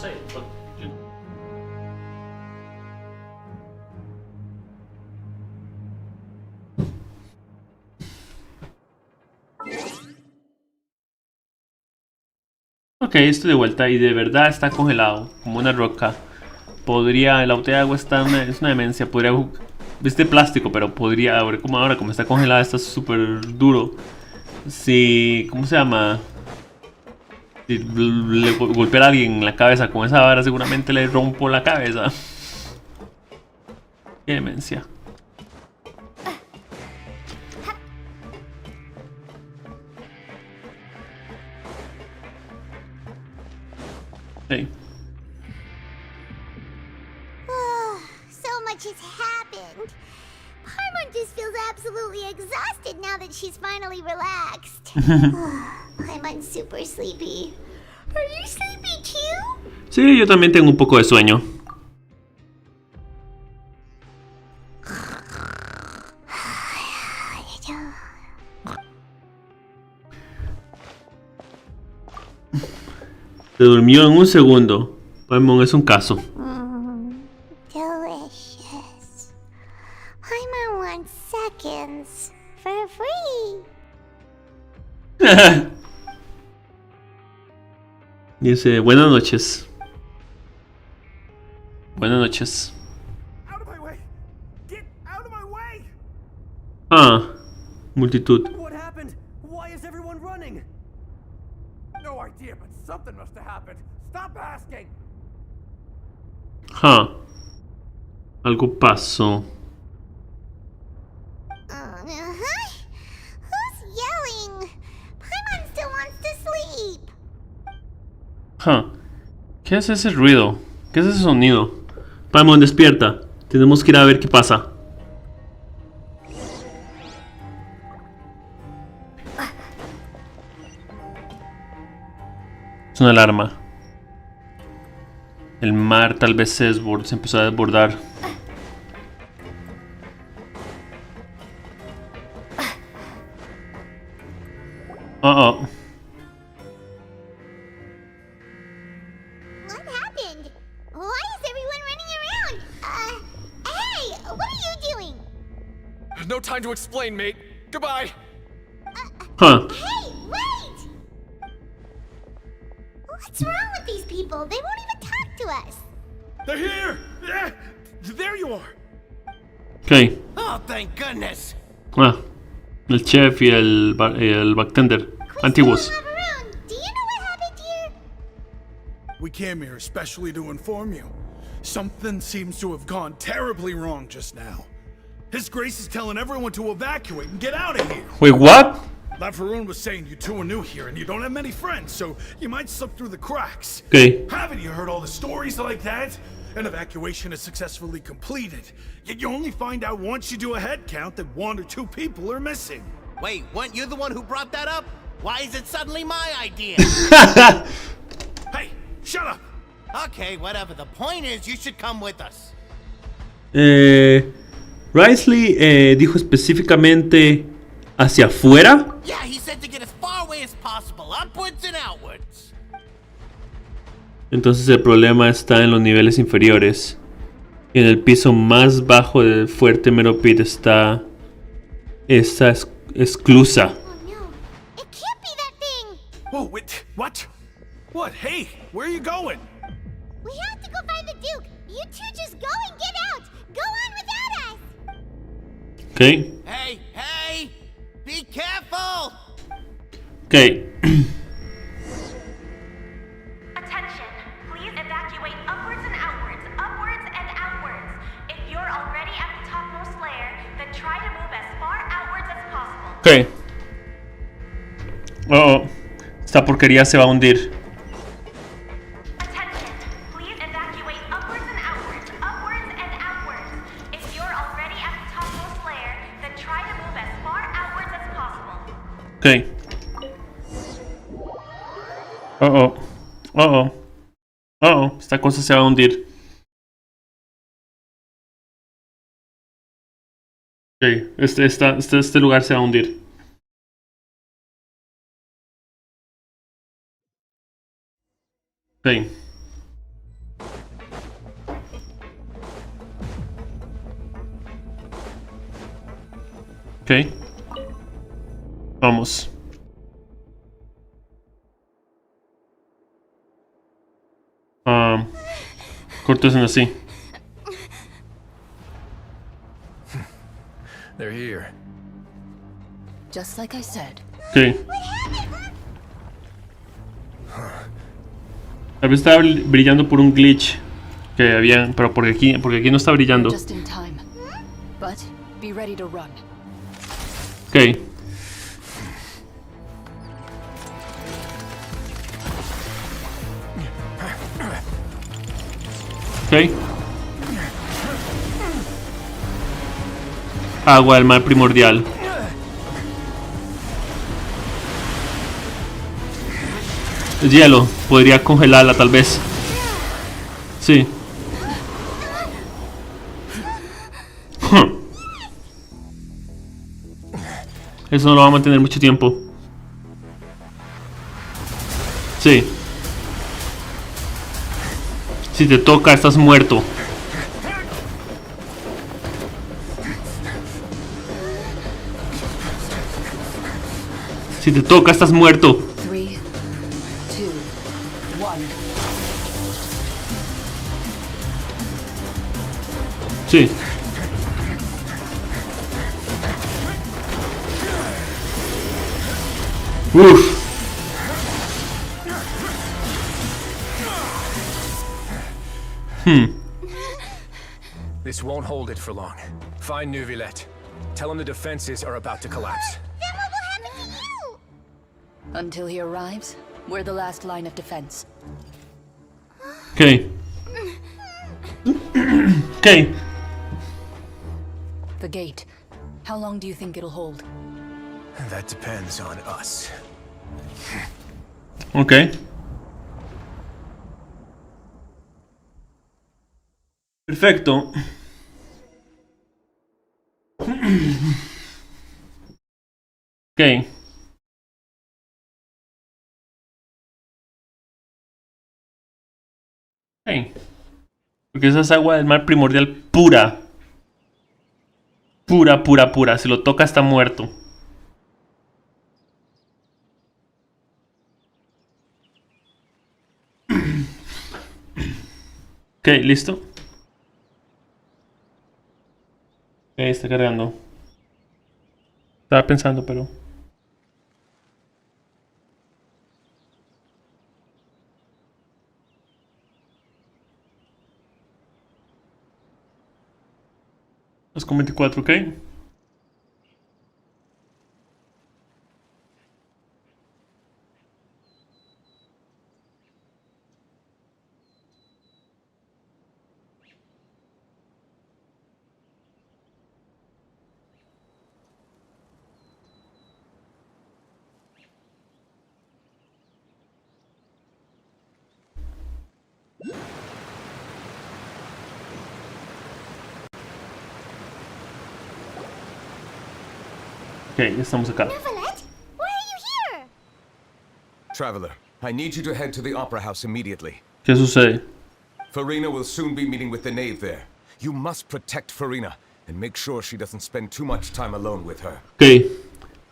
A: say. But, ok, estoy de vuelta y de verdad está congelado, como una roca. Podría, la botella de agua es una demencia, podría, es de plástico, pero podría, como está congelada, está súper duro. Si, ¿cómo se llama? Si le golpeara a alguien en la cabeza con esa vara, seguramente le rompo la cabeza. Qué demencia. Hey.
C: So much has happened. Paimon just feels absolutely exhausted now that she's finally relaxed. Paimon's super sleepy. Are you sleepy too?
A: Sí, yo también tengo un poco de sueño. Se durmió en un segundo. Paimon es un caso.
C: Delicious. Paimon wants seconds for free.
A: Dice, buenas noches. Buenas noches.
E: Out of my way! Get out of my way!
A: Ah, multitud.
E: What happened? Why is everyone running? No idea, but something must have happened. Stop asking!
A: Algo pasó.
C: Who's yelling? Paimon still wants to sleep.
A: ¿Qué es ese ruido? ¿Qué es ese sonido? Paimon, despierta. Tenemos que ir a ver qué pasa. Es una alarma. El mar tal vez se empezó a desbordar.
C: What happened? Why is everyone running around? Hey, what are you doing?
H: No time to explain, mate. Goodbye.
C: Hey, wait! What's wrong with these people? They won't even talk to us.
E: They're here! Yeah, there you are!
A: Ok.
E: Oh, thank goodness!
A: El chef y el bartender antiguos.
C: Do you know what happened here?
O: We came here especially to inform you. Something seems to have gone terribly wrong just now. His Grace is telling everyone to evacuate and get out of here.
A: Wait, what?
O: Laveroon was saying you two are new here and you don't have many friends, so you might slip through the cracks.
A: Okay.
O: Haven't you heard all the stories like that? An evacuation is successfully completed, yet you only find out once you do a head count that 1 or 2 people are missing.
P: Wait, weren't you the one who brought that up? Why is it suddenly my idea?
O: Hey, shut up!
P: Okay, whatever. The point is, you should come with us.
A: Risley dijo específicamente hacia afuera.
P: Yeah, he said to get as far away as possible, upwards and outwards.
A: Entonces el problema está en los niveles inferiores. En el piso más bajo del fuerte Meropit está esta esclusa.
O: Whoa, wait, what? What? Hey, where are you going?
C: We have to go find the Duke. You two just go and get out. Go on without us.
A: Okay.
P: Hey, hey! Be careful!
A: Okay.
N: Attention, please evacuate upwards and outwards, upwards and outwards. If you're already at the topmost layer, then try to move as far outwards as possible.
A: Okay. Esta porquería se va a hundir.
N: Attention, please evacuate upwards and outwards, upwards and outwards. If you're already at the topmost layer, then try to move as far outwards as possible.
A: Okay. Esta cosa se va a hundir. Ok, este lugar se va a hundir. Ok. Ok. Vamos. Cortes en así.
H: They're here.
J: Just like I said.
A: Ok. Tal vez estaba brillando por un glitch que había, pero porque aquí no está brillando.
J: Just in time. But be ready to run.
A: Ok. Ok. Agua del mar primordial. El hielo. Podría congelarla tal vez. Sí. Eso no lo va a mantener mucho tiempo. Sí. Si te toca, estás muerto. Si te toca, estás muerto.
J: 3, 2, 1.
A: Sí. Uf.
H: This won't hold it for long. Find Neuvillette. Tell him the defenses are about to collapse.
C: Then what will happen to you?
J: Until he arrives, we're the last line of defense.
A: Okay. Okay.
J: The gate. How long do you think it'll hold?
H: That depends on us.
A: Okay. Perfecto. Ok. Ok. Porque esa es agua del mar primordial pura. Pura, pura, pura. Si lo toca está muerto. Ok, listo. Ok, está cargando. Estaba pensando, pero... Los con 24, ok. Ok, ya estamos acá.
C: Neuvillette, why are you here?
Q: Traveler, I need you to head to the Opera House immediately.
A: ¿Qué sucede?
Q: Farina will soon be meeting with the knave there. You must protect Farina and make sure she doesn't spend too much time alone with her.
A: Ok,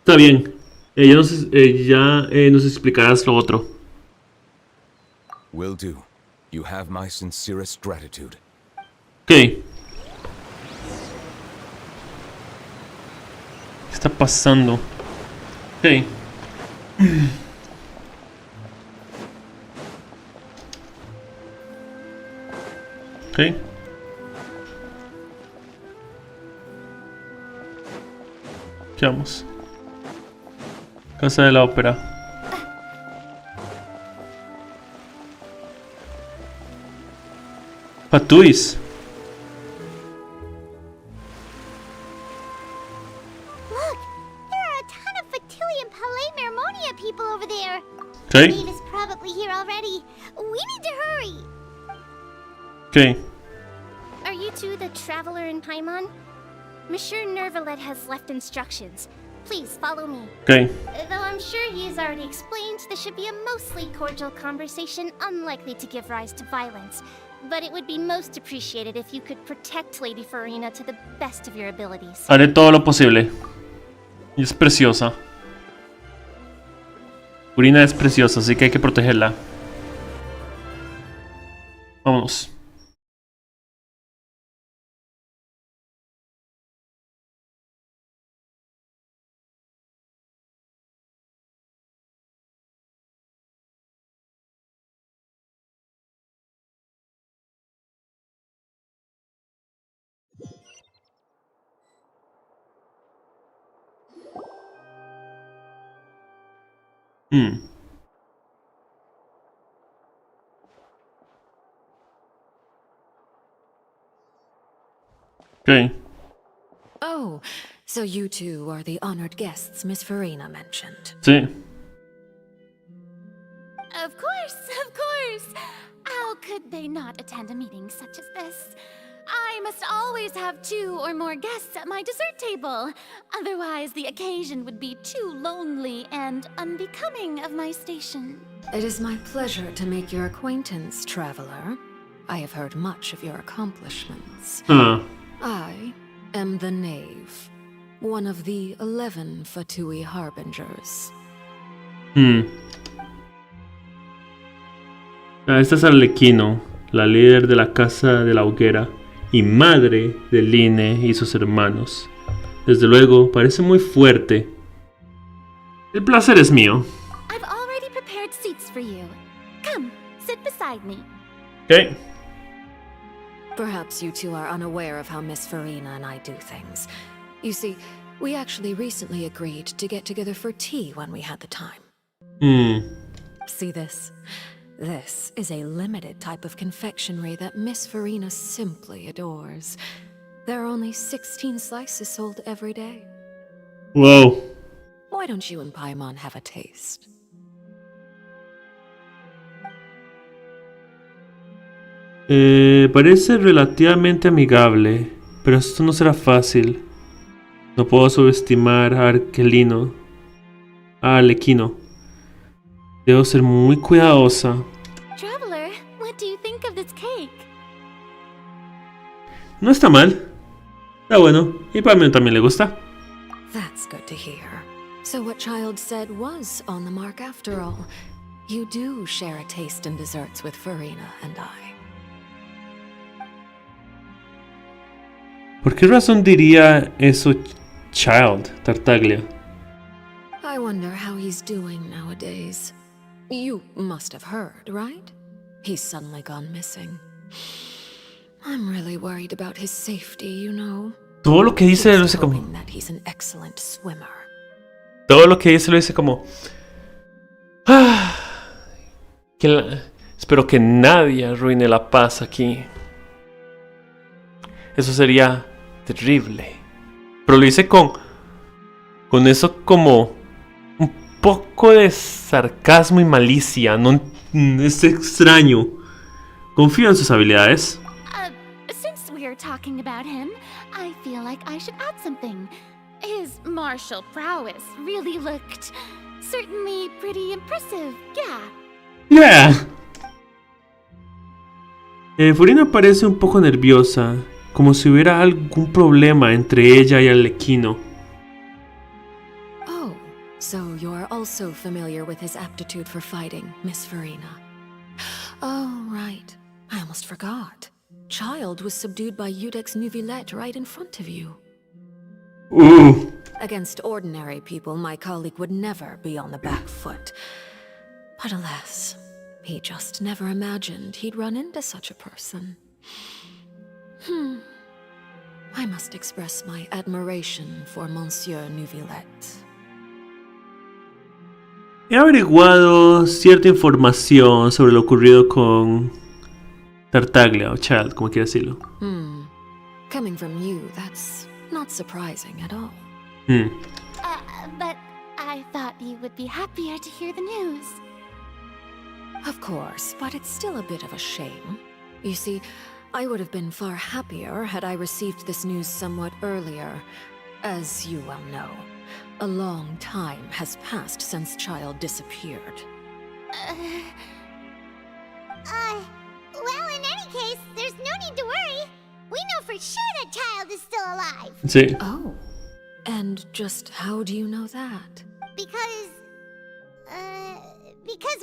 A: está bien. Ya nos explicarás lo otro.
Q: Will do. You have my sincerest gratitude.
A: Ok. ¿Qué está pasando? Ok. Ok. ¿Qué vamos? Casa de la ópera. Patuis.
C: Look, there are a ton of Fatilian Palais Mermonia people over there.
A: Okay.
C: The knave is probably here already. We need to hurry.
A: Okay.
F: Are you two the traveler in Paimon? Monsieur Neuvillette has left instructions. Please follow me.
A: Okay.
F: Though I'm sure he has already explained, this should be a mostly cordial conversation, unlikely to give rise to violence. But it would be most appreciated if you could protect Lady Farina to the best of your abilities.
A: Haré todo lo posible. Y es preciosa. Furina es preciosa, así que hay que protegerla. Vámonos. Okay.
R: Oh, so you two are the honored guests Miss Farina mentioned.
A: Sí.
C: Of course, of course. How could they not attend a meeting such as this? I must always have 2 or more guests at my dessert table. Otherwise, the occasion would be too lonely and unbecoming of my station.
R: It is my pleasure to make your acquaintance, traveler. I have heard much of your accomplishments. I am the Knave, one of the 11 Fatui Harbingers.
A: Esta es Arlequino, la líder de la Casa de la Hoguera y madre de Line y sus hermanos. Desde luego, parece muy fuerte. El placer es mío.
C: I've already prepared seats for you. Come, sit beside me.
A: Okay.
R: Perhaps you two are unaware of how Miss Farina and I do things. You see, we actually recently agreed to get together for tea when we had the time. See this? This is a limited type of confectionery that Miss Farina simply adores. There are only 16 slices sold every day.
A: Wow.
R: Why don't you and Paimon have a taste?
A: Parece relativamente amigable, pero esto no será fácil. No puedo subestimar a Arlequino. Debo ser muy cuidadosa.
C: Traveler, what do you think of this cake?
A: No está mal. Está bueno. Y para mí también le gusta.
R: That's good to hear. So what Child said was on the mark after all. You do share a taste in desserts with Farina and I.
A: ¿Por qué razón diría eso Child, Tartaglia?
R: I wonder how he's doing nowadays. You must have heard, right? He's suddenly gone missing. I'm really worried about his safety, you know.
A: Todo lo que dice lo dice como...
R: That he's an excellent swimmer.
A: Todo lo que dice lo dice como... Espero que nadie arruine la paz aquí. Eso sería terrible. Pero lo dice con eso como un poco de sarcasmo y malicia. No es extraño. Confío en sus habilidades.
C: Since we're talking about him, I feel like I should add something. His martial prowess really looked certainly pretty impressive, yeah.
A: Furina parece un poco nerviosa, como si hubiera algún problema entre ella y Arlequino.
R: Oh, so you're also familiar with his aptitude for fighting, Miss Farina. Oh, right. I almost forgot. Child was subdued by Udex Nuvillette right in front of you.
A: Ooh.
R: Against ordinary people, my colleague would never be on the back foot. But alas, he just never imagined he'd run into such a person. I must express my admiration for Monsieur Nuvillette.
A: He averiguado cierta información sobre lo ocurrido con Tartaglia o Child, como quiera decirlo.
R: Coming from you, that's not surprising at all.
C: But I thought you would be happier to hear the news.
R: Of course, but it's still a bit of a shame. You see, I would have been far happier had I received this news somewhat earlier. As you well know, a long time has passed since Child disappeared.
C: Well, in any case, there's no need to worry. We know for sure that Child is still alive.
A: Sí.
R: Oh, And just how do you know that?
C: Because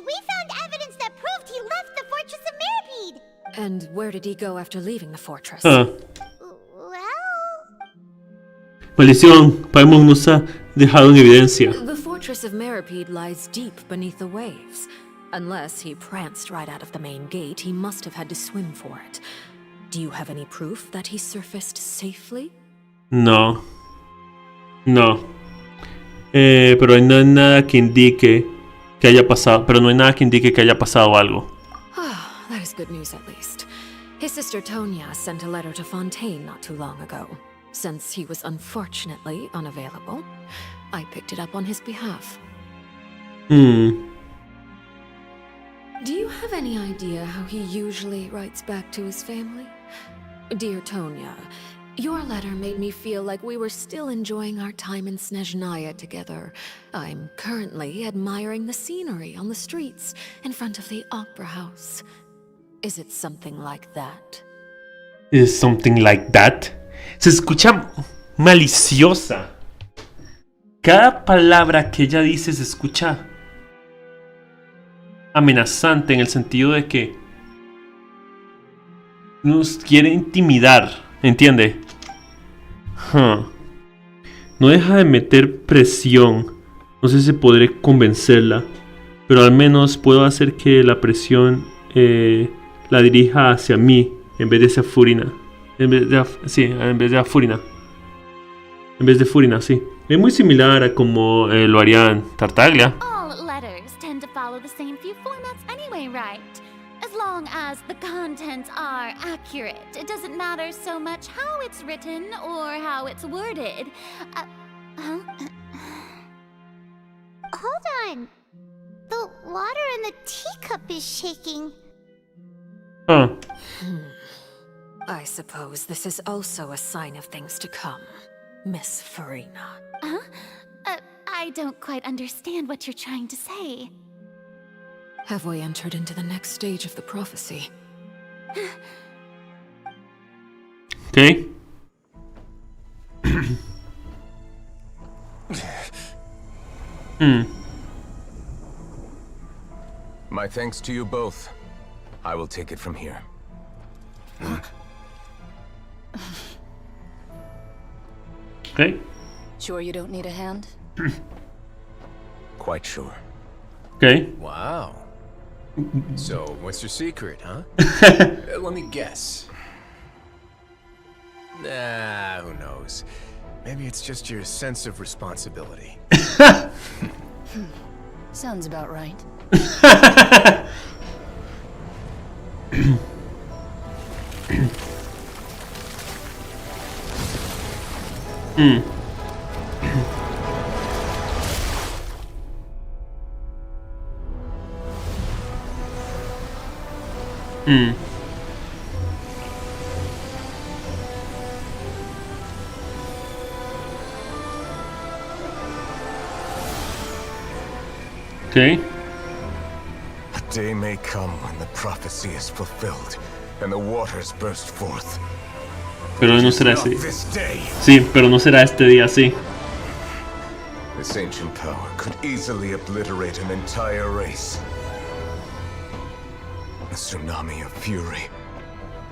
C: we found evidence that proved he left the Fortress of Mirabede.
R: And where did he go after leaving the fortress?
C: Well...
A: Maldición, Paimon nos ha dejado en evidencia.
R: The Fortress of Mirabede lies deep beneath the waves. Unless he pranced right out of the main gate, he must have had to swim for it. Do you have any proof that he surfaced safely?
A: No. No. Pero no hay nada que indique que haya pasado. Pero no hay nada que indique que haya pasado algo.
R: That is good news at least. His sister Tonya sent a letter to Fontaine not too long ago. Since he was unfortunately unavailable, I picked it up on his behalf. Do you have any idea how he usually writes back to his family? Dear Tonya, your letter made me feel like we were still enjoying our time in Snezhnaya together. I'm currently admiring the scenery on the streets in front of the Opera House. Is it something like that?
A: Is something like that? Se escucha maliciosa. Cada palabra que ella dice se escucha amenazante en el sentido de que nos quiere intimidar, ¿entiende? No deja de meter presión. No sé si podré convencerla, pero al menos puedo hacer que la presión la dirija hacia mí en vez de hacia Furina. En vez de a Furina. En vez de Furina, sí. Es muy similar a como lo harían Tartaglia.
I: All letters tend to follow the same few formats anyway, right? As long as the contents are accurate, it doesn't matter so much how it's written or how it's worded.
C: Hold on. The water in the teacup is shaking.
R: I suppose this is also a sign of things to come, Miss Farina.
I: I don't quite understand what you're trying to say.
R: Have we entered into the next stage of the prophecy?
A: Okay.
Q: My thanks to you both. I will take it from here.
A: Okay.
J: Sure you don't need a hand?
Q: Quite sure.
A: Okay.
H: Wow. So, what's your secret, huh? Let me guess. Nah, who knows? Maybe it's just your sense of responsibility.
J: Sounds about right.
A: Okay.
Q: A day may come when the prophecy is fulfilled and the waters burst forth.
A: Pero no será
Q: Not
A: así.
Q: this day.
A: Sí, pero no será este día así.
Q: This ancient power could easily obliterate an entire race. A tsunami of fury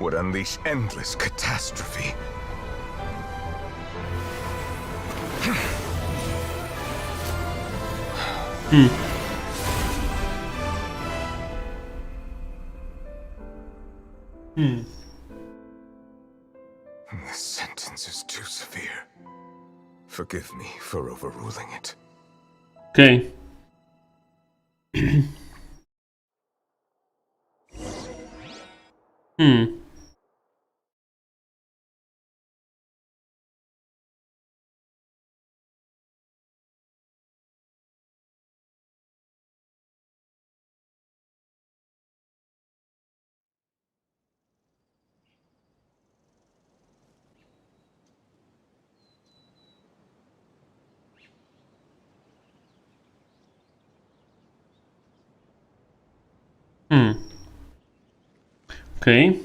Q: would unleash endless catastrophe. The sentence is too severe. Forgive me for overruling it.
A: Okay. Okay.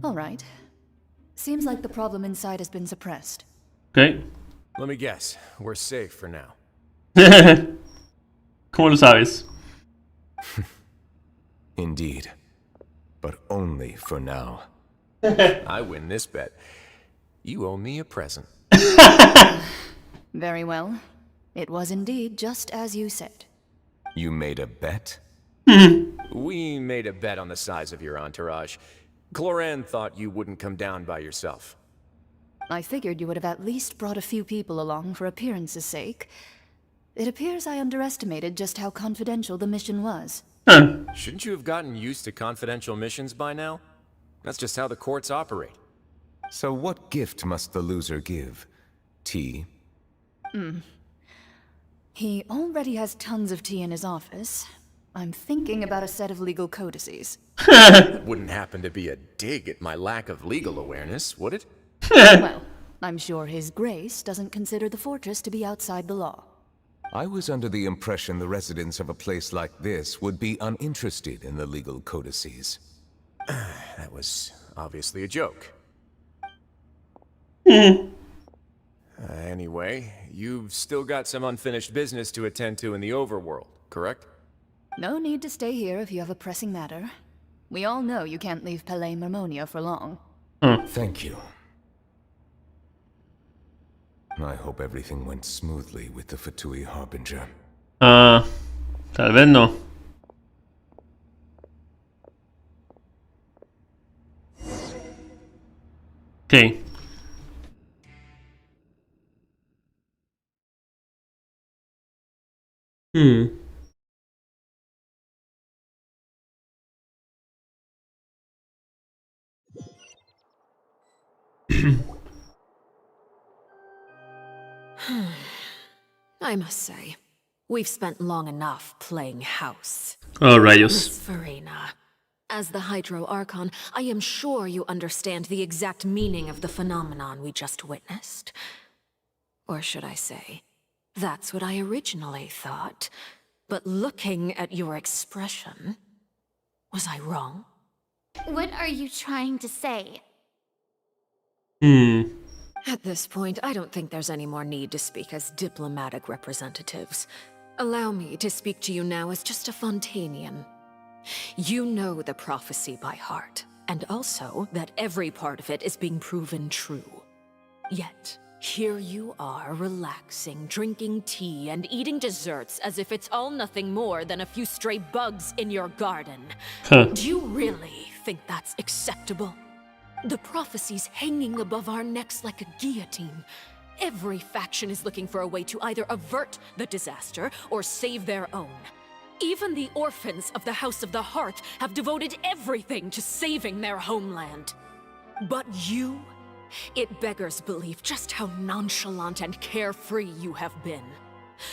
J: All right. Seems like the problem inside has been suppressed.
A: Ok.
H: Let me guess. We're safe for now.
A: ¿Cómo lo sabes?
Q: Indeed. But only for now.
H: I win this bet. You owe me a present.
J: Very well. It was indeed just as you said.
Q: You made a bet?
H: We made a bet on the size of your entourage. Cloran thought you wouldn't come down by yourself.
J: I figured you would have at least brought a few people along for appearance's sake. It appears I underestimated just how confidential the mission was.
H: Shouldn't you have gotten used to confidential missions by now? That's just how the courts operate.
Q: So what gift must the loser give? Tea?
J: He already has tons of tea in his office. I'm thinking about a set of legal codices.
H: That wouldn't happen to be a dig at my lack of legal awareness, would it?
J: Well, I'm sure His Grace doesn't consider the fortress to be outside the law.
Q: I was under the impression the residents of a place like this would be uninterested in the legal codices.
H: That was obviously a joke. Anyway, you've still got some unfinished business to attend to in the overworld, correct?
J: No need to stay here if you have a pressing matter. We all know you can't leave Palais Marmonia for long.
Q: Thank you. I hope everything went smoothly with the Fatui Harbinger.
A: Tal vez no. Ok.
R: I must say, we've spent long enough playing house.
A: Oh, rayos.
R: Miss Farina, as the Hydro Archon, I am sure you understand the exact meaning of the phenomenon we just witnessed. Or should I say, that's what I originally thought. But looking at your expression, was I wrong?
C: What are you trying to say?
R: At this point, I don't think there's any more need to speak as diplomatic representatives. Allow me to speak to you now as just a Fontanian. You know the prophecy by heart, and also that every part of it is being proven true. Yet, here you are, relaxing, drinking tea, and eating desserts as if it's all nothing more than a few stray bugs in your garden. Do you really think that's acceptable? The prophecy's hanging above our necks like a guillotine. Every faction is looking for a way to either avert the disaster or save their own. Even the orphans of the House of the Heart have devoted everything to saving their homeland. But you? It beggars belief just how nonchalant and carefree you have been.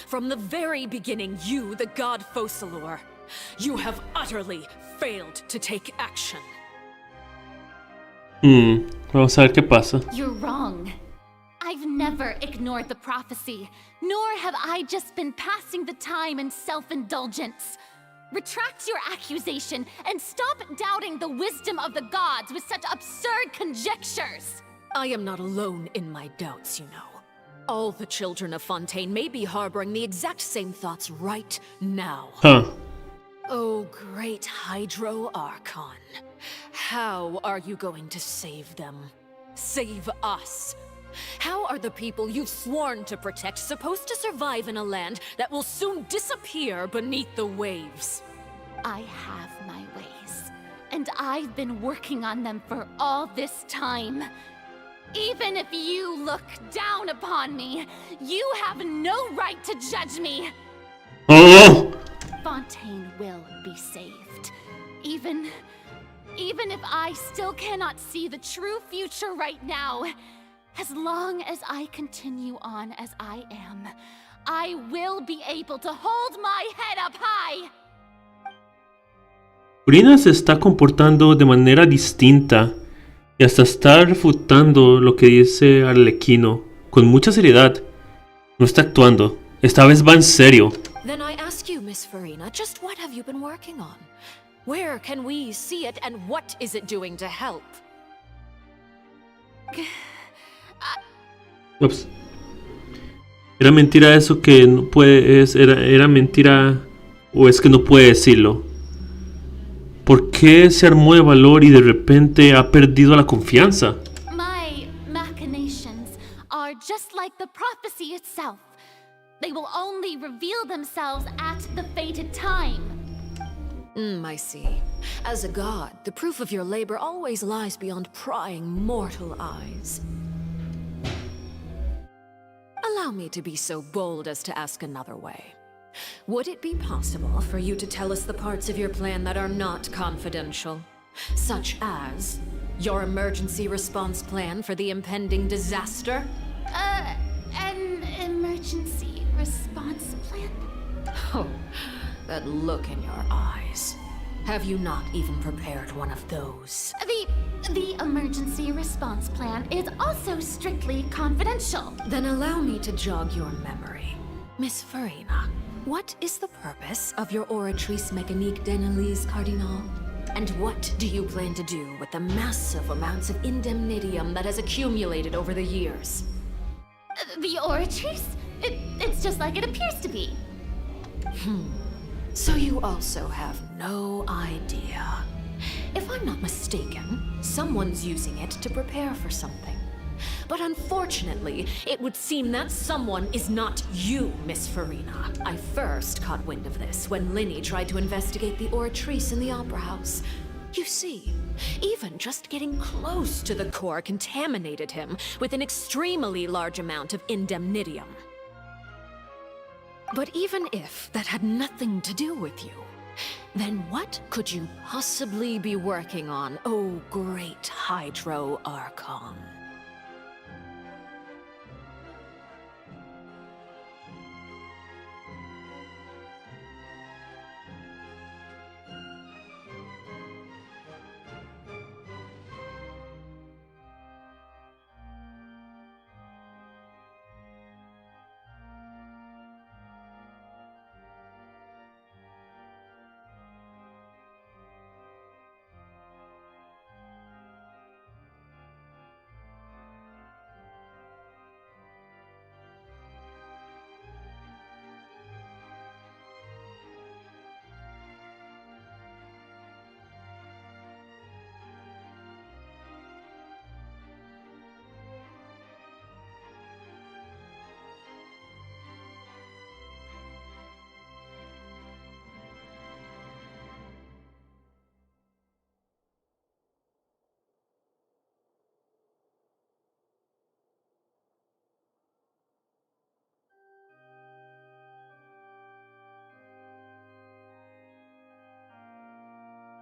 R: From the very beginning, you, the god Focalor, you have utterly failed to take action.
A: Vamos a ver qué pasa.
C: You're wrong. I've never ignored the prophecy, nor have I just been passing the time in self-indulgence. Retract your accusation and stop doubting the wisdom of the gods with such absurd conjectures.
R: I am not alone in my doubts, you know. All the children of Fontaine may be harboring the exact same thoughts right now. Oh, great Hydro Archon. How are you going to save them? Save us? How are the people you've sworn to protect supposed to survive in a land that will soon disappear beneath the waves?
C: I have my ways, and I've been working on them for all this time. Even if you look down upon me, you have no right to judge me. Fontaine will be saved. Even if I still cannot see the true future right now, as long as I continue on as I am, I will be able to hold my head up high.
A: Farina se está comportando de manera distinta y hasta está refutando lo que dice Arlequino con mucha seriedad. No está actuando. Esta vez va en serio.
R: Then I ask you, Miss Farina, just what have you been working on? Where can we see it, and what is it doing to help?
A: Ups. Era mentira eso que no puede... Era mentira... ¿O es que no puede decirlo? ¿Por qué se armó de valor y de repente ha perdido la confianza?
I: My machinations are just like the prophecy itself. They will only reveal themselves at the fated time.
R: I see. As a god, the proof of your labor always lies beyond prying mortal eyes. Allow me to be so bold as to ask another way. Would it be possible for you to tell us the parts of your plan that are not confidential? Such as your emergency response plan for the impending disaster?
I: An emergency response plan?
R: Oh, that look in your eyes. Have you not even prepared one of those?
I: The emergency response plan is also strictly confidential.
R: Then allow me to jog your memory. Miss Farina, what is the purpose of your Oratrice Mécanique d'Analyse Cardinal? And what do you plan to do with the massive amounts of indemnitium that has accumulated over the years?
I: The Oratrice? It's just like it appears to be.
R: So you also have no idea. If I'm not mistaken, someone's using it to prepare for something. But unfortunately, it would seem that someone is not you, Miss Farina. I first caught wind of this when Linny tried to investigate the Oratrice in the Opera House. You see, even just getting close to the core contaminated him with an extremely large amount of indemnitium. But even if that had nothing to do with you, then what could you possibly be working on, oh great Hydro Archon?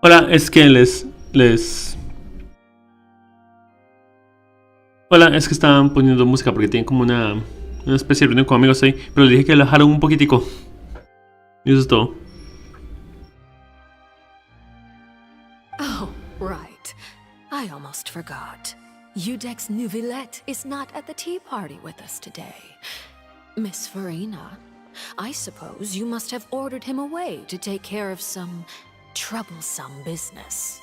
A: Hola, es que Hola, es que estaban poniendo música porque tienen como una especie de reunión con amigos ahí. Pero les dije que relajaron un poquitico. Y eso es todo.
R: Oh, right. I almost forgot. Udex Neuvillette is not at the tea party with us today. Miss Farina, I suppose you must have ordered him away to take care of some troublesome business.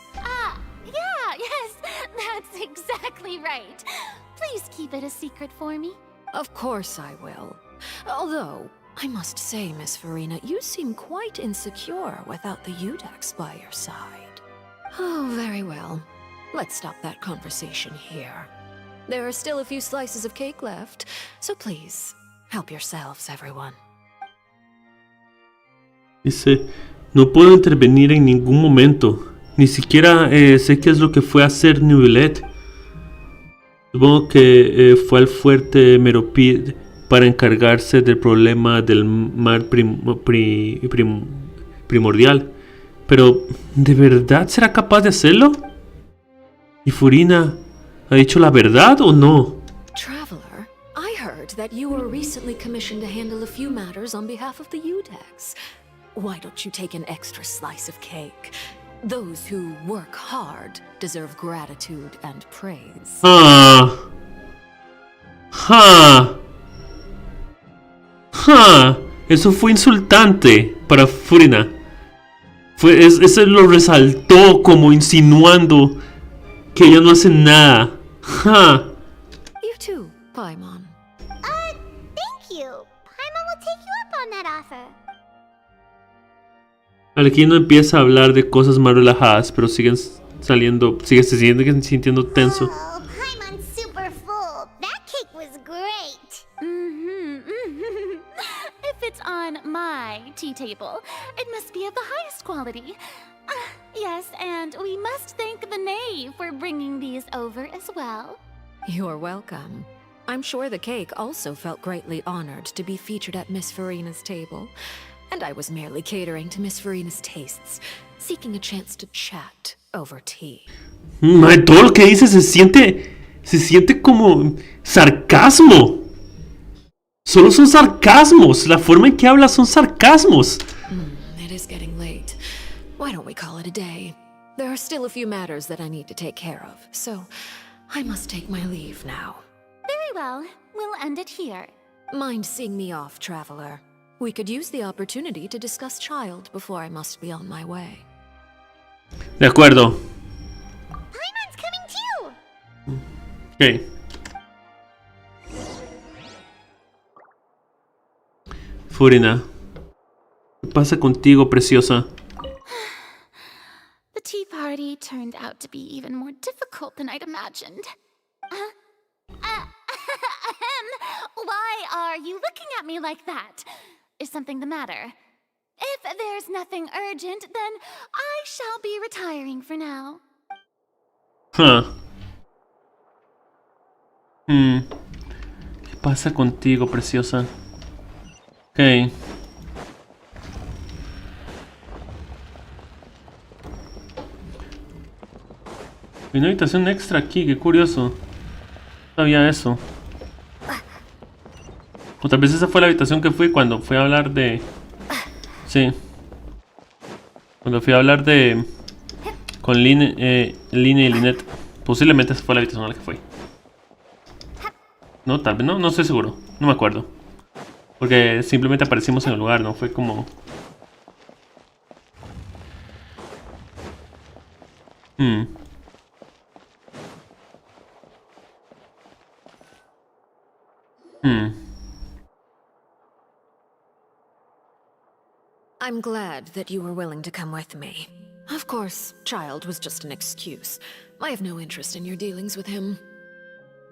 I: Yes, that's exactly right. Please keep it a secret for me.
R: Of course I will. Although, I must say, Miss Farina, you seem quite insecure without the Udex by your side. Oh, very well. Let's stop that conversation here. There are still a few slices of cake left, so please, help yourselves, everyone.
A: Dice, no puedo intervenir en ningún momento. Ni siquiera sé qué es lo que fue a hacer Neuvillette. Supongo que fue al fuerte Meropide para encargarse del problema del mar primordial. Pero, ¿de verdad será capaz de hacerlo? ¿Y Furina ha dicho la verdad o no?
R: Traveler, I heard that you were recently commissioned to handle a few matters on behalf of the Udex. Why don't you take an extra slice of cake? Those who work hard deserve gratitude and praise.
A: Eso fue insultante para Furina. Eso lo resaltó como insinuando que ella no hace nada.
R: You too, Paimon.
A: Alquino empieza a hablar de cosas más relajadas, pero siguen saliendo, sigue sintiendo tenso.
C: Oh, Paimon's super full. That cake was great.
S: If it's on my tea table, it must be of the highest quality. Yes, and we must thank the knave for bringing these over as well.
R: You're welcome. I'm sure the cake also felt greatly honored to be featured at Miss Farina's table. And I was merely catering to Miss Farina's tastes, seeking a chance to chat over tea.
A: Todo lo que dice se siente como sarcasmo. Solo son sarcasmos. La forma en que habla son sarcasmos.
R: It is getting late. Why don't we call it a day? There are still a few matters that I need to take care of, so I must take my leave now.
S: Very well. We'll end it here.
R: Mind seeing me off, traveler? We could use the opportunity to discuss Child before I must be on my way.
A: De acuerdo.
C: Paimon's coming too.
A: Ok. Furina, ¿qué pasa contigo, preciosa?
S: The tea party turned out to be even more difficult than I'd imagined. Why are you looking at me like that? Is something the matter? If there's nothing urgent, then I shall be retiring for now.
A: ¿Qué pasa contigo, preciosa? Ok. Hay una habitación extra aquí, qué curioso. No sabía eso. O tal vez esa fue la habitación que fui cuando fui a hablar de... Sí. Cuando fui a hablar de... Con Line y Lynette. Posiblemente esa fue la habitación a la que fui. No, tal vez no, no estoy seguro. No me acuerdo. Porque simplemente aparecimos en el lugar, no fue como...
R: I'm glad that you were willing to come with me. Of course, Child was just an excuse. I have no interest in your dealings with him.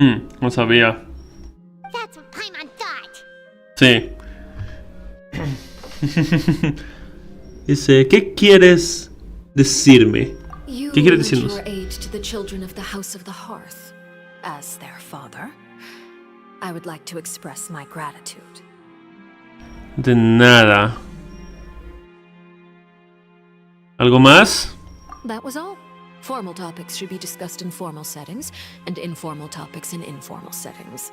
A: No sabía.
C: That's what Paimon thought.
A: Sí. Dice, ¿qué quieres decirme? ¿Qué quieres decirnos?
R: You lent your aid to the children of the House of the Hearth. As their father, I would like to express my gratitude.
A: De nada. ¿Algo más?
R: That was all. Formal topics should be discussed in formal settings, and informal topics in informal settings.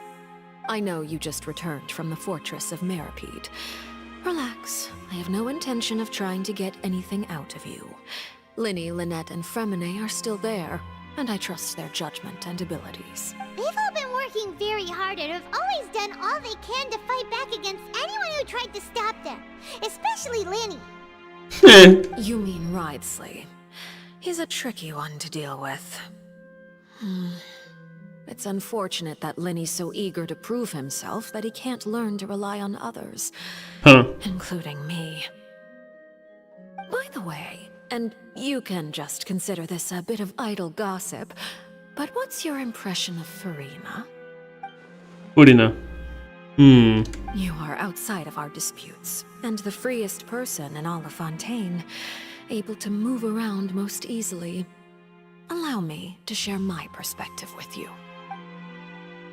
R: I know you just returned from the fortress of Meripede. Relax. I have no intention of trying to get anything out of you. Linny, Lynette, and Fremine are still there, and I trust their judgment and abilities.
C: They've all been working very hard and have always done all they can to fight back against anyone who tried to stop them, especially Linny.
R: You mean Wriothesley. He's a tricky one to deal with. It's unfortunate that Linny's so eager to prove himself that he can't learn to rely on others, including me. By the way, and you can just consider this a bit of idle gossip, but what's your impression of Farina?
A: Farina.
R: You are outside of our disputes, and the freest person in all of Fontaine, able to move around most easily. Allow me to share my perspective with you.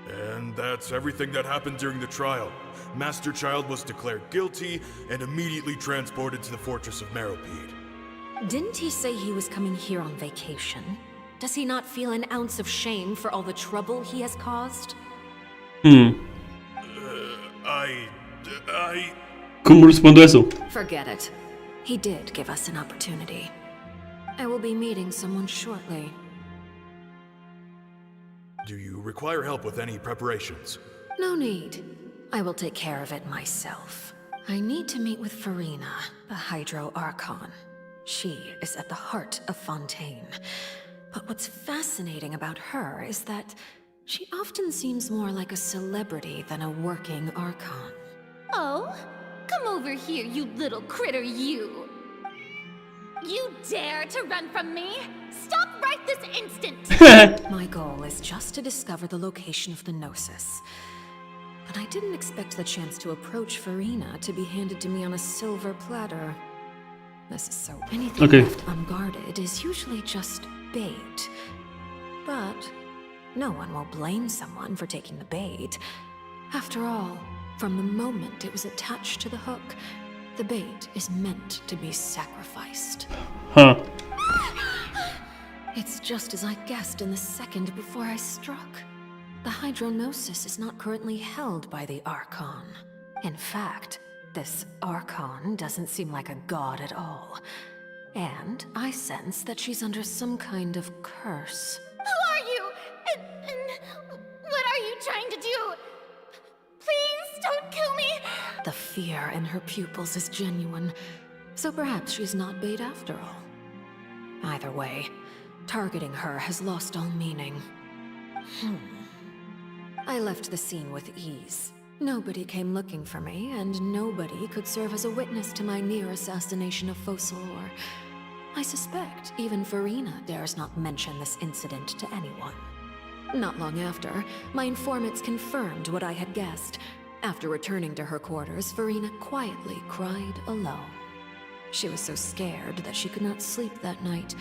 O: And that's everything that happened during the trial. Master Child was declared guilty and immediately transported to the fortress of Meripede.
R: Didn't he say he was coming here on vacation? Does he not feel an ounce of shame for all the trouble he has caused?
A: ¿Cómo respondo eso?
R: Forget it. He did give us an opportunity. I will be meeting someone shortly.
O: Do you require help with any preparations?
R: No need. I will take care of it myself. I need to meet with Farina, the Hydro Archon. She is at the heart of Fontaine. But what's fascinating about her is that she often seems more like a celebrity than a working Archon.
S: Oh? Come over here, you little critter, you! You dare to run from me? Stop right this instant!
R: My goal is just to discover the location of the Gnosis. But I didn't expect the chance to approach Farina to be handed to me on a silver platter. This is so... Anything left unguarded is usually just bait. But no one will blame someone for taking the bait. After all, from the moment it was attached to the hook, the bait is meant to be sacrificed.
A: Huh.
R: It's just as I guessed in the second before I struck. The Hydronosis is not currently held by the Archon. In fact, this Archon doesn't seem like a god at all. And I sense that she's under some kind of curse.
S: Who are you? And what are you trying to do? Please don't kill me!
R: The fear in her pupils is genuine, so perhaps she's not bait after all. Either way, targeting her has lost all meaning. I left the scene with ease. Nobody came looking for me, and nobody could serve as a witness to my near assassination of Focalor. I suspect even Farina dares not mention this incident to anyone. Not long after, my informants confirmed what I had guessed. After returning to her quarters, Farina quietly cried alone. She was so scared that she could not sleep that night,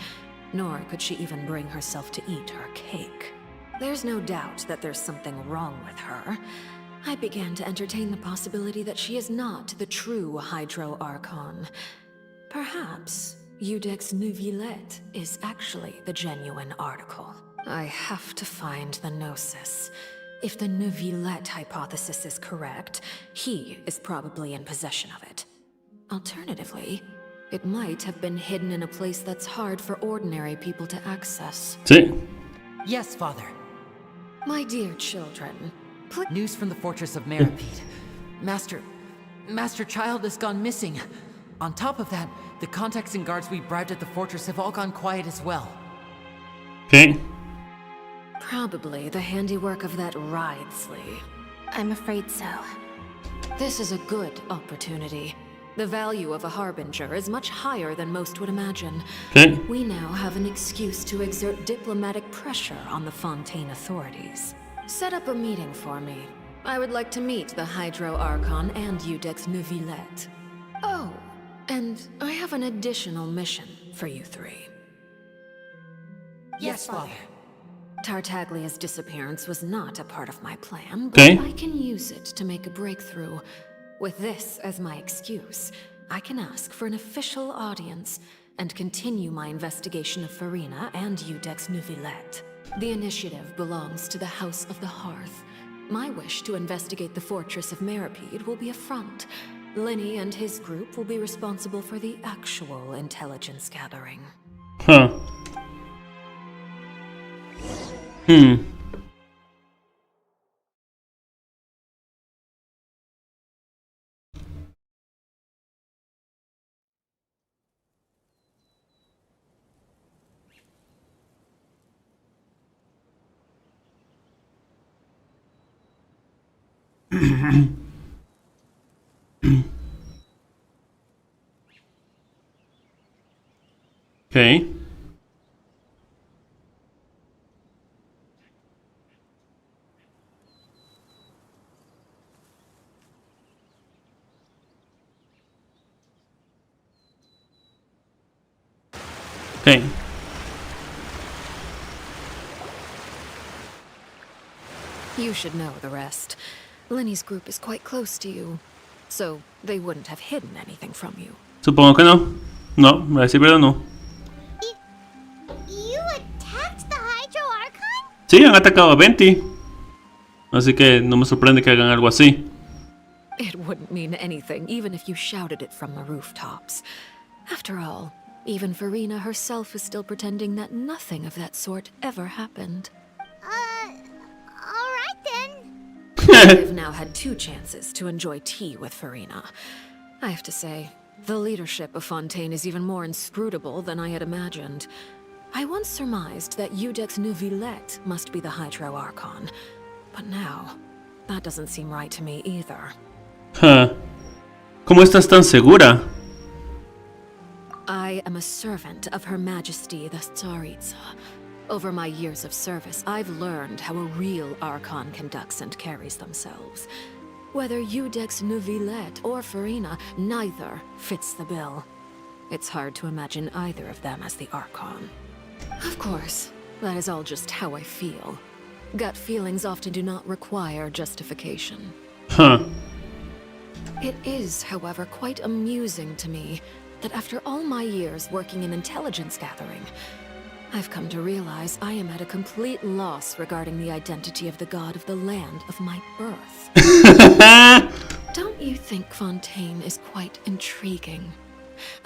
R: nor could she even bring herself to eat her cake. There's no doubt that there's something wrong with her. I began to entertain the possibility that she is not the true Hydro Archon. Perhaps Iudex Neuvillette is actually the genuine article. I have to find the Gnosis. If the Neuvillette hypothesis is correct, he is probably in possession of it. Alternatively, it might have been hidden in a place that's hard for ordinary people to access.
A: Sí.
T: Yes, Father.
R: My dear children,
T: news from the fortress of Meripede. Master Child has gone missing. On top of that, the contacts and guards we bribed at the fortress have all gone quiet as well.
A: Okay.
R: Probably the handiwork of that Ridesley.
M: I'm afraid so.
R: This is a good opportunity. The value of a Harbinger is much higher than most would imagine.
A: Okay.
R: We now have an excuse to exert diplomatic pressure on the Fontaine authorities. Set up a meeting for me. I would like to meet the Hydro Archon and Iudex Neuvillette. Oh, and I have an additional mission for you three.
T: Yes, Father.
R: Tartaglia's disappearance was not a part of my plan, but I can use it to make a breakthrough. With this as my excuse, I can ask for an official audience and continue my investigation of Farina and Iudex Neuvillette. The initiative belongs to the House of the Hearth. My wish to investigate the fortress of Meripede will be a front. Linny and his group will be responsible for the actual intelligence gathering.
A: Huh. Okay. Okay.
R: You should know the rest. Linny's group is quite close to you, so they wouldn't have hidden anything from you.
A: Supongo que no. No, me decir verdad no.
C: You attacked the Hydro Archon?
A: Sí, han atacado a 20. Así que no me sorprende que hagan algo así.
R: It wouldn't mean anything, even if you shouted it from the rooftops. After all, even Farina herself is still pretending that nothing of that sort ever happened.
C: Alright then.
R: I've now had 2 chances to enjoy tea with Farina. I have to say, the leadership of Fontaine is even more inscrutable than I had imagined. I once surmised that Iudex Neuvillette must be the Hydro Archon, but now, that doesn't seem right to me either.
A: Huh. ¿Cómo estás tan segura?
R: I I am a servant of Her Majesty the Tsaritsa. Over my years of service, I've learned how a real Archon conducts and carries themselves. Whether Iudex Neuvillette or Farina, neither fits the bill. It's hard to imagine either of them as the Archon. Of course, that is all just how I feel. Gut feelings often do not require justification.
A: Huh.
R: It is, however, quite amusing to me that after all my years working in intelligence gathering, I've come to realize I am at a complete loss regarding the identity of the god of the land of my birth. Don't you think Fontaine is quite intriguing?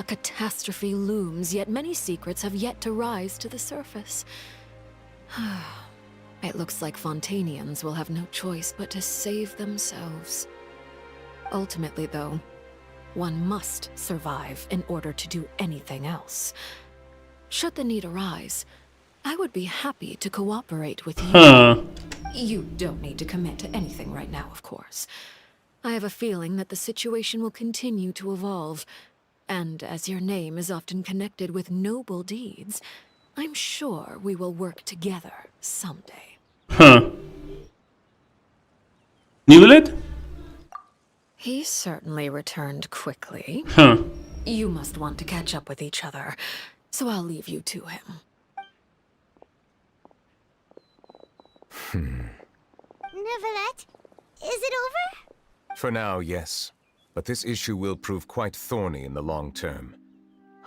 R: A catastrophe looms, yet many secrets have yet to rise to the surface. It looks like Fontainians will have no choice but to save themselves. Ultimately, though, one must survive in order to do anything else. Should the need arise, I would be happy to cooperate with you.
A: Huh.
R: You don't need to commit to anything right now, of course. I have a feeling that the situation will continue to evolve, and as your name is often connected with noble deeds, I'm sure we will work together someday.
A: Huh. Neuvillette?
R: He certainly returned quickly.
A: Huh.
R: You must want to catch up with each other, so I'll leave you to him.
C: Neuvillette, is it over?
Q: For now, yes. But this issue will prove quite thorny in the long term.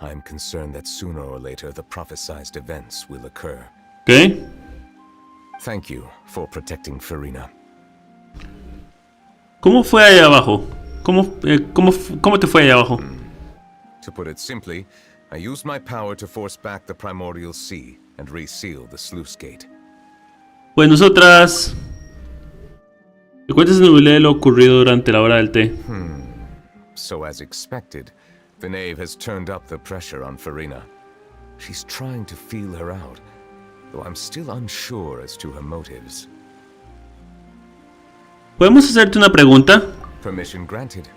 Q: I'm concerned that sooner or later the prophesized events will occur.
A: Okay.
Q: Thank you for protecting Farina.
A: ¿Cómo fue ahí abajo? ¿Cómo te fue ahí abajo?
Q: To put it simply, I used my power to force back the primordial sea and reseal the sluice gate.
A: Pues nosotras... Cuéntese Neuvillette lo ocurrido durante la hora del té.
Q: So as expected, the knave has turned up the pressure on Farina. She's trying to feel her out, though I'm still unsure as to her motives.
A: ¿Podemos hacerte una pregunta?
Q: Permission granted.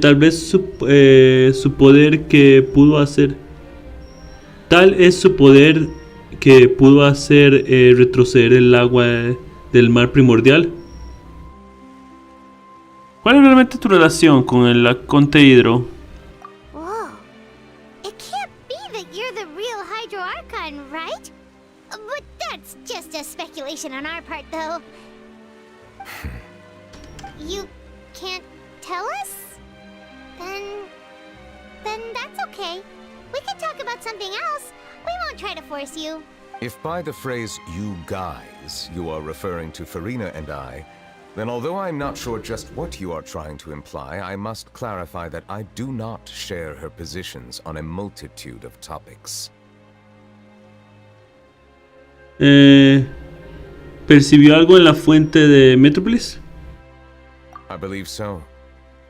A: Tal vez su poder que pudo hacer... Tal es su poder que pudo hacer retroceder el agua del mar primordial. ¿Cuál es realmente tu relación con el Arconte Hidro?
C: Whoa. It can't be that you're the real Hydro Archon, right? But that's just a speculation on our part, though. You can't tell us? Then that's okay. We can talk about something else. We won't try to force you.
Q: If by the phrase, you guys, you are referring to Farina and I, then although I'm not sure just what you are trying to imply, I must clarify that I do not share her positions on a multitude of topics.
A: ¿Percibió algo en la fuente de Metropolis?
Q: I believe so.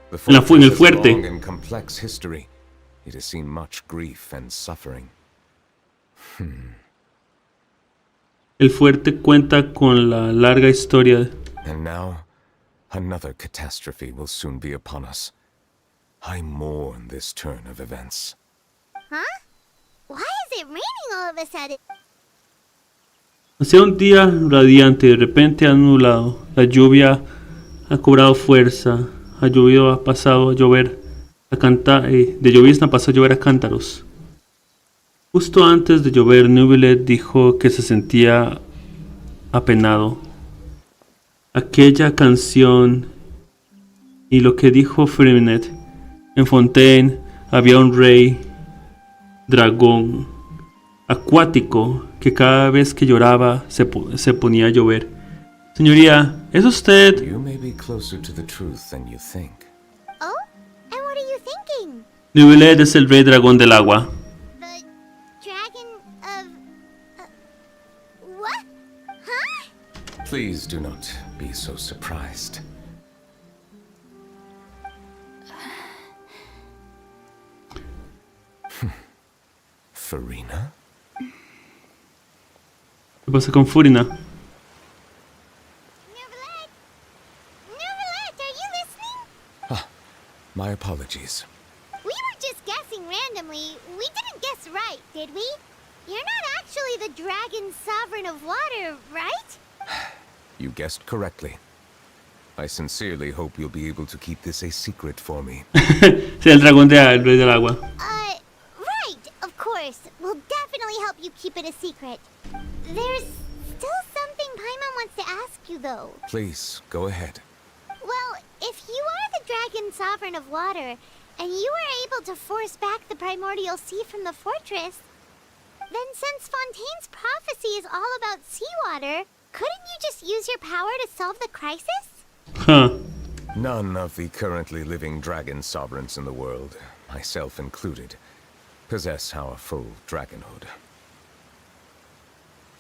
Q: The
A: En el
Q: fortress has a
A: fuerte.
Q: long and complex history. It has seen much grief and suffering.
A: El fuerte cuenta con la larga historia.
Q: And now, another catastrophe will soon be upon us. I mourn this turn of events.
C: Huh? Why is it raining all of a sudden?
A: Hacía un día radiante y de repente ha nublado. La lluvia ha cobrado fuerza. Ha pasado a llover a de llovizna pasó a llover a cántaros. Justo antes de llover, Neuvillette dijo que se sentía apenado. Aquella canción y lo que dijo Freminet. En Fontaine había un rey dragón acuático que cada vez que lloraba se ponía a llover. Señoría, ¿es usted?
Q: You may be closer to the truth than you think.
C: Oh? And what are you thinking?
A: Neuvillette es el rey dragón del agua.
C: The dragon of... what? Huh?
Q: Please do not be so surprised. Farina?
A: ¿Qué pasa con Furina?
C: Neuvillette, are you listening?
Q: My apologies.
C: We family, we didn't guess right, did we? You're not actually the dragon sovereign of water, right?
Q: You guessed correctly. I sincerely hope you'll be able to keep this a secret for me.
A: Sí, el dragón el rey del agua.
C: Right, of course. We'll definitely help you keep it a secret. There's still something Paimon wants to ask you, though.
Q: Please, go ahead.
C: Well, if you are the dragon sovereign of water, and you were able to force back the primordial sea from the fortress, then since Fontaine's prophecy is all about seawater, couldn't you just use your power to solve the crisis?
A: Huh.
Q: None of the currently living dragon sovereigns in the world, myself included, possess our full dragonhood.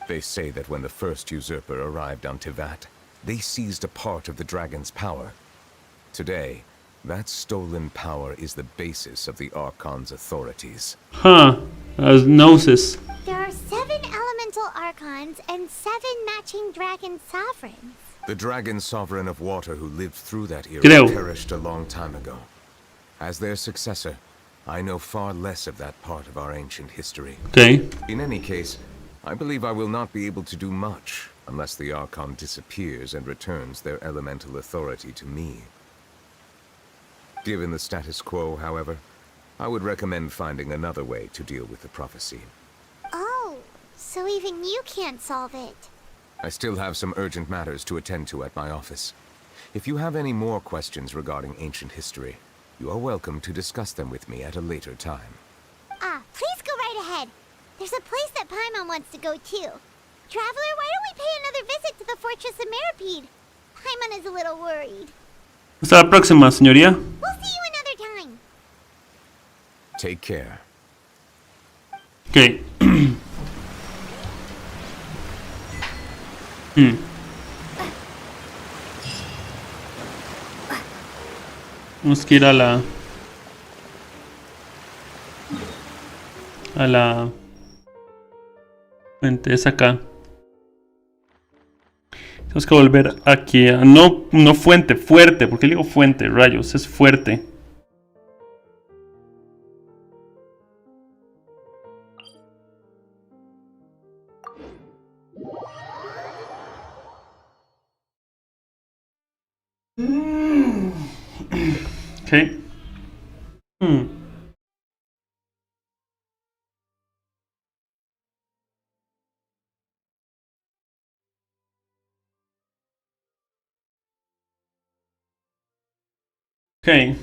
Q: They say that when the first usurper arrived on Tivat, they seized a part of the dragon's power. Today, that stolen power is the basis of the Archon's authorities.
A: Huh. Gnosis.
C: There are 7 elemental archons and 7 matching dragon sovereigns.
Q: The dragon sovereign of water who lived through that era perished a long time ago. As their successor, I know far less of that part of our ancient history.
A: Okay.
Q: In any case, I believe I will not be able to do much unless the Archon disappears and returns their elemental authority to me. Given the status quo, however, I would recommend finding another way to deal with the prophecy.
C: Oh, so even you can't solve it.
Q: I still have some urgent matters to attend to at my office. If you have any more questions regarding ancient history, you are welcome to discuss them with me at a later time.
C: Please go right ahead. There's a place that Paimon wants to go too. Traveler, why don't we pay another visit to the Fortress of Meripede? Paimon is a little worried.
A: Hasta la próxima, señoría.
C: We'll see you another time.
Q: Take care.
A: Okay. Vamos que ir a la fuente, es acá. Tenemos que volver aquí. No fuente, fuerte. ¿Por qué le digo fuente? Rayos, es fuerte. Okay. Okay.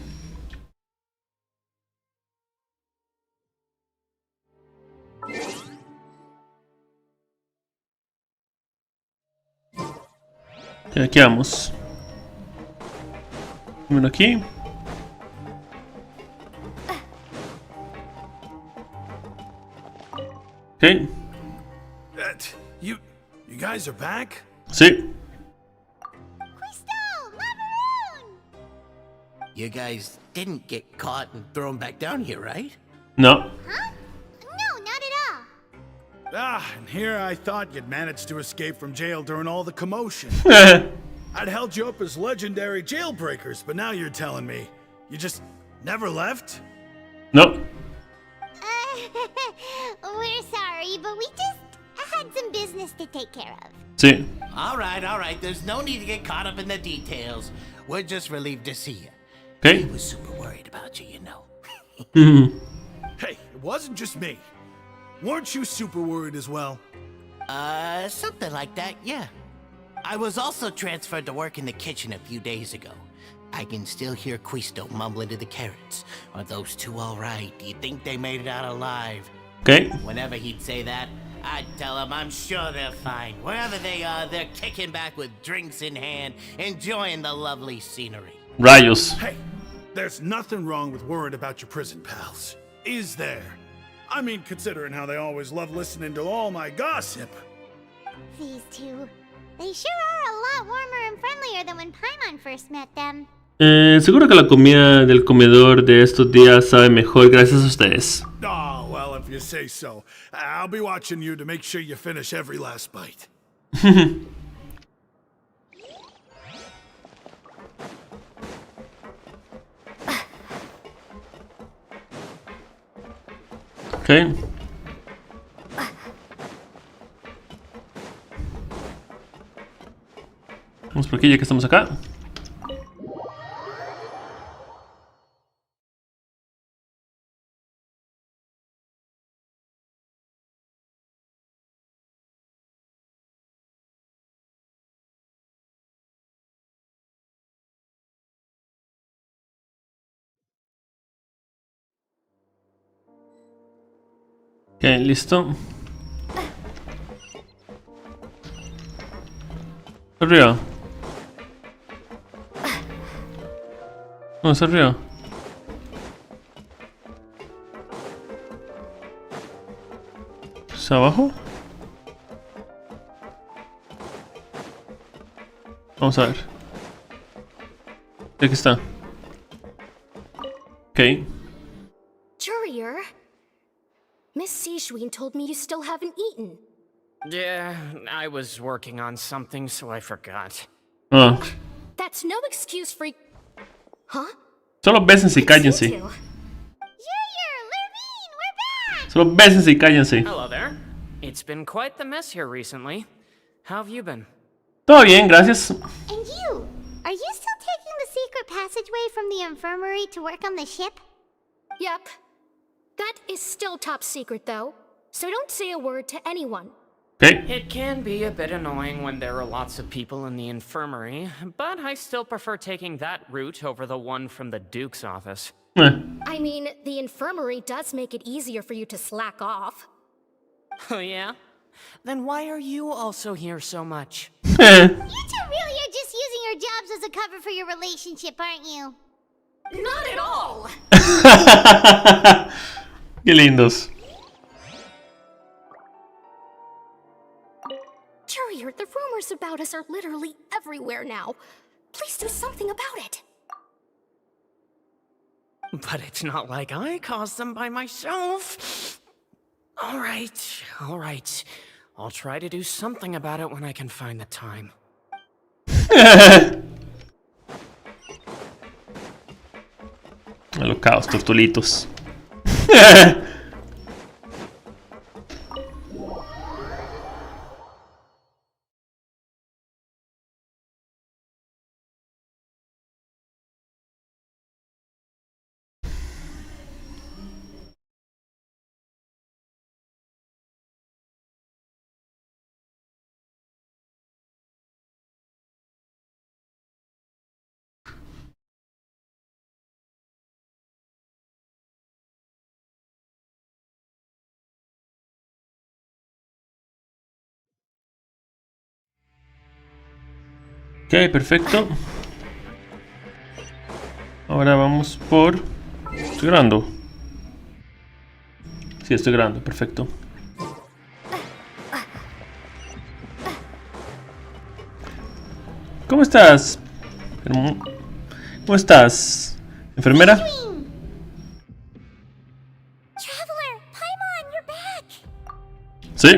A: Aquí vamos. Bueno, aquí. Okay.
O: You guys are back?
A: Sí.
P: You guys didn't get caught and thrown back down here, right?
A: No.
C: Huh? No, not at all.
O: And here I thought you'd managed to escape from jail during all the commotion. I'd held you up as legendary jailbreakers, but now you're telling me you just never left?
A: No.
C: We're sorry, but we just had some business to take care of.
A: Sí.
P: All right. There's no need to get caught up in the details. We're just relieved to see you.
A: Okay.
P: He was super worried about you, you know.
O: Hey, it wasn't just me. Weren't you super worried as well?
P: Something like that, yeah. I was also transferred to work in the kitchen a few days ago. I can still hear Quisto mumbling to the carrots. Are those two all right? Do you think they made it out alive?
A: Okay.
P: Whenever he'd say that, I'd tell him I'm sure they're fine. Wherever they are, they're kicking back with drinks in hand, enjoying the lovely scenery.
A: Rayos.
O: Hey, there's nothing wrong with worrying about your prison pals. Is there? I mean, considering how they always love listening to all my gossip.
C: These two. They sure are a lot warmer and friendlier than when Paimon first met them.
A: Seguro que la comida del comedor de estos días sabe mejor gracias a ustedes.
O: Oh, well, if you say so. I'll be watching you to make sure you finish every last bite.
A: Ok. Vamos por aquí ya que estamos acá. Ok, listo. Arriba. No, es arriba. ¿Es abajo? Vamos a ver. Aquí está. Ok.
M: Courier, Miss Seishween told me you still haven't eaten.
L: Yeah, I was working on something, so I forgot.
A: Ah.
M: That's no excuse for... Huh?
A: Solo bésense y cállense. Solo bésense y cállense.
L: Hello there. It's been quite the mess here recently. How have you been?
A: Todo bien, gracias.
C: And you? Are you still taking the secret passageway from the infirmary to work on the ship?
M: Yep. That is still top secret, though. So don't say a word to anyone.
A: Okay.
L: It can be a bit annoying when there are lots of people in the infirmary, but I still prefer taking that route over the one from the Duke's office.
M: I mean, the infirmary does make it easier for you to slack off.
L: Oh yeah? Then why are you also here so much?
C: You two really are just using your jobs as a cover for your relationship, aren't you?
M: Not at all!
A: Qué lindos.
M: Courier, the rumors about us are literally everywhere now. Please do something about it.
L: But it's not like I caused them by myself. All right. I'll try to do something about it when I can find the time.
A: Alocados, tortulitos. Ok, perfecto. Ahora vamos por... Estoy grabando. Sí, estoy grabando, perfecto. ¿Cómo estás? ¿Cómo estás? ¿Enfermera?
F: Traveler, Paimon, you're back!
A: Sí.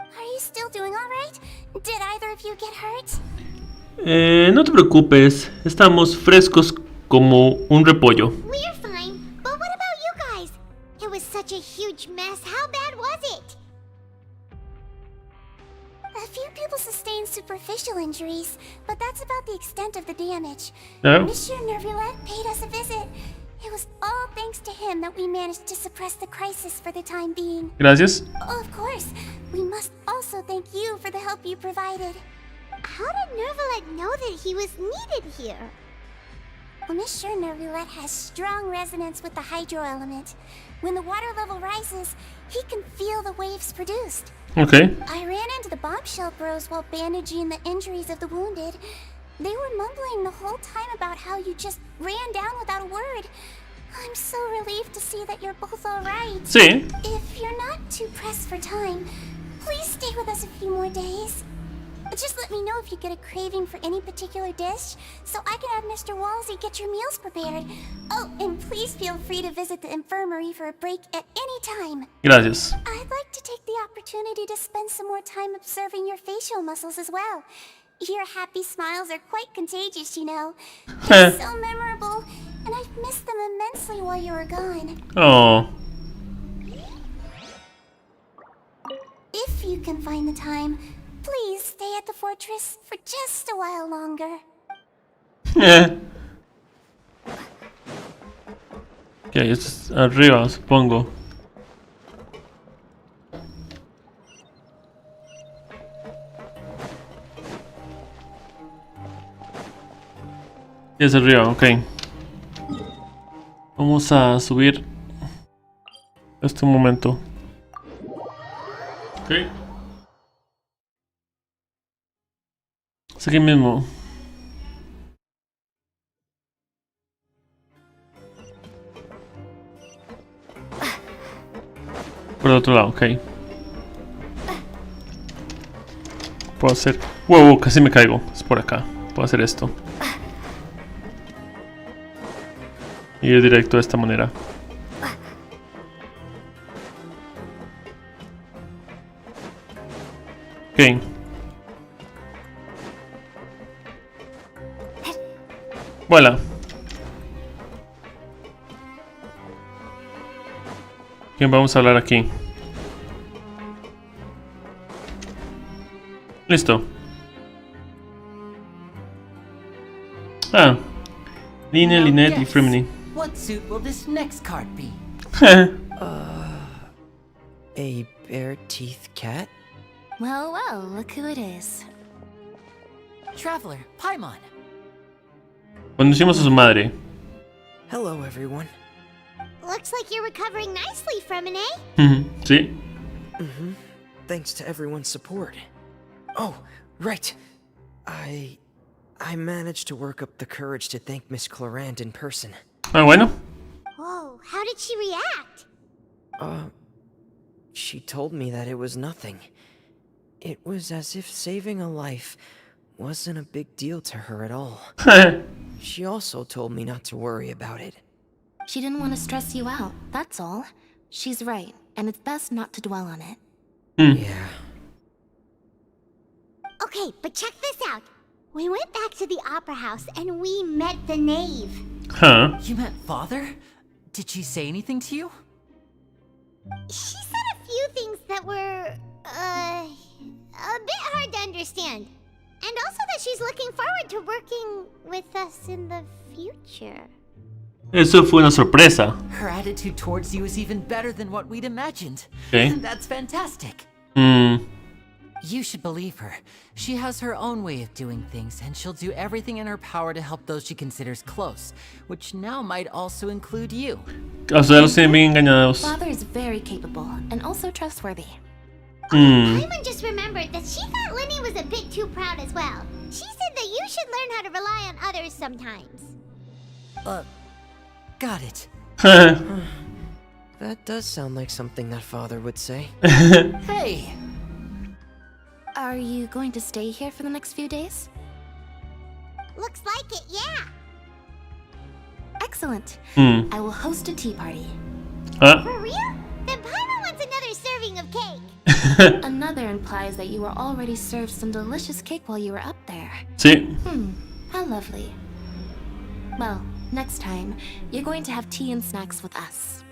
F: Are you still doing alright? Did either of you get hurt?
A: No te preocupes. Estamos frescos como un repollo.
C: We're fine, but what about you guys? It was such a huge mess. How bad was it?
F: A few people sustained superficial injuries, but that's about the extent of the damage.
A: Oh.
F: Monsieur Nervulet paid us a visit. It was all thanks to him that we managed to suppress the crisis for the time being.
A: Gracias.
F: Of course, we must also thank you for the help you provided.
C: How did Nervulet know that he was needed here?
F: Well, Monsieur Nervulet has strong resonance with the hydro element. When the water level rises, he can feel the waves produced.
A: Okay.
F: I ran into the bombshell bros while bandaging the injuries of the wounded. They were mumbling the whole time about how you just ran down without a word. I'm so relieved to see that you're both alright.
A: Sí.
F: If you're not too pressed for time, please stay with us a few more days. Just let me know if you get a craving for any particular dish, so I can have Mr. Walsey get your meals prepared. Oh, and please feel free to visit the infirmary for a break at any time.
A: Gracias.
F: I'd like to take the opportunity to spend some more time observing your facial muscles as well. Your happy smiles are quite contagious, you know. They're so memorable, and I've missed them immensely while you were gone.
A: Oh.
F: you can find the time, please stay at the fortress for just a while longer.
A: Ok, esto es arriba, supongo. Y es arriba, ok. Vamos a subir este momento. Ok. Es aquí mismo. Por el otro lado, ok. Puedo hacer... Wow, casi me caigo. Es por acá. Puedo hacer esto. Y ir directo de esta manera. Ok. Voilà. ¿Quién vamos a hablar aquí? Listo. Ah. Lina, Lynette y Fremini.
T: What suit will this next card be?
G: A bare teeth cat?
M: Well, well, look who it is.
T: Traveler, Paimon.
A: Conocimos a su madre.
G: Hello, everyone.
C: Looks like you're recovering nicely from an A.
A: Sí.
G: Thanks to everyone's support. Oh, right. I managed to work up the courage to thank Miss Clorant in person.
A: Ah, bueno.
C: Whoa, how did she react?
G: She told me that it was nothing. It was as if saving a life wasn't a big deal to her at all. She also told me not to worry about it.
M: She didn't want to stress you out, that's all. She's right, and it's best not to dwell on it.
G: Yeah.
C: Okay, but check this out. We went back to the opera house and we met the knave.
A: Huh.
T: You met father? Did she say anything to you?
C: She said a few things that were, a bit hard to understand. And also that she's looking forward to working with us in the future.
A: Eso fue una sorpresa.
T: Her attitude towards you is even better than what we'd imagined.
A: Okay.
T: That's fantastic. You should believe her. She has her own way of doing things, and she'll do everything in her power to help those she considers close, which now might also include you.
A: O sea, los tienen bien engañados.
M: Father is very capable and also trustworthy.
C: Paimon just remembered that she thought Linny was a bit too proud as well. She said that you should learn how to rely on others sometimes.
T: Got it.
G: That does sound like something that father would say.
T: Hey!
M: Are you going to stay here for the next few days?
C: Looks like it, yeah.
M: Excellent. I will host a tea party.
C: For real? Then Paimon wants another serving of cake.
M: Another implies that you were already served some delicious cake while you were up there.
A: Sí.
M: How lovely. Well, next time, you're going to have tea and snacks with us.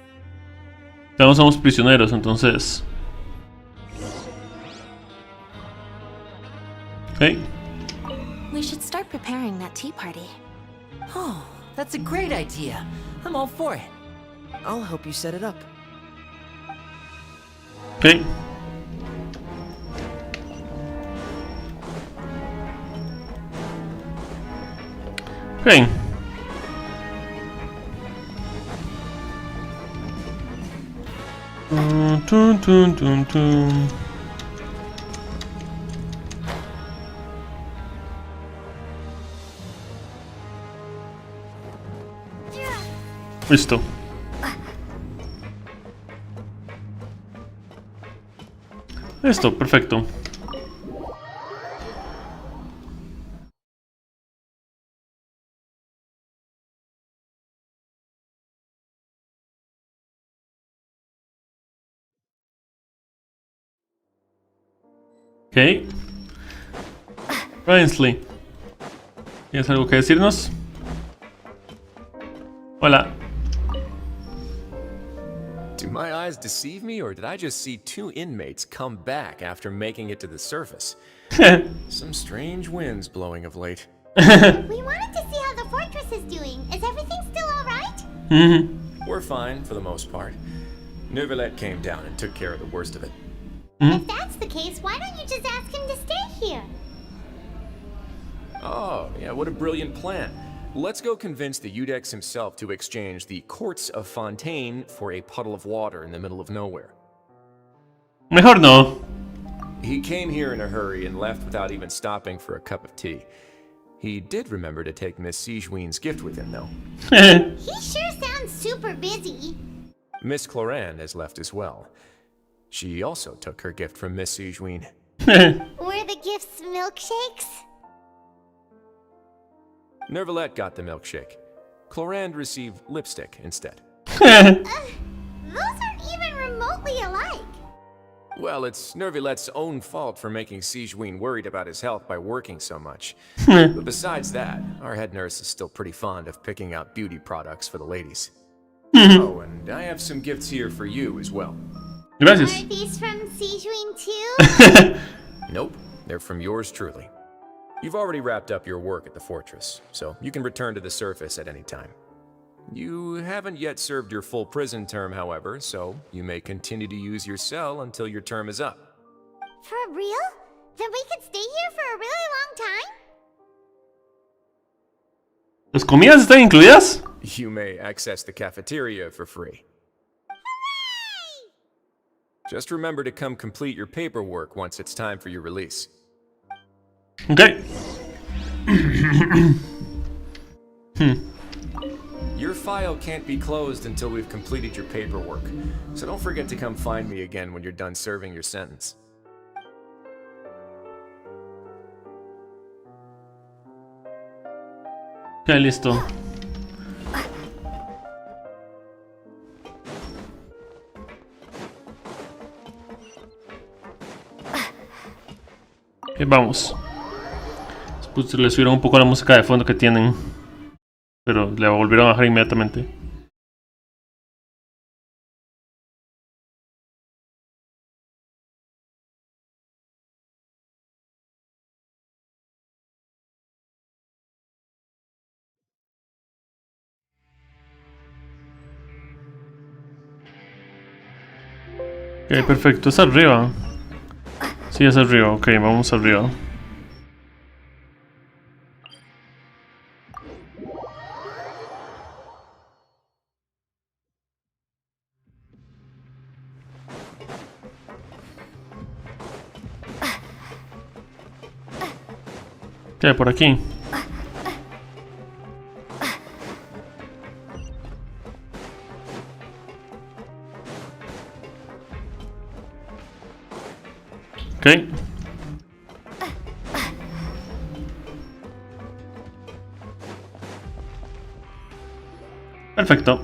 A: Ya no somos prisioneros, entonces. Okay.
M: We should start preparing that tea party.
T: Oh, that's a great idea. I'm all for it.
G: I'll help you set it up.
A: Okay. Okay. Tun, tun, tun, tun. Listo. Listo, perfecto. Ok. Rainsley, ¿tienes algo que decirnos? Hola.
H: Do my eyes deceive me, or did I just see 2 inmates come back after making it to the surface? Some strange winds blowing of late.
C: We wanted to see how the fortress is doing. Is everything still alright?
H: We're fine, for the most part. Neuvillette came down and took care of the worst of it.
C: If that's the case, why don't you just ask him to stay here?
H: Oh, yeah, what a brilliant plan. Let's go convince the Udex himself to exchange the Courts of Fontaine for a puddle of water in the middle of nowhere.
A: Mejor no.
H: He came here in a hurry and left without even stopping for a cup of tea. He did remember to take Miss Sigewinne's gift with him, though.
C: He sure sounds super busy.
H: Miss Cloran has left as well. She also took her gift from Miss Sigewinne.
C: Were the gifts milkshakes?
H: Neuvillette got the milkshake. Clorand received lipstick instead.
C: Those aren't even remotely alike.
H: Well, it's Neuvillette's own fault for making Sigewinne worried about his health by working so much. But besides that, our head nurse is still pretty fond of picking out beauty products for the ladies. Oh, and I have some gifts here for you as well.
A: Gracias.
C: Are these from Sigewinne too?
H: Nope, they're from yours truly. You've already wrapped up your work at the fortress, so you can return to the surface at any time. You haven't yet served your full prison term, however, so you may continue to use your cell until your term is up.
C: For real? Then we could stay here for a really long time?
A: ¿Las comidas están incluidas?
H: You may access the cafeteria for free.
C: Hooray!
H: Just remember to come complete your paperwork once it's time for your release.
A: Okay.
H: Your file can't be closed until we've completed your paperwork, so don't forget to come find me again when you're done serving your sentence.
A: Ya listo. Vamos. Pues le subieron un poco la música de fondo que tienen, pero le volvieron a bajar inmediatamente. Ok, perfecto. Es arriba. Sí, es arriba. Ok, vamos arriba. ¿Qué hay por aquí? Ok. Perfecto.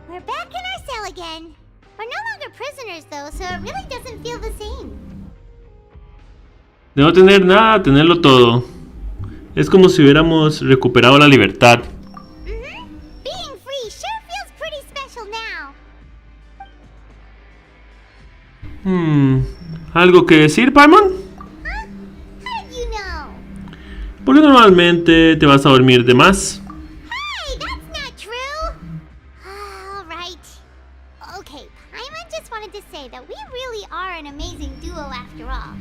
C: We're back in our cell again. We're no longer prisoners though, so it really doesn't feel the same.
A: De no tener nada, tenerlo todo. Es como si hubiéramos recuperado la libertad.
C: Being free sure feels pretty special now.
A: ¿Algo que decir, Paimon?
C: Huh? How did you know?
A: Porque normalmente te vas a dormir de más.
C: Hey, that's not true. All right. Okay, Paimon just wanted to say that we really are an amazing duo after all.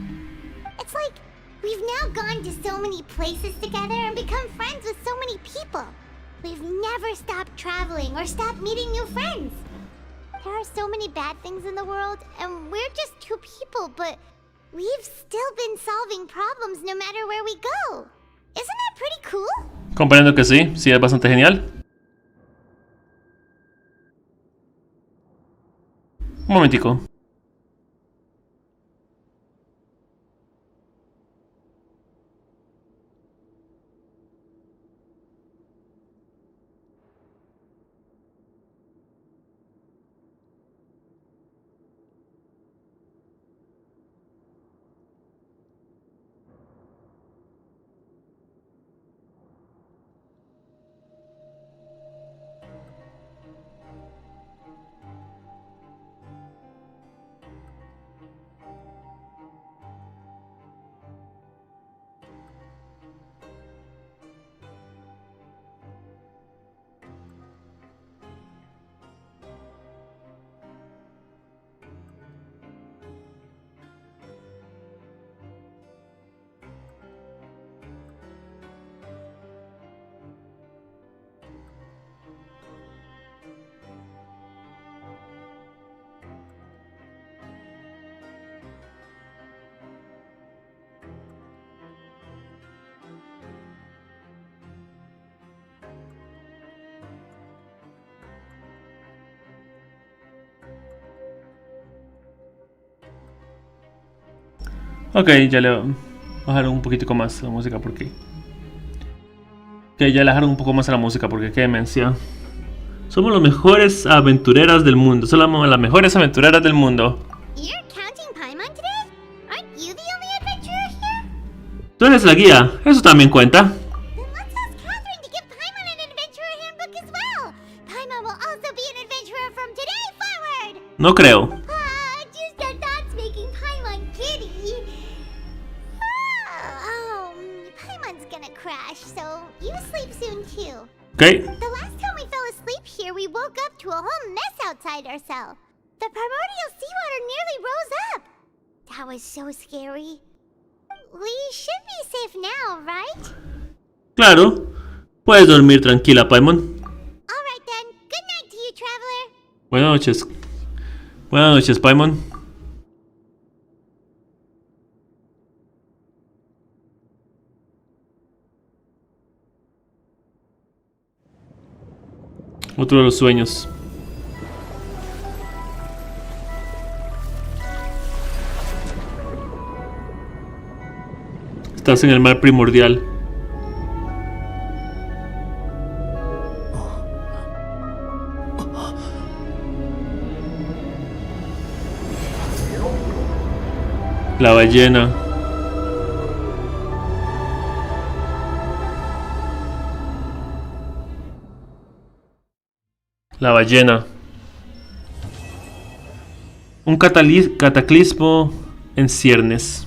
C: It's like we've now gone to so many places together and become friends with so many people. We've never stopped traveling or stopped meeting new friends. There are so many bad things in the world, and we're just two people, but we've still been solving problems no matter where we go. Isn't that pretty cool?
A: Comprendo que sí, sí es bastante genial. Un momentico. Ok, ya le bajaron un poquitico más la música porque... Ok, ya le bajaron un poco más a la música porque qué demencia. Somos los mejores aventureras del mundo. Somos las mejores aventureras del mundo.
C: You're counting Paimon today? Aren't you the only adventurer here?
A: Tú eres la guía. Eso también cuenta.
C: Then let's ask Catherine to give Paimon an adventurer handbook as well. Paimon will also be an adventurer from today forward.
A: No creo.
C: Just our thoughts making Paimon giddy. Paimon's gonna crash, so you sleep soon too.
A: Okay.
C: The last time we fell asleep here, we woke up to a whole mess outside our cell. The primordial seawater nearly rose up. That was so scary. We should be safe now, right?
A: Claro. Puedes dormir tranquila, Paimon.
C: Alright then. Good night to you, traveler.
A: Buenas noches. Buenas noches, Paimon. Otro de los sueños. Estás en el mar primordial. La ballena. La ballena. Un cataclismo en ciernes.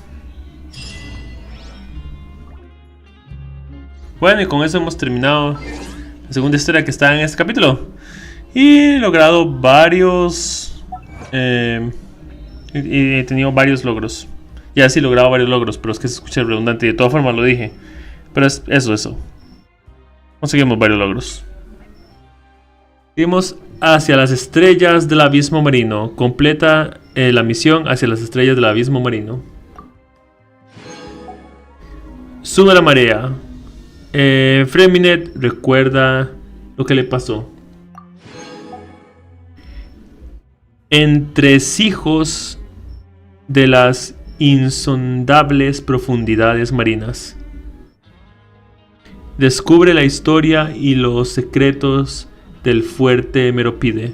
A: Bueno, y con eso hemos terminado la segunda historia que está en este capítulo. Y he logrado varios... he tenido varios logros. Ya sí he logrado varios logros, pero es que se escucha redundante. Y de todas formas lo dije. Pero es eso. Conseguimos varios logros. Seguimos hacia las estrellas del abismo marino. Completa la misión hacia las estrellas del abismo marino. Sube la marea. Freminet recuerda lo que le pasó. Entresijos de las insondables profundidades marinas. Descubre la historia y los secretos del fuerte Meropide.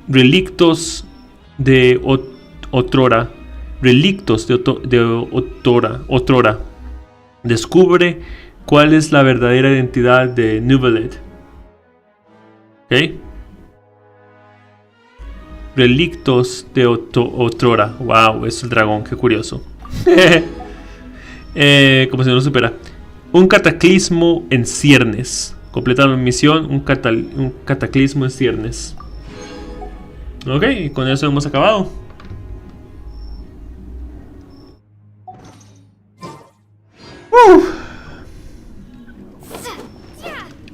A: Relictos de otrora. Relictos de otrora. Descubre cuál es la verdadera identidad de Nuvelet. ¿Ok? Relictos de otrora. Wow, es el dragón, qué curioso. Como si no lo supera. Un cataclismo en ciernes. Completa la misión. Un cataclismo en ciernes. Ok, y con eso hemos acabado.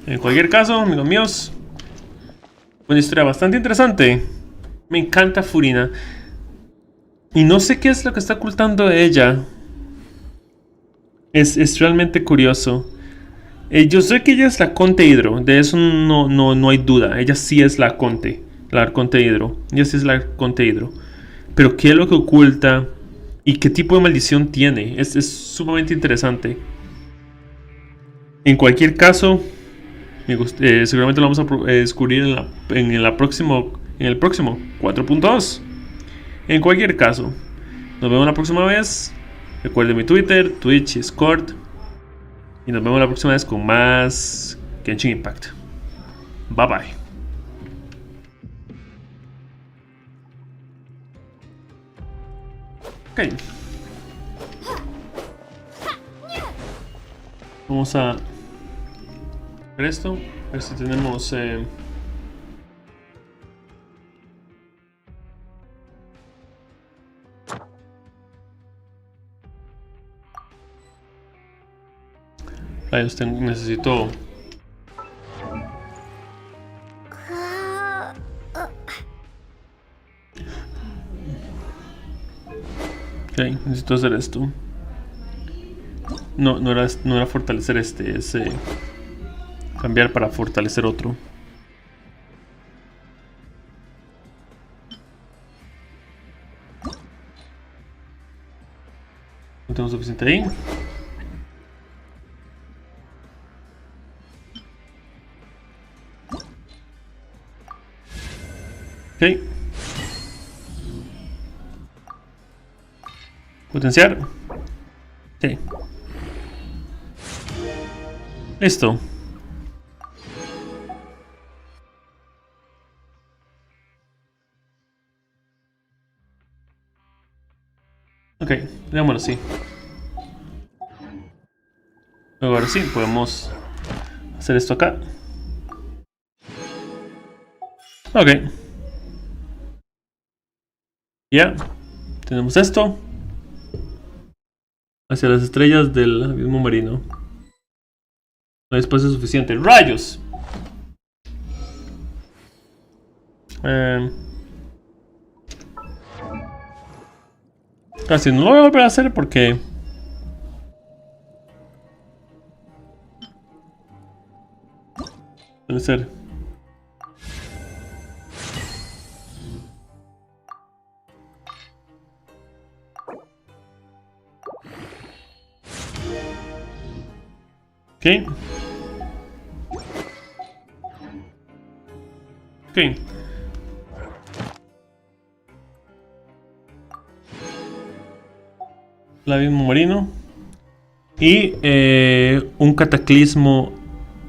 A: En cualquier caso, amigos míos, una historia bastante interesante. Me encanta Furina. Y no sé qué es lo que está ocultando ella. Es realmente curioso. Yo sé que ella es la Conte Hidro. De eso no hay duda. Ella sí es la Conte. La Arconte Hidro. Ella sí es la Conte Hidro. Pero qué es lo que oculta y qué tipo de maldición tiene. Es sumamente interesante. En cualquier caso, seguramente lo vamos a descubrir en el próximo 4.2. En cualquier caso, nos vemos la próxima vez. Recuerden mi Twitter, Twitch, Discord. Y nos vemos la próxima vez con más Genshin Impact. Bye bye. Ok. Vamos a ver esto. A ver si tenemos... necesito... Ok, necesito hacer esto. No era fortalecer este, es cambiar para fortalecer otro. No tengo suficiente ahí. Ok. Potenciar. Sí. Listo. Ok, veámoslo así. Ahora sí, podemos hacer esto acá. Ok. Ya. Tenemos esto. Hacia las estrellas del abismo marino. No hay espacio suficiente. ¡Rayos! Casi no lo voy a volver a hacer porque... Puede ser. Ok. Ok. El abismo marino. Y un cataclismo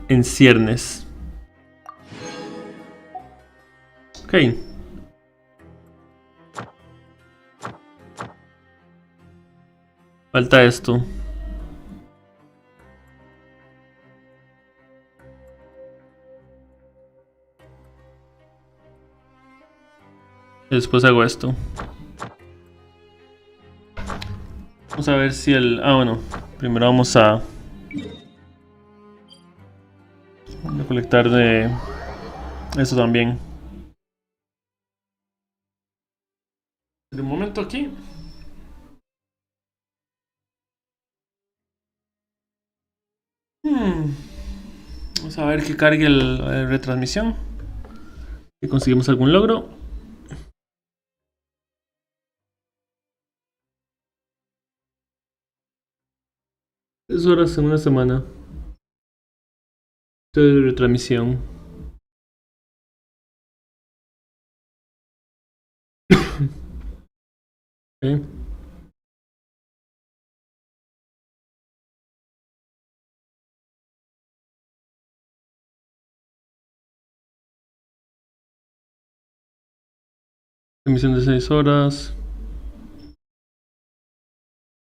A: en ciernes. Ok. Falta esto. Después hago esto. Vamos a ver si el... Ah, bueno. Primero vamos a colectar de... Eso también. De momento aquí. Vamos a ver que cargue la retransmisión. Si conseguimos algún logro. Es horas en una semana de retransmisión. Okay. Emisión de 6 horas.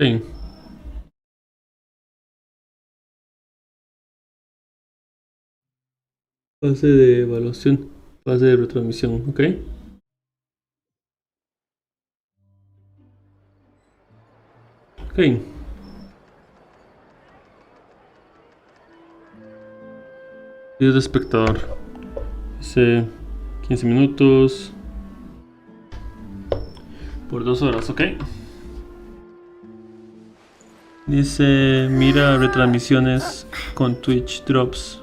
A: Sí. Fase de evaluación. Fase de retransmisión. Ok. Ok. Video de espectador. Dice 15 minutos. Por 2 horas, ok. Dice mira retransmisiones con Twitch drops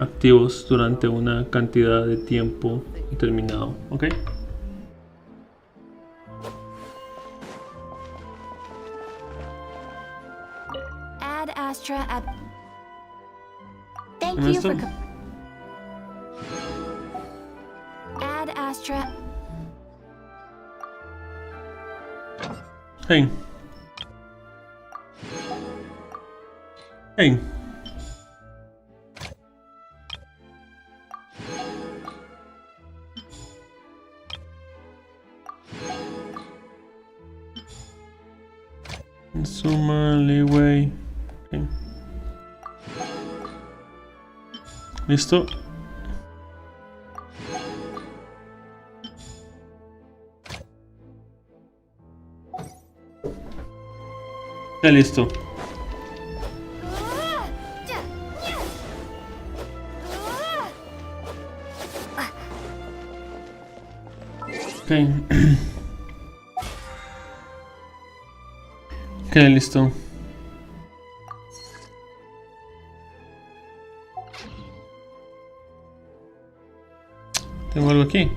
A: activos durante una cantidad de tiempo determinado, ok.
F: Ad Astra at... Thank
A: ¿Con
F: you
A: esto?
F: for... Ad Astra...
A: Hey. Hey. Suma leeway. Okay. Listo. Ya listo. Ok. Ok, listo. Tengo algo aquí.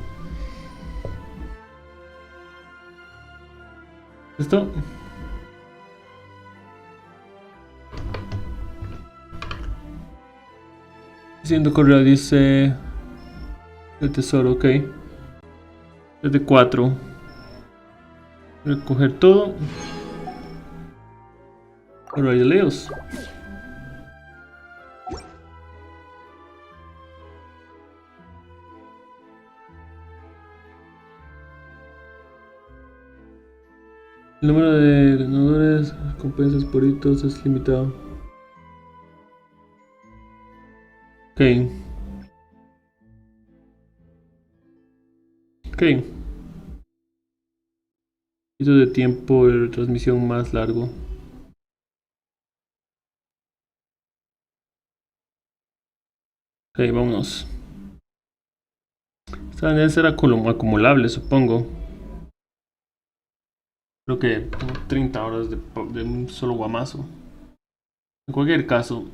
A: ¿Listo? Haciendo correo dice el tesoro, ok. Es de 4. Recoger todo. Ahora ya leos. El número de ganadores, recompensas por hitos es limitado. Ok. Ok. Hito de tiempo de transmisión más largo. Ok, vámonos. Esta debe ser acumulable, supongo. Creo que tengo 30 horas de un solo guamazo. En cualquier caso,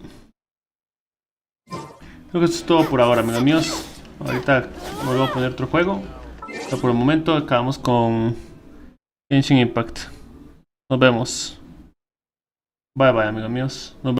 A: creo que eso es todo por ahora, amigos míos. Ahorita vuelvo a poner otro juego. Pero por el momento acabamos con Genshin Impact. Nos vemos. Bye bye, amigos míos. Nos vemos.